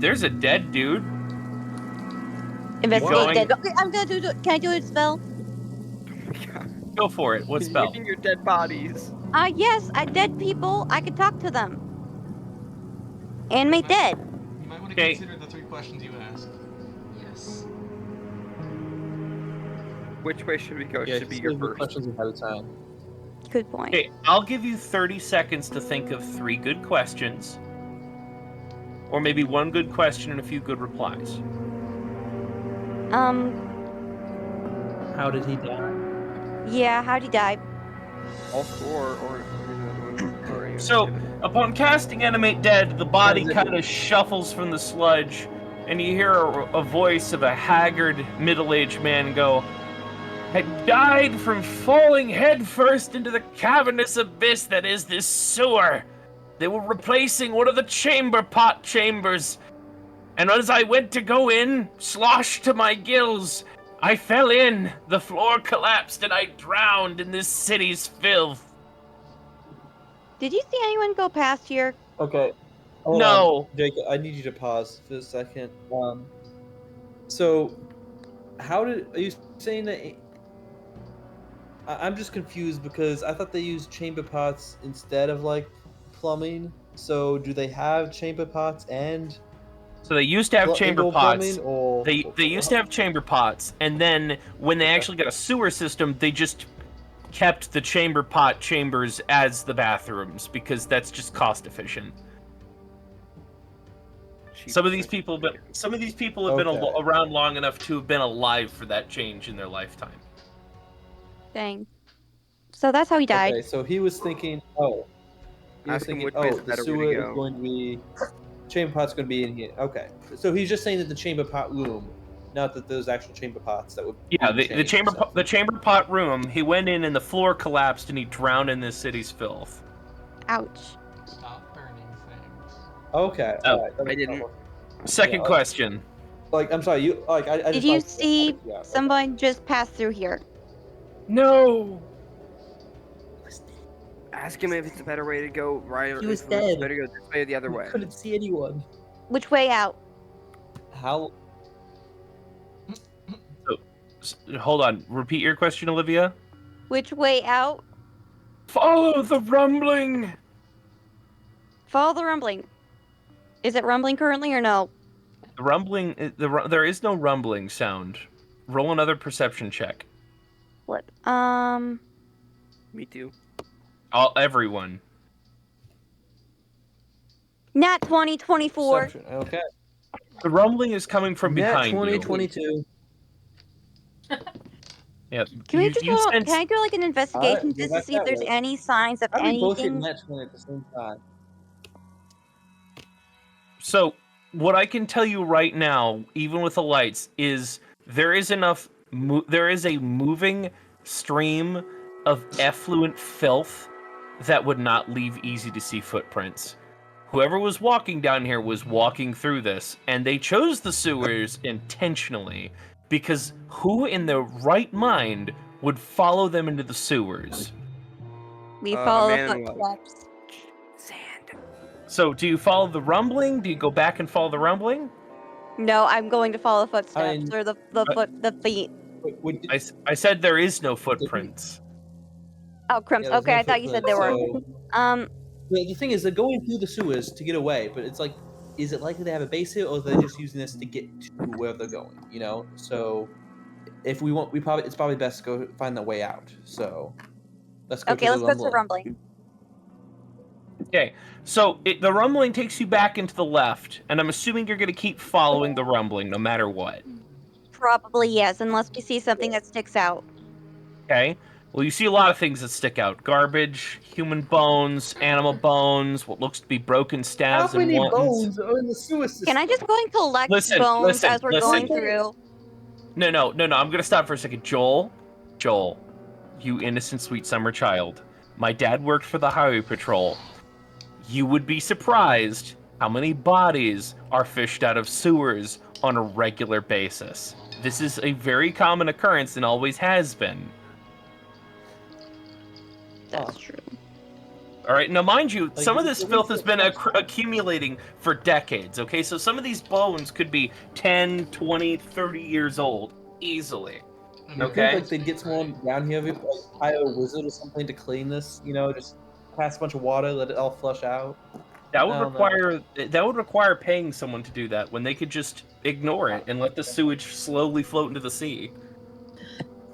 There's a dead dude. Investigate dead. Okay, I'm gonna do. Can I do a spell? Go for it. What spell? Eating your dead bodies. Yes, dead people. I can talk to them. Animate dead. You might want to consider the 3 questions you asked. Yes. Which way should we go? Yeah, should be your first. questions ahead of time. Good point. Okay, I'll give you 30 seconds to think of 3 good questions. Or maybe 1 good question and a few good replies. How did he die? Yeah, how'd he die? All 4 or another one. So, upon casting Animate Dead, the body kind of shuffles from the sludge, and you hear a voice of a haggard, middle-aged man go, "I died from falling headfirst into the cavernous abyss that is this sewer. They were replacing one of the chamber pot chambers, and as I went to go in, sloshed to my gills, I fell in, the floor collapsed, and I drowned in this city's filth." Did you see anyone go past here? Okay. Hold No. on, Jacob. I need you to pause for a second. So, are you saying that? I'm just confused because I thought they used chamber pots instead of like plumbing. So, do they have chamber pots and So they used to have chamber indoor pots. plumbing, or They used to have chamber pots, and then when they actually got a sewer system, they just kept the chamber pot chambers as the bathrooms because that's just cost efficient. Some of these people have been Okay. around long enough to have been alive for that change in their lifetime. Dang. So that's how he died. Okay, so he was thinking, Ask him which way's the the better way to sewer is go. going to be, chamber pot's going to be in here. Okay, so he's just saying that the chamber pot room, not that there's actual chamber pots that would. Yeah, be the chamber pot room. He went in and the floor collapsed and he drowned in this city's filth. Ouch. Stop burning things. Okay, Oh, all right. I didn't. Second question. Like, I'm sorry, you like I Did just you like, see yeah, someone just pass through here? No. Ask him if it's a better way to go right, or He was if dead. it's better to go this way or the other way. couldn't see anyone. Which way out? How? Hold on. Repeat your question, Olivia. Which way out? Follow the rumbling. Follow the rumbling. Is it rumbling currently or no? The rumbling. There is no rumbling sound. Roll another perception check. Flip. Me too. Everyone. Nat 2024. Perception, okay. The rumbling is coming from Net behind 2022. Yeah. Can we just can I do like an investigation Alright, just well, to see if there's any signs of How do we both hit anything? net 20 at the same time? So, what I can tell you right now, even with the lights, is there is there is a moving stream of effluent filth that would not leave easy to see footprints. Whoever was walking down here was walking through this, and they chose the sewers intentionally, because who in their right mind would follow them into the sewers? We follow the man in footsteps. Sand. So, do you follow the rumbling? Do you go back and follow the rumbling? No, I'm going to follow the footsteps or the feet. I said there is no footprints. Oh, crimps. Yeah, there's Okay, no I thought you said there footprints, were. The thing is, they're going through the sewers to get away, but it's like, is it likely they have a base here, or are they just using this to get to where they're going? You know, so if we want, it's probably best to go find the way out. So let's go. Okay, let's go to the rumbling. Okay, so the rumbling takes you back into the left, and I'm assuming you're going to keep following the rumbling no matter what. Probably yes, unless we see something that sticks out. Okay. Well, you see a lot of things that stick out. Garbage, human bones, animal bones, what looks to be broken stabs and many wantons. bones are in the sewer system? Can I just go and collect bones as we're going through? No. I'm going to stop for a second. Joel, you innocent, sweet summer child. My dad worked for the highway patrol. You would be surprised how many bodies are fished out of sewers on a regular basis. This is a very common occurrence and always has been. That's true. All right, now mind you, some of this filth has been accumulating for decades, okay? So some of these bones could be 10, 20, 30 years old, easily. I Okay? think like they'd get someone down here, like hire a wizard or something to clean this. You know, just pass a bunch of water, let it all flush out. That would require paying someone to do that when they could just ignore it and let the sewage slowly float into the sea.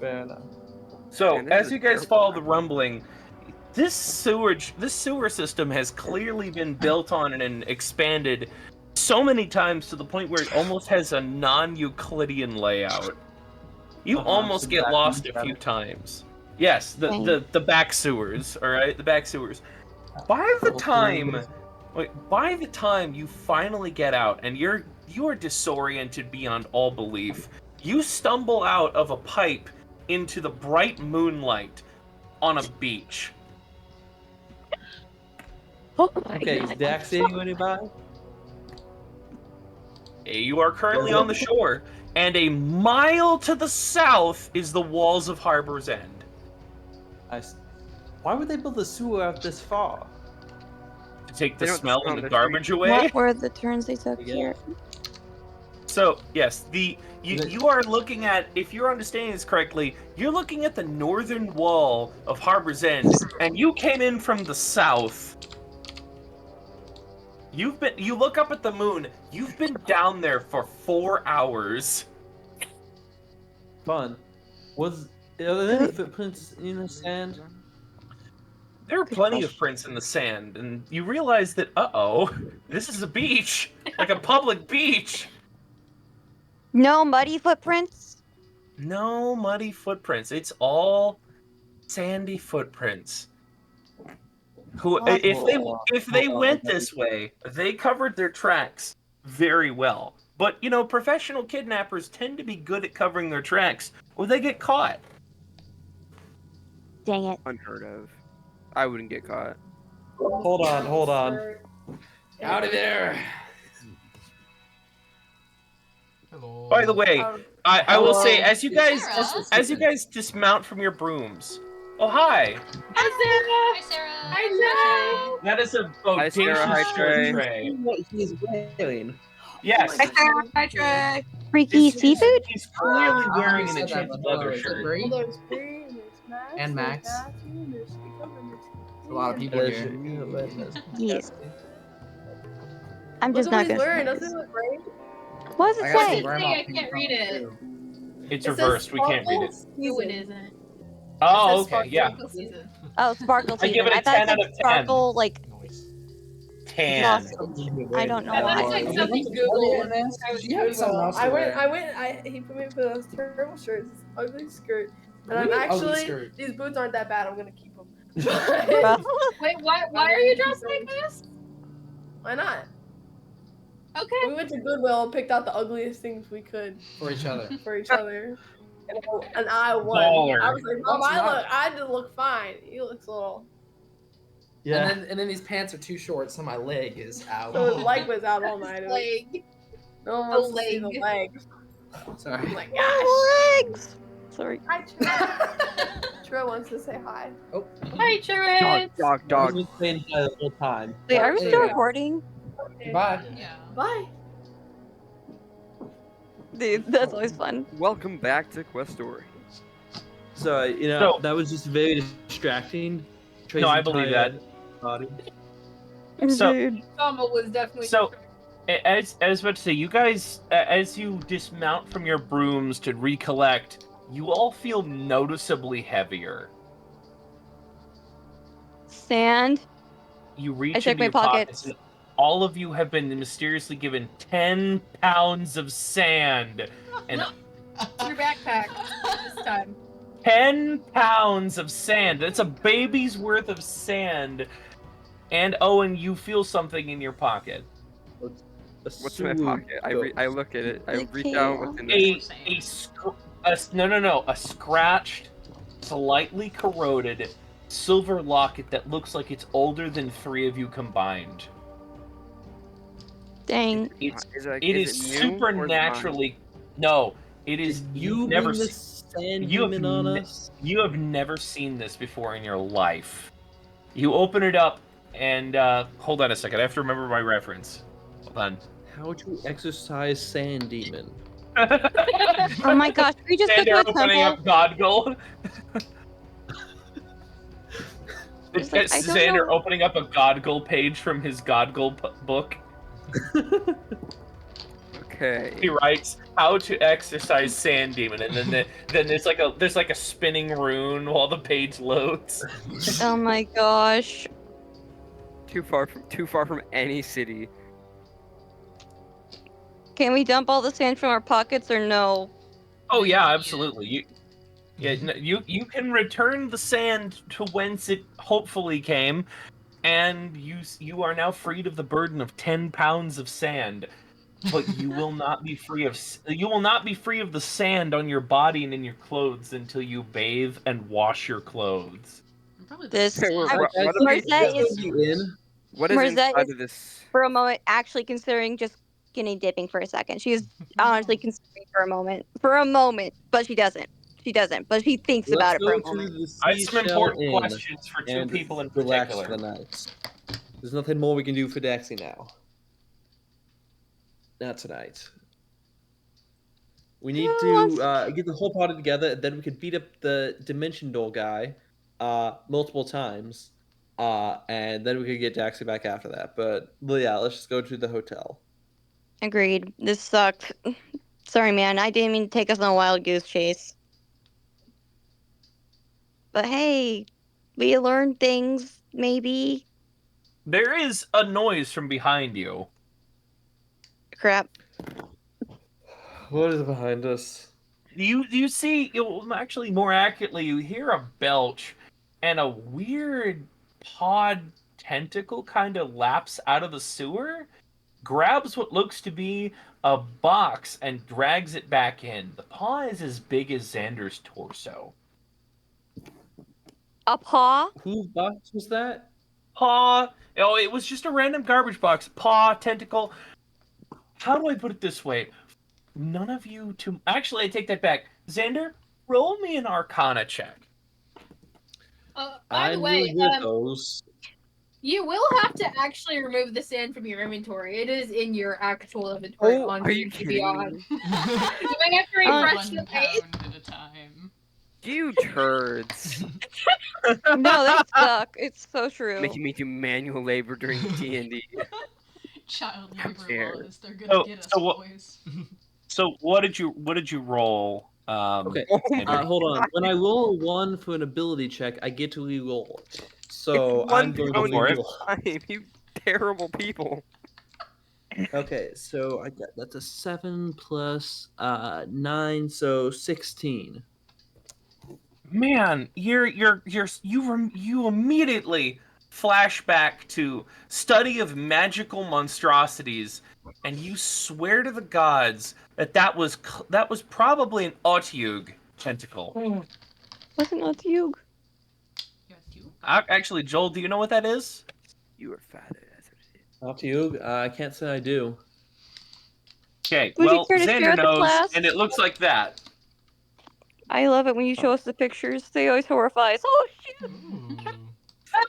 Fair enough. So, as you guys follow the rumbling, this sewer system has clearly been built on and expanded so many times to the point where it almost has a non-Euclidean layout. You almost get lost a few times. Yes, the back sewers, all right, the back sewers. By the time you finally get out and you are disoriented beyond all belief, you stumble out of a pipe into the bright moonlight on a beach. Okay, is Dax seeing anybody? You are currently on the shore, and a mile to the south is the walls of Harbor's End. Why would they build a sewer out this far? take They the don't smell smell and the the garbage away. What were the turns they took Yeah. here? So yes, you are looking at, if you're understanding this correctly, you're looking at the northern wall of Harbor's End, and you came in from the south. You look up at the moon. You've been down there for 4 hours. Fun. Are there any footprints in the sand? There are Good plenty of question. prints in the sand, and you realize that this is a beach, like a public beach. No muddy footprints? No muddy footprints. It's all sandy footprints. If they went this way, they covered their tracks very well. But professional kidnappers tend to be good at covering their tracks, or they get caught. Dang it. Unheard of. I wouldn't get caught. Hold on. Howdy there. Hello. By the way, I will say, as you guys Sarah? dismount from your brooms. Oh hi! Hi, Sarah. Hi, That is a Hi, Sarah. Hi, Trey. Trey. What he's wearing? Yes. Hi, Sarah. Hi, Trey. Freaky seafood? He's clearly wearing an said that enchanted before. leather Is it shirt. Bree? There's Bree, there's Max, And Max. there's Matthew, there's Jacob, and there's A lot of people here. Yes. I'm Look just at not what he's gonna. wearing, doesn't it look great? What does I it got say? some grandma I pink can't read on it. too. It's It says reversed. We can't read it. Sparkle No, it Season. isn't. Oh, It says okay, yeah. Sparkle Season. Oh, sparkle I season. give it a I thought 10 it out said of 10. sparkle, like, Tan. sausage. I don't know That looks why. like What something the Google. fuck is this? You have something else to wear. He put me for those terrible shirts, this ugly skirt. And What I'm do you mean, ugly actually, skirt? these boots aren't that bad, I'm gonna keep them. Wait, why are you dressed like this? Why not? Okay. We went to Goodwill and picked out the ugliest things we could For each other. for each other. And I won. Baller. I was like, Mom, That's not- I did look fine. He looks a little. Yeah. And then these pants are too short, so my leg is out. So his leg was out all night. It was- Leg. No one The wants to see the leg. leg. Sorry. Oh my gosh. Legs! Sorry. Hi, Troy. Troy wants to say hi. Hi, Truett. Dog. I've been saying hi the whole time. Wait, are we There still you go. recording? Bye. Yeah. Bye. Dude, that's always fun. Welcome back to Quest Story. So So- that was just very distracting. Trey's No, I believe entire that. Body. So- Dude. Summer was definitely. So, as I was about to say, you guys, as you dismount from your brooms to recollect, you all feel noticeably heavier. Sand. You reach I check into my your pockets. and all of you have been mysteriously given 10 pounds of sand. And Your backpack this time. 10 pounds of sand. That's a baby's worth of sand. And Owen, you feel something in your pocket. What's in my pocket? I look at it. I The reach out. kale. What's in it? A scratched, slightly corroded silver locket that looks like it's older than 3 of you combined. Dang. It's Is it it new, is or is it supernaturally no. It is You never bring the se- sand you have demon on ne- us? you have never seen this before in your life. You open it up and hold on a second. I have to remember my reference. Hold on. How to exercise sand demon? Oh my gosh, should we just go Sander to a opening temple? up Godgul. Just like, I don't Xander know. opening up a Godgul page from his Godgul book. Okay. He writes how to exercise sand demon, and then there's like a spinning rune while the page loads. Oh my gosh. Too far from any city. Can we dump all the sand from our pockets or no? Oh yeah, absolutely. You can return the sand to whence it hopefully came, and you are now freed of the burden of 10 pounds of sand. But you will not be free of the sand on your body and in your clothes until you bathe and wash your clothes. Probably This. Okay, I'm- what are Marzette these- is, You in? What is Marzette inside is- of this? for a moment, actually considering just skinny dipping for a second. She is honestly considering for a moment. For a moment, but she doesn't. She doesn't, but she thinks about it for a moment. I have some important questions for 2 people in relax particular. for the night. There's nothing more we can do for Daxi now. Not tonight. We need to get the whole party together, and then we could beat up the Dimension Door guy multiple times, and then we could get Daxi back after that. But yeah, let's just go to the hotel. Agreed. This sucked. Sorry, man. I didn't mean to take us on a wild goose chase. But hey, we learned things, maybe. There is a noise from behind you. Crap. What is behind us? You see, actually more accurately, you hear a belch, and a weird pod tentacle kind of laps out of the sewer, grabs what looks to be a box, and drags it back in. The paw is as big as Xander's torso. A paw? Whose box was that? Paw. Oh, it was just a random garbage box. Paw, tentacle. How do I put it this way? None of you to... Actually, I take that back. Xander, roll me an Arcana check. By the way, really good at those. you will have to actually remove the sand from your inventory. It is in your actual inventory on are you kidding Beyond. me? You might have to refresh your page. £1 at a time. You turds. No, they suck. It's so true. Making me do manual labor during D&D. Child How labor dare. laws. They're gonna get us, boys. So what did you roll? Okay, Xander? hold on. When I roll 1 for an ability check, I get to re-roll. So It's one I'm going to pound re-roll. at a time, you terrible people. Okay, so I got that's a 7 plus 9, so 16. Man, you immediately flash back to study of magical monstrosities, and you swear to the gods that was probably an Otyug tentacle. What's an Otyug? Actually, Joel, do you know what that is? You are father. Otyug? I can't say I do. Okay, Would you well, care to share Xander with the knows, class? and it looks like that. I love it when you show us the pictures. They always horrify us. Oh, shit!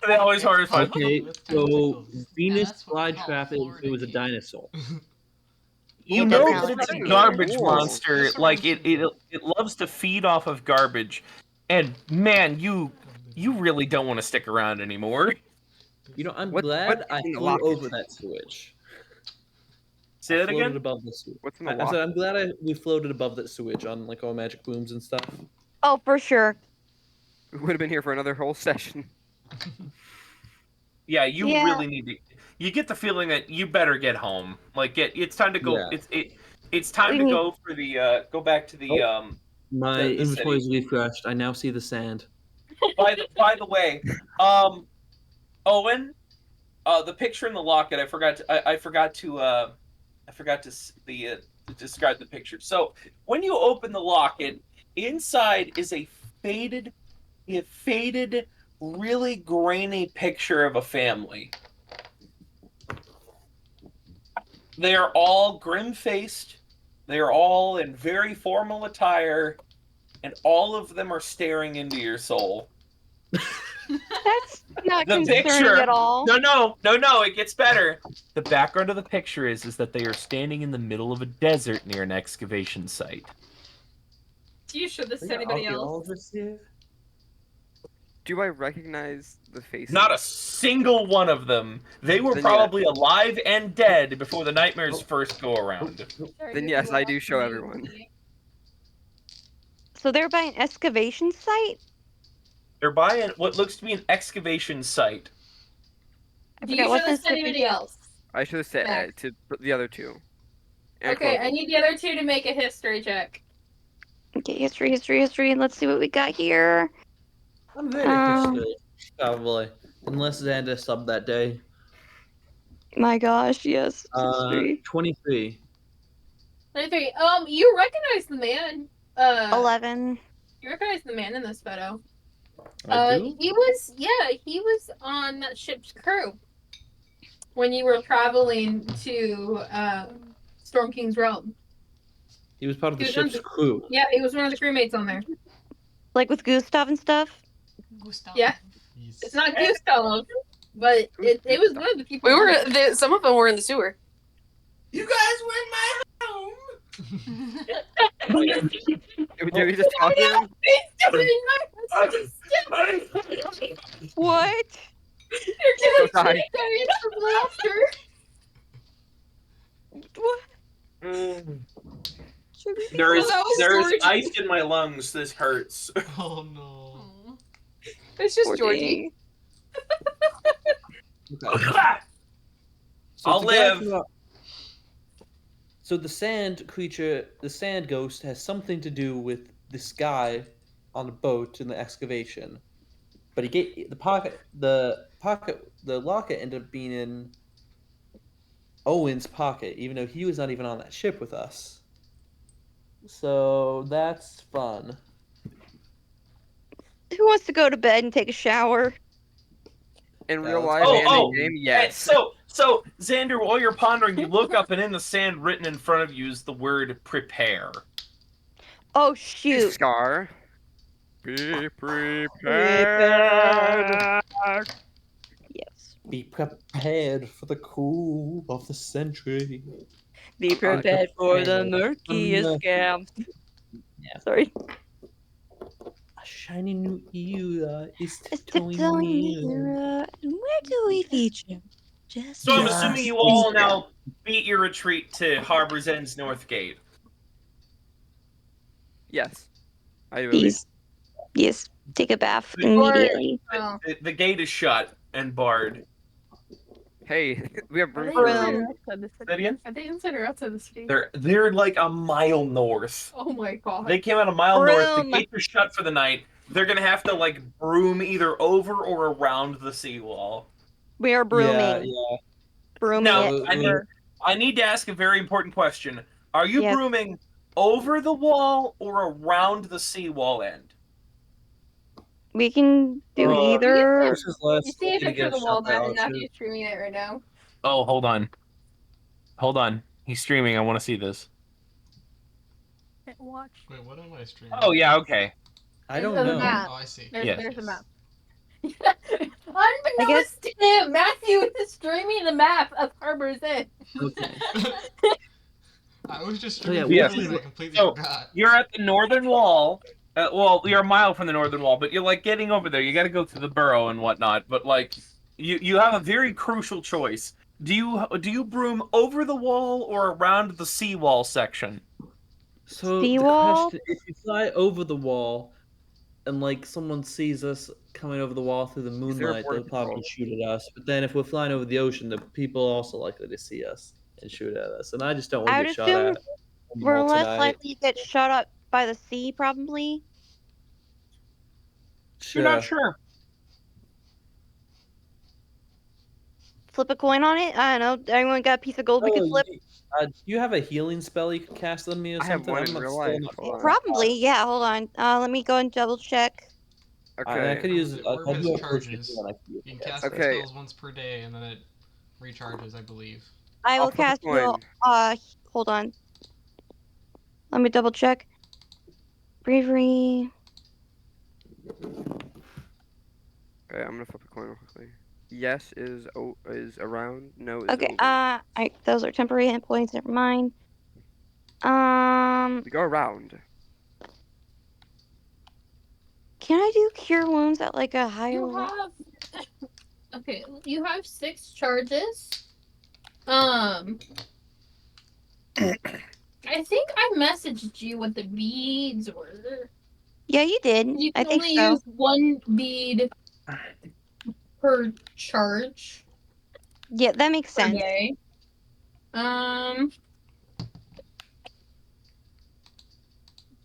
They always horrify. Okay, so Venus That's what we call flytrap it was a dinosaur. You It know does that sound it's a familiar. garbage Cool. monster. Like it loves to feed off of garbage, and man, you really don't want to stick around anymore. You know, I'm What glad is I in the flew locket? over that sewage. Say I that floated again. above the sewage. What's in the I locket? said I'm glad we floated above that sewage on like all magic booms and stuff. Oh, for sure. We would have been here for another whole session. Yeah, you Yeah. really need to. You get the feeling that you better get home. Like it's time to go. Yeah. It's time We to need- go for the go back to the My the inventory city. is refreshed. I now see the sand. By the way, Owen, the picture in the locket. I forgot to describe the picture. So when you open the locket, inside is a faded, really grainy picture of a family. They are all grim-faced. They are all in very formal attire, and all of them are staring into your soul. That's not The concerning picture. at all. No. It gets better. The background of the picture is that they are standing in the middle of a desert near an excavation site. Do you show this to anybody else? Do I recognize the faces? Not a single one of them. They were Then probably alive and dead before the nightmares first go around. Then yes, I do show everyone. So they're by an excavation site? They're by what looks to be an excavation site. Do you show this to anybody else? I should have said Max. to the other two. And Okay, Chloe. I need the other two to make a history check. Okay, history, and let's see what we got here. I'm very history, probably. Unless Xander subbed that day. My gosh, yes. History. 23. 23. You recognize the man. 11. You recognize the man in this photo. I do? He was on that ship's crew when you were traveling to Storm King's realm. He was part of the He was one of ship's crew. Yeah, he was one of the crewmates on there. Like with Gustav and stuff? Gustav. Yeah. It's not Gustav. But it was good. The people some of them were in the sewer. You guys were in my home. Did we just talk to him? What? You're Sorry. dying from laughter. What? There's that was there's Georgie. ice in my lungs. This hurts. Oh no. It's just Poor Georgie. Okay. So I'll to get live. to our- So the sand creature, the sand ghost, has something to do with this guy on the boat in the excavation. But he get the locket ended up being in Owen's pocket, even though he was not even on that ship with us. So that's fun. Who wants to go to bed and take a shower? In Yeah, real let's life go. and in Oh, game, and yes. so Xander, while you're pondering, you look up and in the sand written in front of you is the word prepare. Oh shoot! Scar. Be prepared. Yes. Be prepared for the cool of the century. Be prepared for the murkiest scams. Yeah. Sorry. A shiny new era is It's tiptoeing tiptoeing near. nearer, and where do we feature? Just So I'm Just assuming you be all there. now beat your retreat to Harbor's End's North Gate. Yes. I do believe. Yes. Take a bath The- immediately. The gate is shut and barred. Hey, we have Are room they for Well, inside or outside the Say it city? again? Are they inside or outside the city? They're like a mile north. Oh my god. They came out a mile north. The Broom. gates are shut for the night. They're gonna have to like broom either over or around the seawall. We are brooming. Yeah. Brooming Now, it. I need to ask a very important question. Are you Yes. brooming over the wall or around the seawall end? We can do either. This is less You see a likely to picture get of the shot wall, by Matt, and now archers. he's streaming it right now. Oh, hold on. Hold on. He's streaming. I want to see this. Can't watch. Wait, what am I streaming? Oh, yeah, okay. I don't There's a know. map. Oh, I see. There's, Yes. there's a map. I guess- Unbeknownst to him, Matthew is streaming the map of Harbor's End. Okay. I was just Oh, yeah, streaming we Yes. visually and I have completely So, forgot. you're at the northern wall. Well, you're a mile from the northern wall, but you're like getting over there. You got to go through the burrow and whatnot. But like, you have a very crucial choice. Do you broom over the wall or around the seawall section? So Seawall? the question: if you fly over the wall, and like someone sees us coming over the wall through the there a moonlight, border they'll probably patrol? shoot at us. But then if we're flying over the ocean, the people are also likely to see us and shoot at us. And I just don't want I to would get shot assume at. we're less tonight. likely to get shot up by the sea, probably. You're not sure. Flip a coin on it. I don't know. Anyone got a piece of gold we could Oh, flip? do you have a healing spell you could cast on me or I have something? one I'm in not real still life. not Hold on. Probably. Yeah. Hold on. Let me go and double check. I Okay. could use. The I orb has do have charges. potion, I could use, You can I guess. cast Okay. spells once per day, and then it recharges, I believe. I I'll will flip a cast heal. coin. Hold on. Let me double check. Bravery. Okay, I'm gonna flip a coin real quickly. Yes is around. No is Okay. over. Those are temporary hit points. Never mind. We go around. Can I do cure wounds at like a higher You level? have okay. You have 6 charges. I think I messaged you what the beads were. Yeah, you did. You I can think only so. use 1 bead per charge Yeah, that makes per sense. day.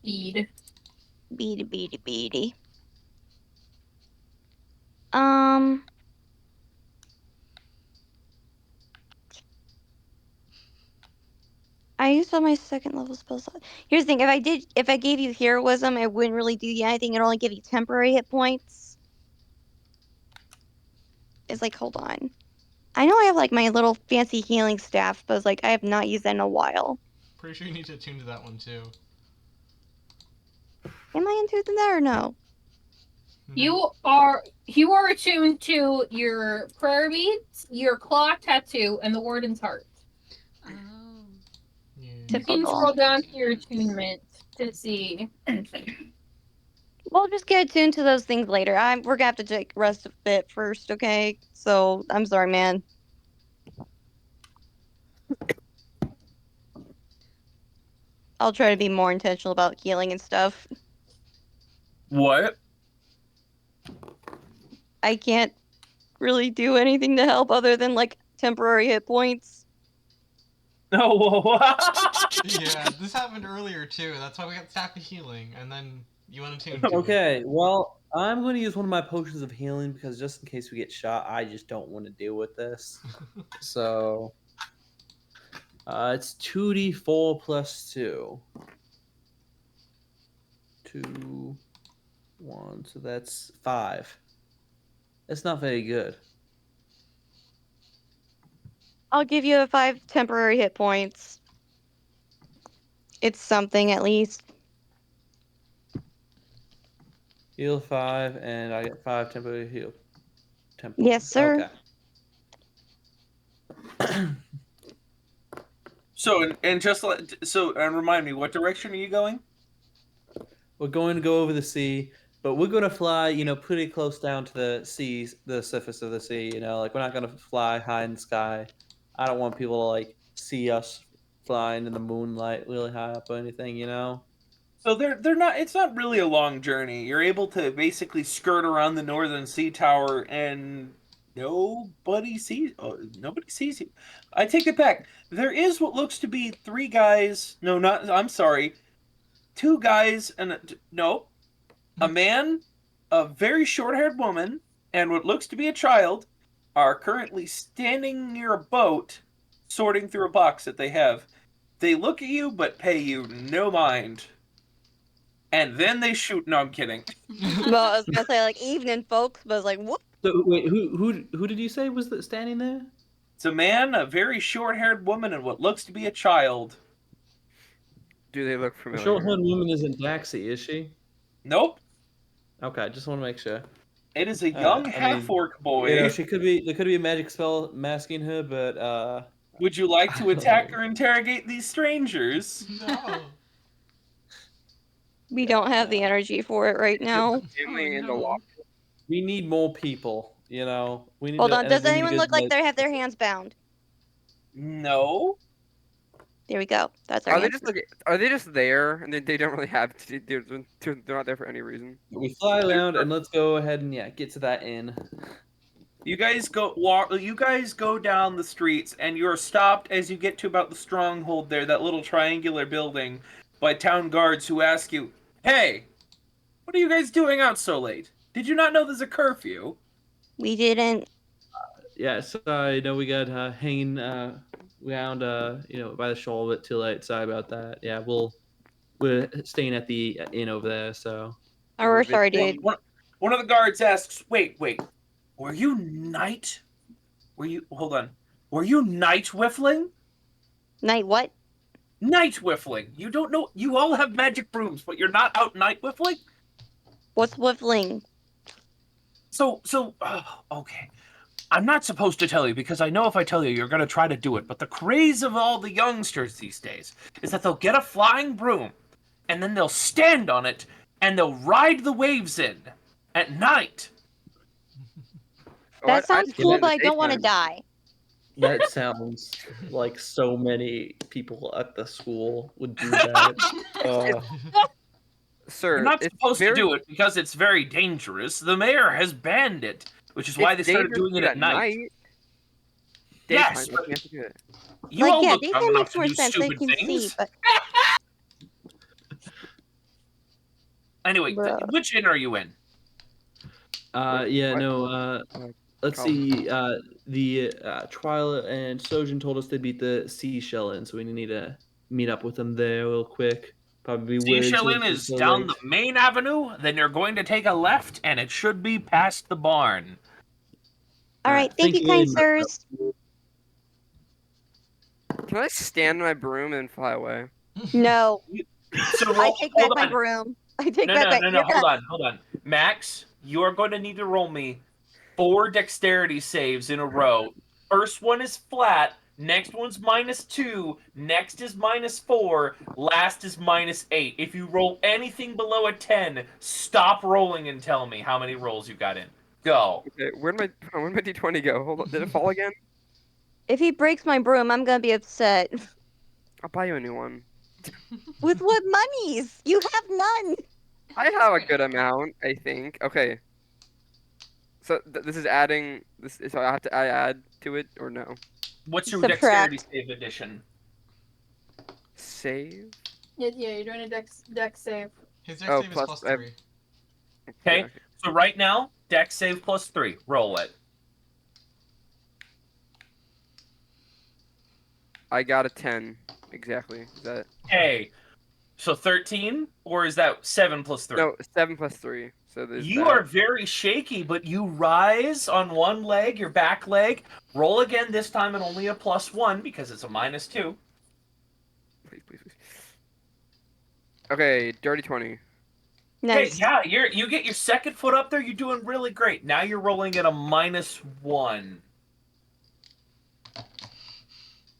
Bead. Beady. I used all my second level spells. Here's the thing: if I gave you heroism, it wouldn't really do you anything. It'd only give you temporary hit points. It's like, hold on. I know I have like my little fancy healing staff, but it's like I have not used that in a while. Pretty sure you need to attune to that one too. Am I into that or no? You are attuned to your prayer beads, your claw tattoo, and the warden's heart. Oh. Yeah. You can scroll down to your attunement to see. We'll just get attuned to those things later. We're gonna have to take rest a bit first, okay? So I'm sorry, man. I'll try to be more intentional about healing and stuff. What? I can't really do anything to help other than like temporary hit points. No. Yeah, this happened earlier too. That's why we got staff of healing, and then you unattuned to it. Okay, well, I'm going to use one of my potions of healing because just in case we get shot, I just don't want to deal with this. So, it's 2d4 plus 2. 2, 1, so that's 5. That's not very good. I'll give you 5 temporary hit points. It's something at least. Heal 5, and I get 5 temporary heal. Yes, sir. Okay. So and remind me, what direction are you going? We're going to go over the sea, but we're going to fly, pretty close down to the surface of the sea, like we're not going to fly high in the sky. I don't want people to like see us flying in the moonlight really high up or anything, So they're not. It's not really a long journey. You're able to basically skirt around the northern sea tower, and nobody sees. Oh, nobody sees you. I take it back. There is what looks to be 3 guys. No, not. I'm sorry. 2 guys and a man, a very short-haired woman, and what looks to be a child are currently standing near a boat, sorting through a box that they have. They look at you, but pay you no mind. And then they shoot. No, I'm kidding. Well, I was gonna say like evening, folks, but I was like, whoop. So wait, who did you say was standing there? It's a man, a very short-haired woman, and what looks to be a child. Do they look The familiar? short-haired woman isn't Daxi, is she? Nope. Okay, just want to make sure. It is a young half-orc boy. There could be a magic spell masking her, but Would you like to attack or interrogate these strangers? No. We don't have the energy for it right now. Family in the water. we need more people. We need. Hold to, on, and does we need anyone to look like get- they have their hands bound? No. There we go. That's our Are they answer. just there and they don't really have to? They're not there for any reason. We fly around and let's go ahead and get to that inn. You guys go down the streets, and you're stopped as you get to about the stronghold there, that little triangular building, by town guards who ask you, "Hey, what are you guys doing out so late? Did you not know there's a curfew?" We didn't. Yeah, sorry. No, we got hanging around by the shoal a bit too late. Sorry about that. Yeah, we're staying at the inn over there. So. Oh, we're sorry, dude. One of the guards asks, "Wait, were you hold on? Were you night whiffling?" Night what? Night whiffling. You don't know. You all have magic brooms, but you're not out night whiffling. What's whiffling? Okay. I'm not supposed to tell you because I know if I tell you, you're going to try to do it. But the craze of all the youngsters these days is that they'll get a flying broom, and then they'll stand on it, and they'll ride the waves in at night. That sounds cool, but I don't want to die. That sounds like so many people at the school would do that. Sir, you're not supposed to do it because it's very dangerous. The mayor has banned it, which is why they started doing it at night. Yes, but you all look young enough to do stupid things. Anyway, which inn are you in? Let's see. The trial and Sojin told us they beat the Seashell Inn, so we need to meet up with them there real quick. Probably Seashell Inn is down the main avenue. Then you're going to take a left, and it should be past the barn. All right, thank you, kind sirs. Can I stand on my broom and fly away? No. So I take back my broom. I take back my. No. Hold on. Max, you are going to need to roll me 4 dexterity saves in a row. First one is flat, next one's -2, next is -4, last is -8. If you roll anything below a 10, stop rolling and tell me how many rolls you got in. Go. Okay, where'd my D20 go? Hold on, did it fall again? If he breaks my broom, I'm gonna be upset. I'll buy you a new one. With what monies? You have none. I have a good amount, I think. Okay. So this is adding this. So I have to add to it or no? What's your Subtract. dexterity save addition? Save. Yeah, you're doing a dex save. His dex Oh, save is plus- plus I have- 3. Okay, so right now, dex save +3. Roll it. I got a 10 exactly. Is that Okay, so 13, or is that 7 plus 3? no 7 plus 3? So there's You that. are very shaky, but you rise on one leg, your back leg. Roll again, this time at only a +1 because it's a -2. Please. Okay, dirty 20. Nice. Okay, yeah, you get your second foot up there. You're doing really great. Now you're rolling at a -1.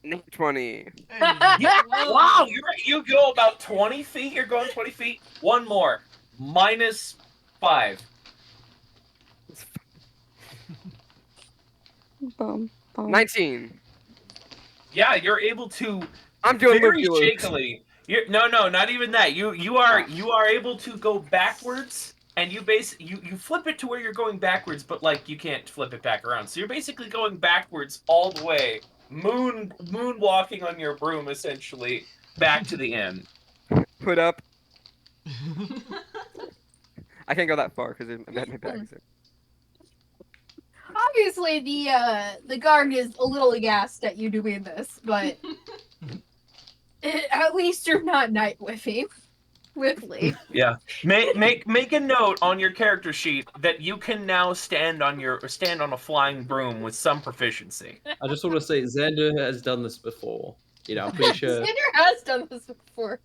Net 20. Wow, you go about 20 feet. You're going 20 feet. One more. -5. Boom. 19. Yeah, you're able to I'm doing very loop-de-loops. shakily. No, not even that. You are able to go backwards, and you flip it to where you're going backwards, but like you can't flip it back around. So you're basically going backwards all the way, moonwalking on your broom essentially back to the inn. Put up. I can't go that far because my back is there. Obviously, the guard is a little aghast at you doing this, but at least you're not night whiffing. Yeah. Make a note on your character sheet that you can now stand on a flying broom with some proficiency. I just want to say Xander has done this before. You know, I'm pretty sure. Xander has done this before.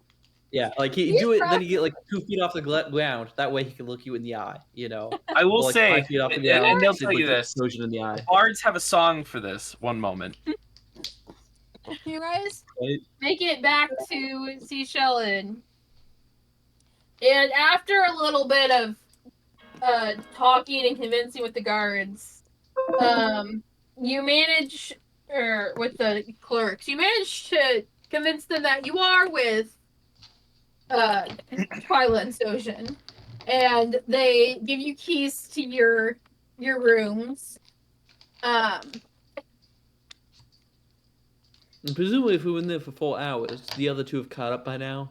Yeah, like he He's do it, then you get like 2 feet off the ground. That way he can look you in the eye. You know. I will Or, like, say, 5 feet off the and ground. they'll so tell he's, you like, this. explosion in the eye. Bards have a song for this. One moment. You guys Right? make it back to Seashell Inn. And after a little bit of talking and convincing with the guards, you manage, or with the clerks, you manage to convince them that you are with Twyla and Sojin. And they give you keys to your rooms. And presumably, if we were in there for 4 hours, the other 2 have caught up by now.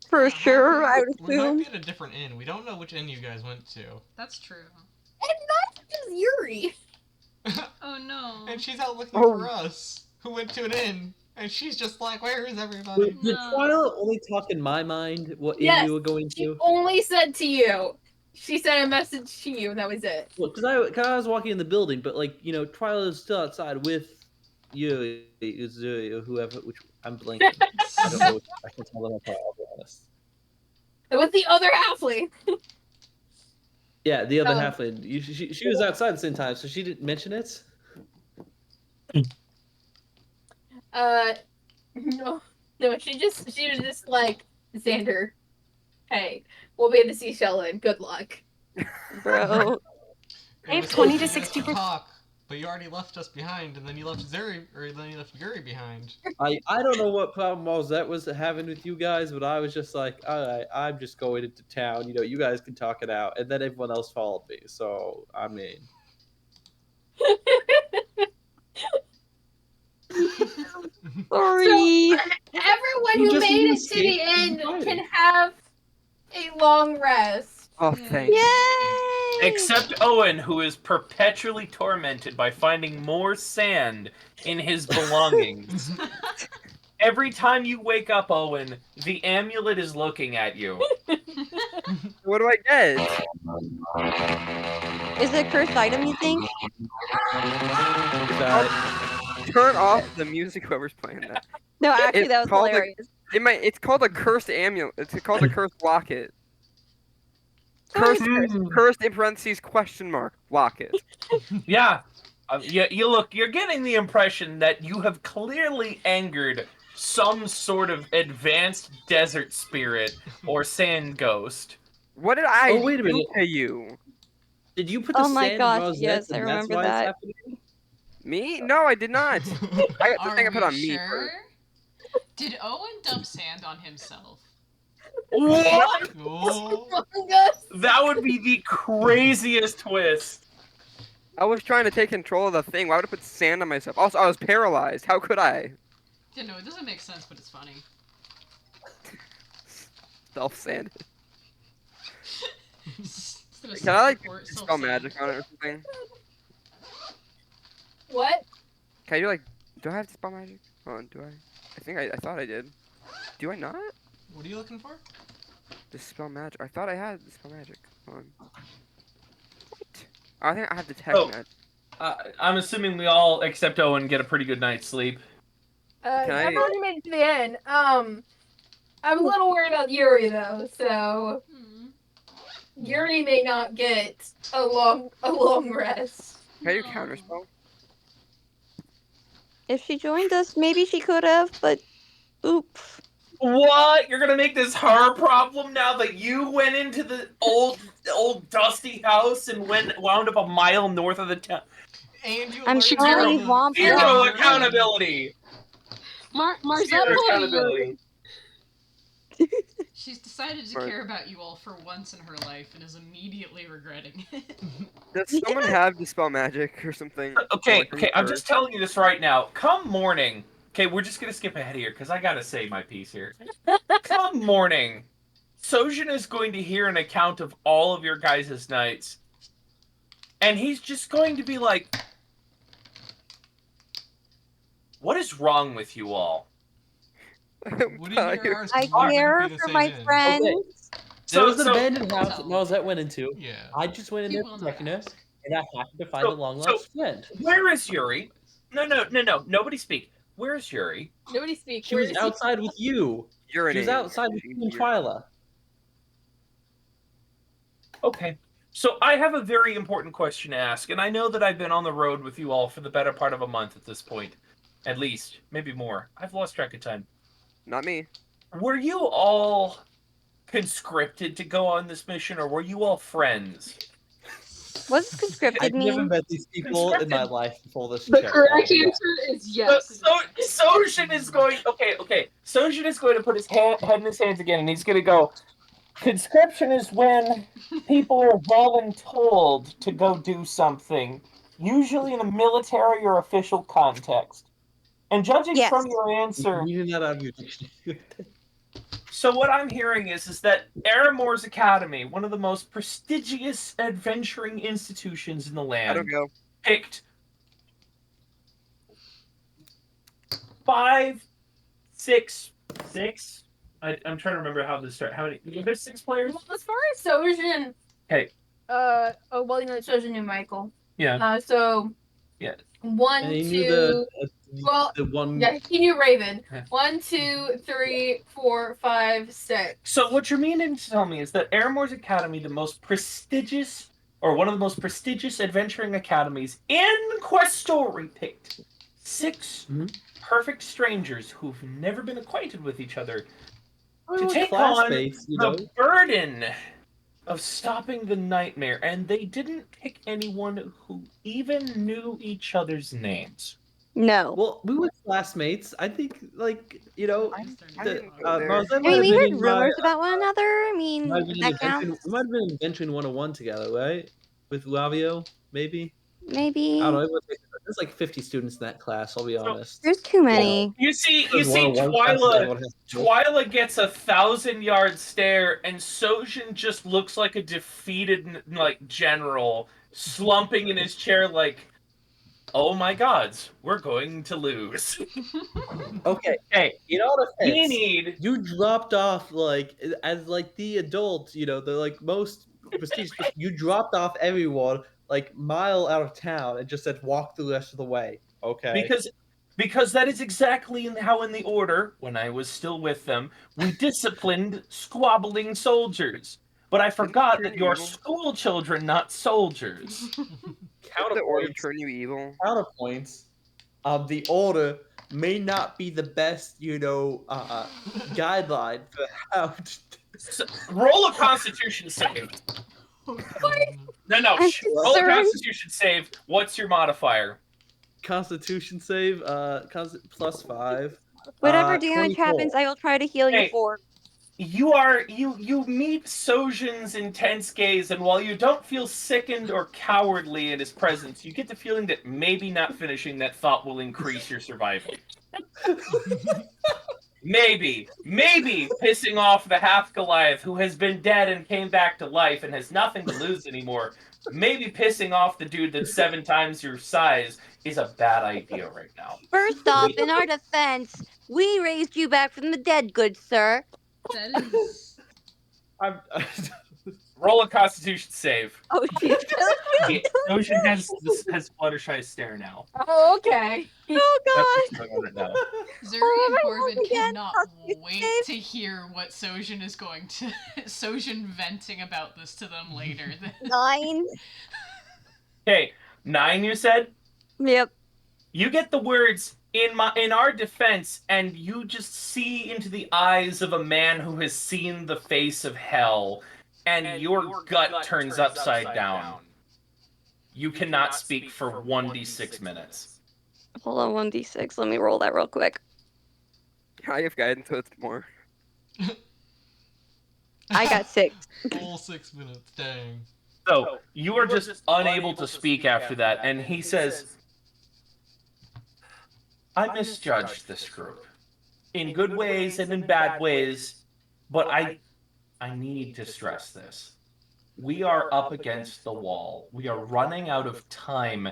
For sure, I would We might assume. be at a different inn. We don't know which inn you guys went to. That's true. And neither does Yuri. Oh no. And she's out looking for us, who went to an inn. And she's just like, where is everybody? Did Twyla only talk in my mind what inn Yes, you were going she to? only said to you. She sent a message to you, and that was it. Well, because I was walking in the building, but like you know, Twyla's still outside with you, or whoever. Which I'm blanking. I don't know. I can tell them apart. I'll be honest. It was the other halfling. Yeah, the other Oh. halfling. She was outside at the same time, so she didn't mention it. No, she was just like, Xander, hey, we'll be in the Seashell Inn. Good luck. Bro. It I have was 20 to supposed 60%. talk, but you already left us behind, and then you left Yuri behind. I don't know what problem Malzette was having with you guys, but I was just like, all right, I'm just going into town. You know, you guys can talk it out, and then everyone else followed me. So I mean, Sorry. Everyone You who just made need it to to the escape end from can have a long rest. Oh, thanks. Yay! Except Owen, who is perpetually tormented by finding more sand in his belongings. Every time you wake up, Owen, the amulet is looking at you. What do I get? Is it a cursed item, you think? Turn off the music. Whoever's playing that. No, actually, It's that was called hilarious. It's called a cursed amulet. It's called a cursed locket. Cursed in parentheses question mark. Lock it. Yeah. You're getting the impression that you have clearly angered some sort of advanced desert spirit or sand ghost. What did I Oh, wait a do minute. to you? Did you put the Oh my sand in gosh, Rosette yes, I and that's remember why it's that. happening? Me? No, I did not. I got the Are thing I put we on me sure? first. Did Owen dump sand on himself? What? Oh. That would be the craziest twist. I was trying to take control of the thing. Why would I put sand on myself? Also, I was paralyzed. How could I? Yeah, no, it doesn't make sense, but it's funny. Self-sand. Instead of Can I like self-report, spell self-sand. magic on it or something? What? Can I do like? Do I have to spell magic? Hold on. Do I? I thought I did. Do I not? What are you looking for? Dispel magic. I thought I had dispel magic. Hold on. What? I think I have detect Oh. magic. I'm assuming we all, except Owen, get a pretty good night's sleep. Can I- I've already made it to the end. I'm a little worried about Yuri though, so Yuri may not get a long rest. Can I do counterspell? If she joined us, maybe she could have, but oops. What? You're gonna make this her problem now that you went into the old dusty house and wound up a mile north of the town? And you I'm learned sorry, from Womp Zero Womp. accountability. Marzette Zero pulled a accountability. She's decided to Right. care about you all for once in her life and is immediately regretting it. Does someone have dispel magic or something? Okay, Or like I'm just telling you this right now. Come morning. Okay, we're just gonna skip ahead here because I gotta say my piece here. Come morning, Sojin is going to hear an account of all of your guys' nights, and he's just going to be like, "What is wrong with you all?" What do you hear ours? I Why wouldn't care be the for same my inn? friends. There was an So- abandoned house that Tell Rosette went into. Yeah. I just went in He there will not protecting her, ask. and I happened to find a long lost friend. Where is Yuri? No. Nobody speak. Where's Yuri? Nobody speak. She was outside with you. She was urinating. outside with you and Twyla. Okay. So I have a very important question to ask, and I know that I've been on the road with you all for the better part of a month at this point. At least. Maybe more. I've lost track of time. Not me. Were you all conscripted to go on this mission, or were you all friends? What does conscripted I've never mean? met these people in my life before this The trip. correct Yeah. answer is yes. Sojin is going... Okay. Sojin is going to put his head in his hands again, and he's going to go... Conscription is when people are voluntold to go do something, usually in a military or official context. And judging Yes. from your answer... You did not have your dictionary. So what I'm hearing is that Aarimor's Academy, one of the most prestigious adventuring institutions in the land, I don't go. picked 5, 6. I'm trying to remember how this started. How many? There's 6 players. Well, as far as Sojin, Okay. Sojin knew Michael. Yeah. So. Yeah. 1, And he 2. knew Well, the one. yeah, he knew Raven. Yeah. 1, 2, 3, 4, 5, 6. So what you're meaning to tell me is that Aarimor's Academy, the most prestigious, or one of the most prestigious adventuring academies in Questory, picked 6 perfect strangers who've never been acquainted with each other to take on classmates, you know. the burden of stopping the nightmare, and they didn't pick anyone who even knew each other's names. No. Well, we were classmates. I think, like, you know, I the, didn't go there. Rosette I might mean, have we been heard in my- rumors about one another. I mean, might have been that in Adventuring- counts. we might have been in Adventuring 101 together, right? With Lavio, maybe? Maybe. I don't know. There's like 50 students in that class, I'll be honest. There's too many. You see, There's 101 classes, everyone has to go. Twyla gets a 1,000-yard stare, and Sojin just looks like a defeated, like, general, slumping in his chair like, oh my gods, we're going to lose. Okay, Hey, in all we defense, need... you dropped off, like, as, like, the adult, you know, the, like, most prestigious, you dropped off everyone, like, mile out of town and just said, walk the rest of the way, okay? Because that is exactly how in the Order, when I was still with them, we disciplined squabbling soldiers. But I forgot turn that you you're evil? school children, not soldiers. Did the order Counterpoints. turn you evil? Counterpoints. The order may not be the best, guideline for how to. So, roll a Constitution save. No, I'm roll a concerned. Constitution save. What's your modifier? Constitution save, +5. Whatever damage 24. happens, I will try to heal you Hey. for. You meet Sojin's intense gaze, and while you don't feel sickened or cowardly in his presence, you get the feeling that maybe not finishing that thought will increase your survival. Maybe pissing off the half Goliath who has been dead and came back to life and has nothing to lose anymore. Maybe pissing off the dude that's 7 times your size is a bad idea right now. First off, in our defense, we raised you back from the dead, good sir. That is. Roll a Constitution save. Oh, she's Sojin has Fluttershy stare now. Oh, okay. Oh That's god. what's going on right now. Zuri Oh, and my Corvin God, again. cannot Constitution wait save. to hear what Sojin is going to. Sojin venting about this to them later. 9. Okay, 9 you said? Yep. You get the words in our defense, and you just see into the eyes of a man who has seen the face of hell, and your gut turns upside down. You cannot speak for 1d6 minutes. Hold on, 1d6. Let me roll that real quick. I have guidance, so it's more. I got 6. Full 6 minutes, dang. So, you are just unable to speak after that, and he says, I misjudged this group. In good ways and in bad ways, but I need to stress this. We are up against the wall. We are running out of time.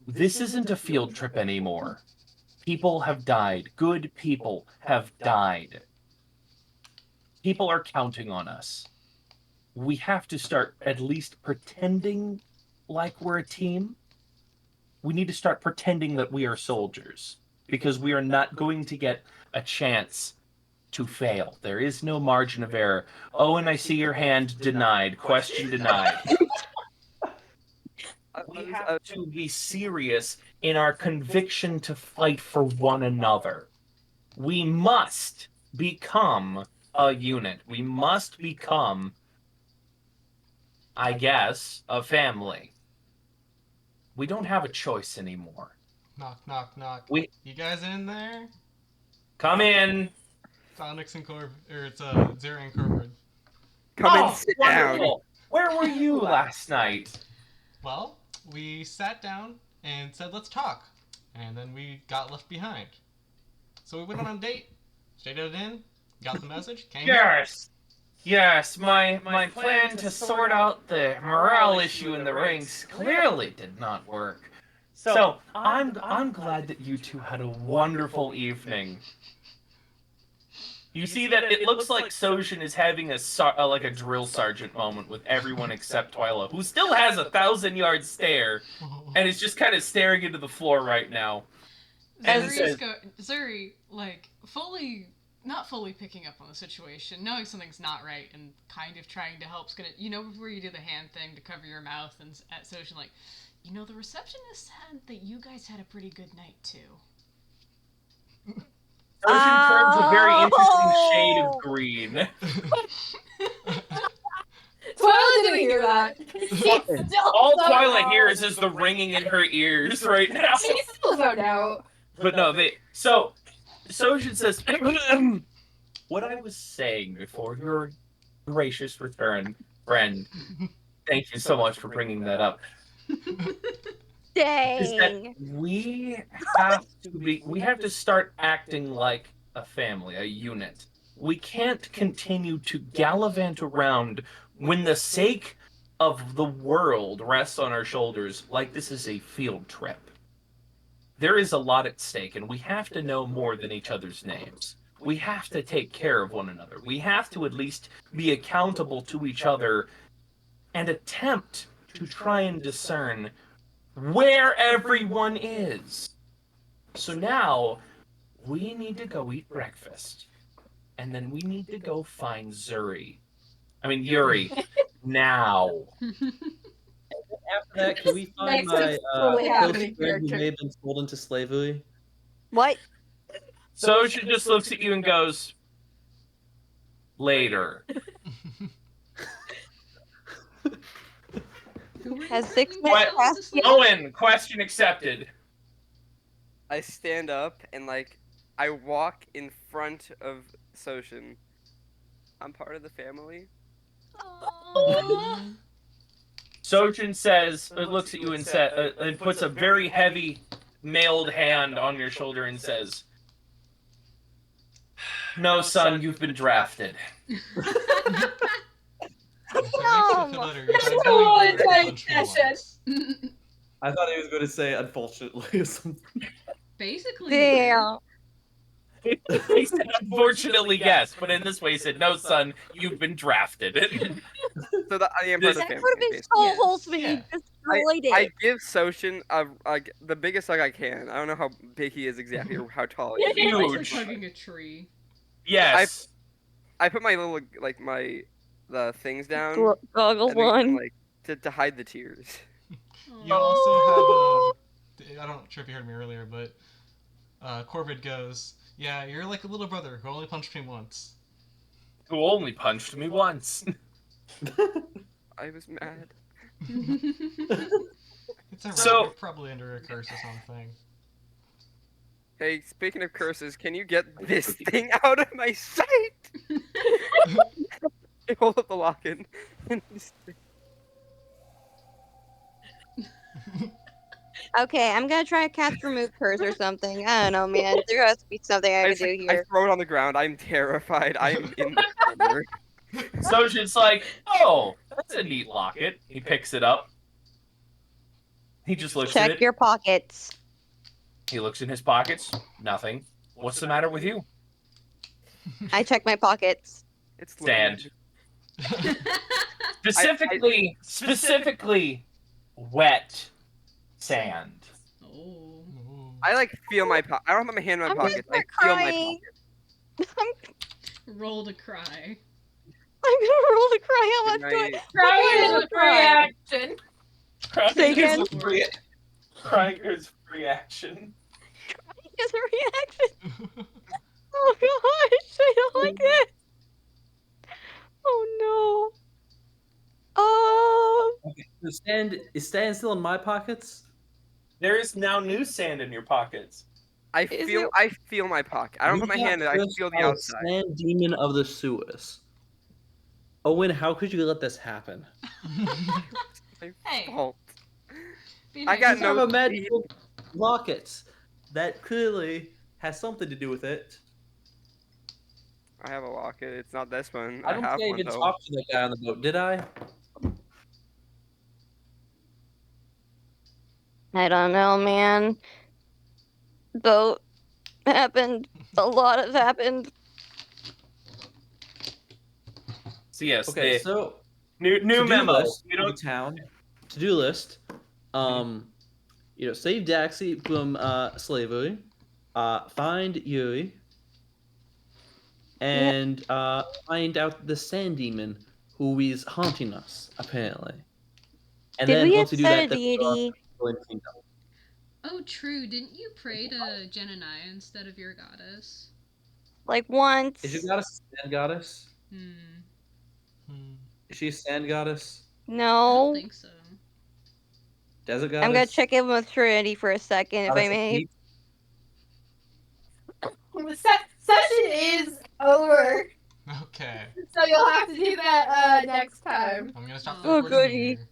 This isn't a field trip anymore. People have died. Good people have died. People are counting on us. We have to start at least pretending like we're a team. We need to start pretending that we are soldiers, because we are not going to get a chance to fail. There is no margin of error. Oh, and I see your hand denied. Question denied. We have to be serious in our conviction to fight for one another. We must become a unit. We must become, I guess, a family. We don't have a choice anymore. Knock, knock, knock. You guys in there? Come in. It's Onyx and Corv, or it's Zera and Corvid. Come and sit down. Wonderful. Where were you last night? Well, we sat down and said, let's talk. And then we got left behind. So we went on a date, stayed at an inn, got the message, came here. Yes, my plan to sort out the morale issue in the ranks clearly did not work. So I'm glad that you two had a wonderful evening. You see that it looks like Sojin is having like a drill sergeant moment with everyone except Twyla, who still has 1,000-yard stare and is just kind of staring into the floor right now. And Zuri, like, not fully picking up on the situation, knowing something's not right and kind of trying to help. Before you do the hand thing to cover your mouth, and at Sojin, like, the receptionist said that you guys had a pretty good night, too. Sojin turns a very interesting shade of green. Twilight didn't hear that. All Twilight hears is the ringing in her ears right now. She's still zoned out. But no, So Sojin says, what I was saying before your gracious return, friend, thank you so much for bringing that up. Dang. Is that we have to start acting like a family, a unit. We can't continue to gallivant around when the sake of the world rests on our shoulders like this is a field trip. There is a lot at stake, and we have to know more than each other's names. We have to take care of one another. We have to at least be accountable to each other and attempt to try and discern where everyone is. So now, we need to go eat breakfast. And then we need to go find Zuri. I mean, Yuri. Now. After that, can we find Next my is totally close happening friend who character. may have been sold into slavery? What? Sojin just looks at you and goes, later. Has 6 What? minutes passed yet? Owen, question accepted. I stand up and I walk in front of Soshin. I'm part of the family. Sojin says, looks at you and puts a very heavy, mailed hand on your shoulder and says, "No, son, you've been drafted." I thought he was going to say, unfortunately, or something. Basically. Damn. He said, unfortunately, yes, but in this way, he said, "No, son, you've been drafted." So that I am part of the That family. would have been so wholesome if you destroyed it. I give Soshin the biggest hug I can. I don't know how big he is exactly or how tall he is. It's like hugging a tree. Yes. I put my little the things down. Goggles and then, on. to hide the tears. You also have I don't sure if you heard me earlier, but Corbett goes, "Yeah, you're like a little brother who only punched me once." Who only punched me once. I was mad. It's alright, So- you're probably under a curse or something. Hey, speaking of curses, can you get this thing out of my sight? I hold up the locket. Okay, I'm gonna try a cast remove curse or something. I don't know, man. There has to be something I can do I here. throw it on the ground. I'm terrified. I'm in the corner. Sojin's like, "Oh, that's a neat locket." He picks it up. He just looks at Check it. your pockets. He looks in his pockets. Nothing. What's the matter with you? I check my pockets. It's Sand. Specifically, wet sand. Oh. I feel my pocket. I don't have my hand in my I'm gonna pocket. I start feel my crying. pocket. Roll to cry. I'm gonna roll to cry. How much do I? Crying is a free action. Say again. Crying is free action. Is a reaction. Oh gosh, I don't like it. Oh no. Is sand still in my pockets? There is now new sand in your pockets. I feel my pocket. I don't put my hand in it. I feel the outside. Sand demon of the sewers. Owen, how could you let this happen? Hey. Fault. Be I nice. got You have no a magical locket that clearly has something to do with it. I have a locket. It's not this one. I don't have think I one even though. talked to the guy on the boat, did I? I don't know, man. Boat happened. A lot has happened. So yes, Okay, so new to-do memo. list We for the don't. town. To-do list. Save Daxi from slavery. Find Yuri. And find out the sand demon who is haunting us, apparently. And Did then we once we do upset that, a then deity? Oh, true. Didn't you pray to Genonai instead of your goddess? Like once. Is your goddess a sand goddess? Hmm. Is she a sand goddess? I don't No. think so. Desert goddess? I'm gonna check in with Trinity for a second, if I Goddess of may. heat? The session is over, Okay. so you'll have to do that next time. I'm gonna stop the Oh, recording goody. here.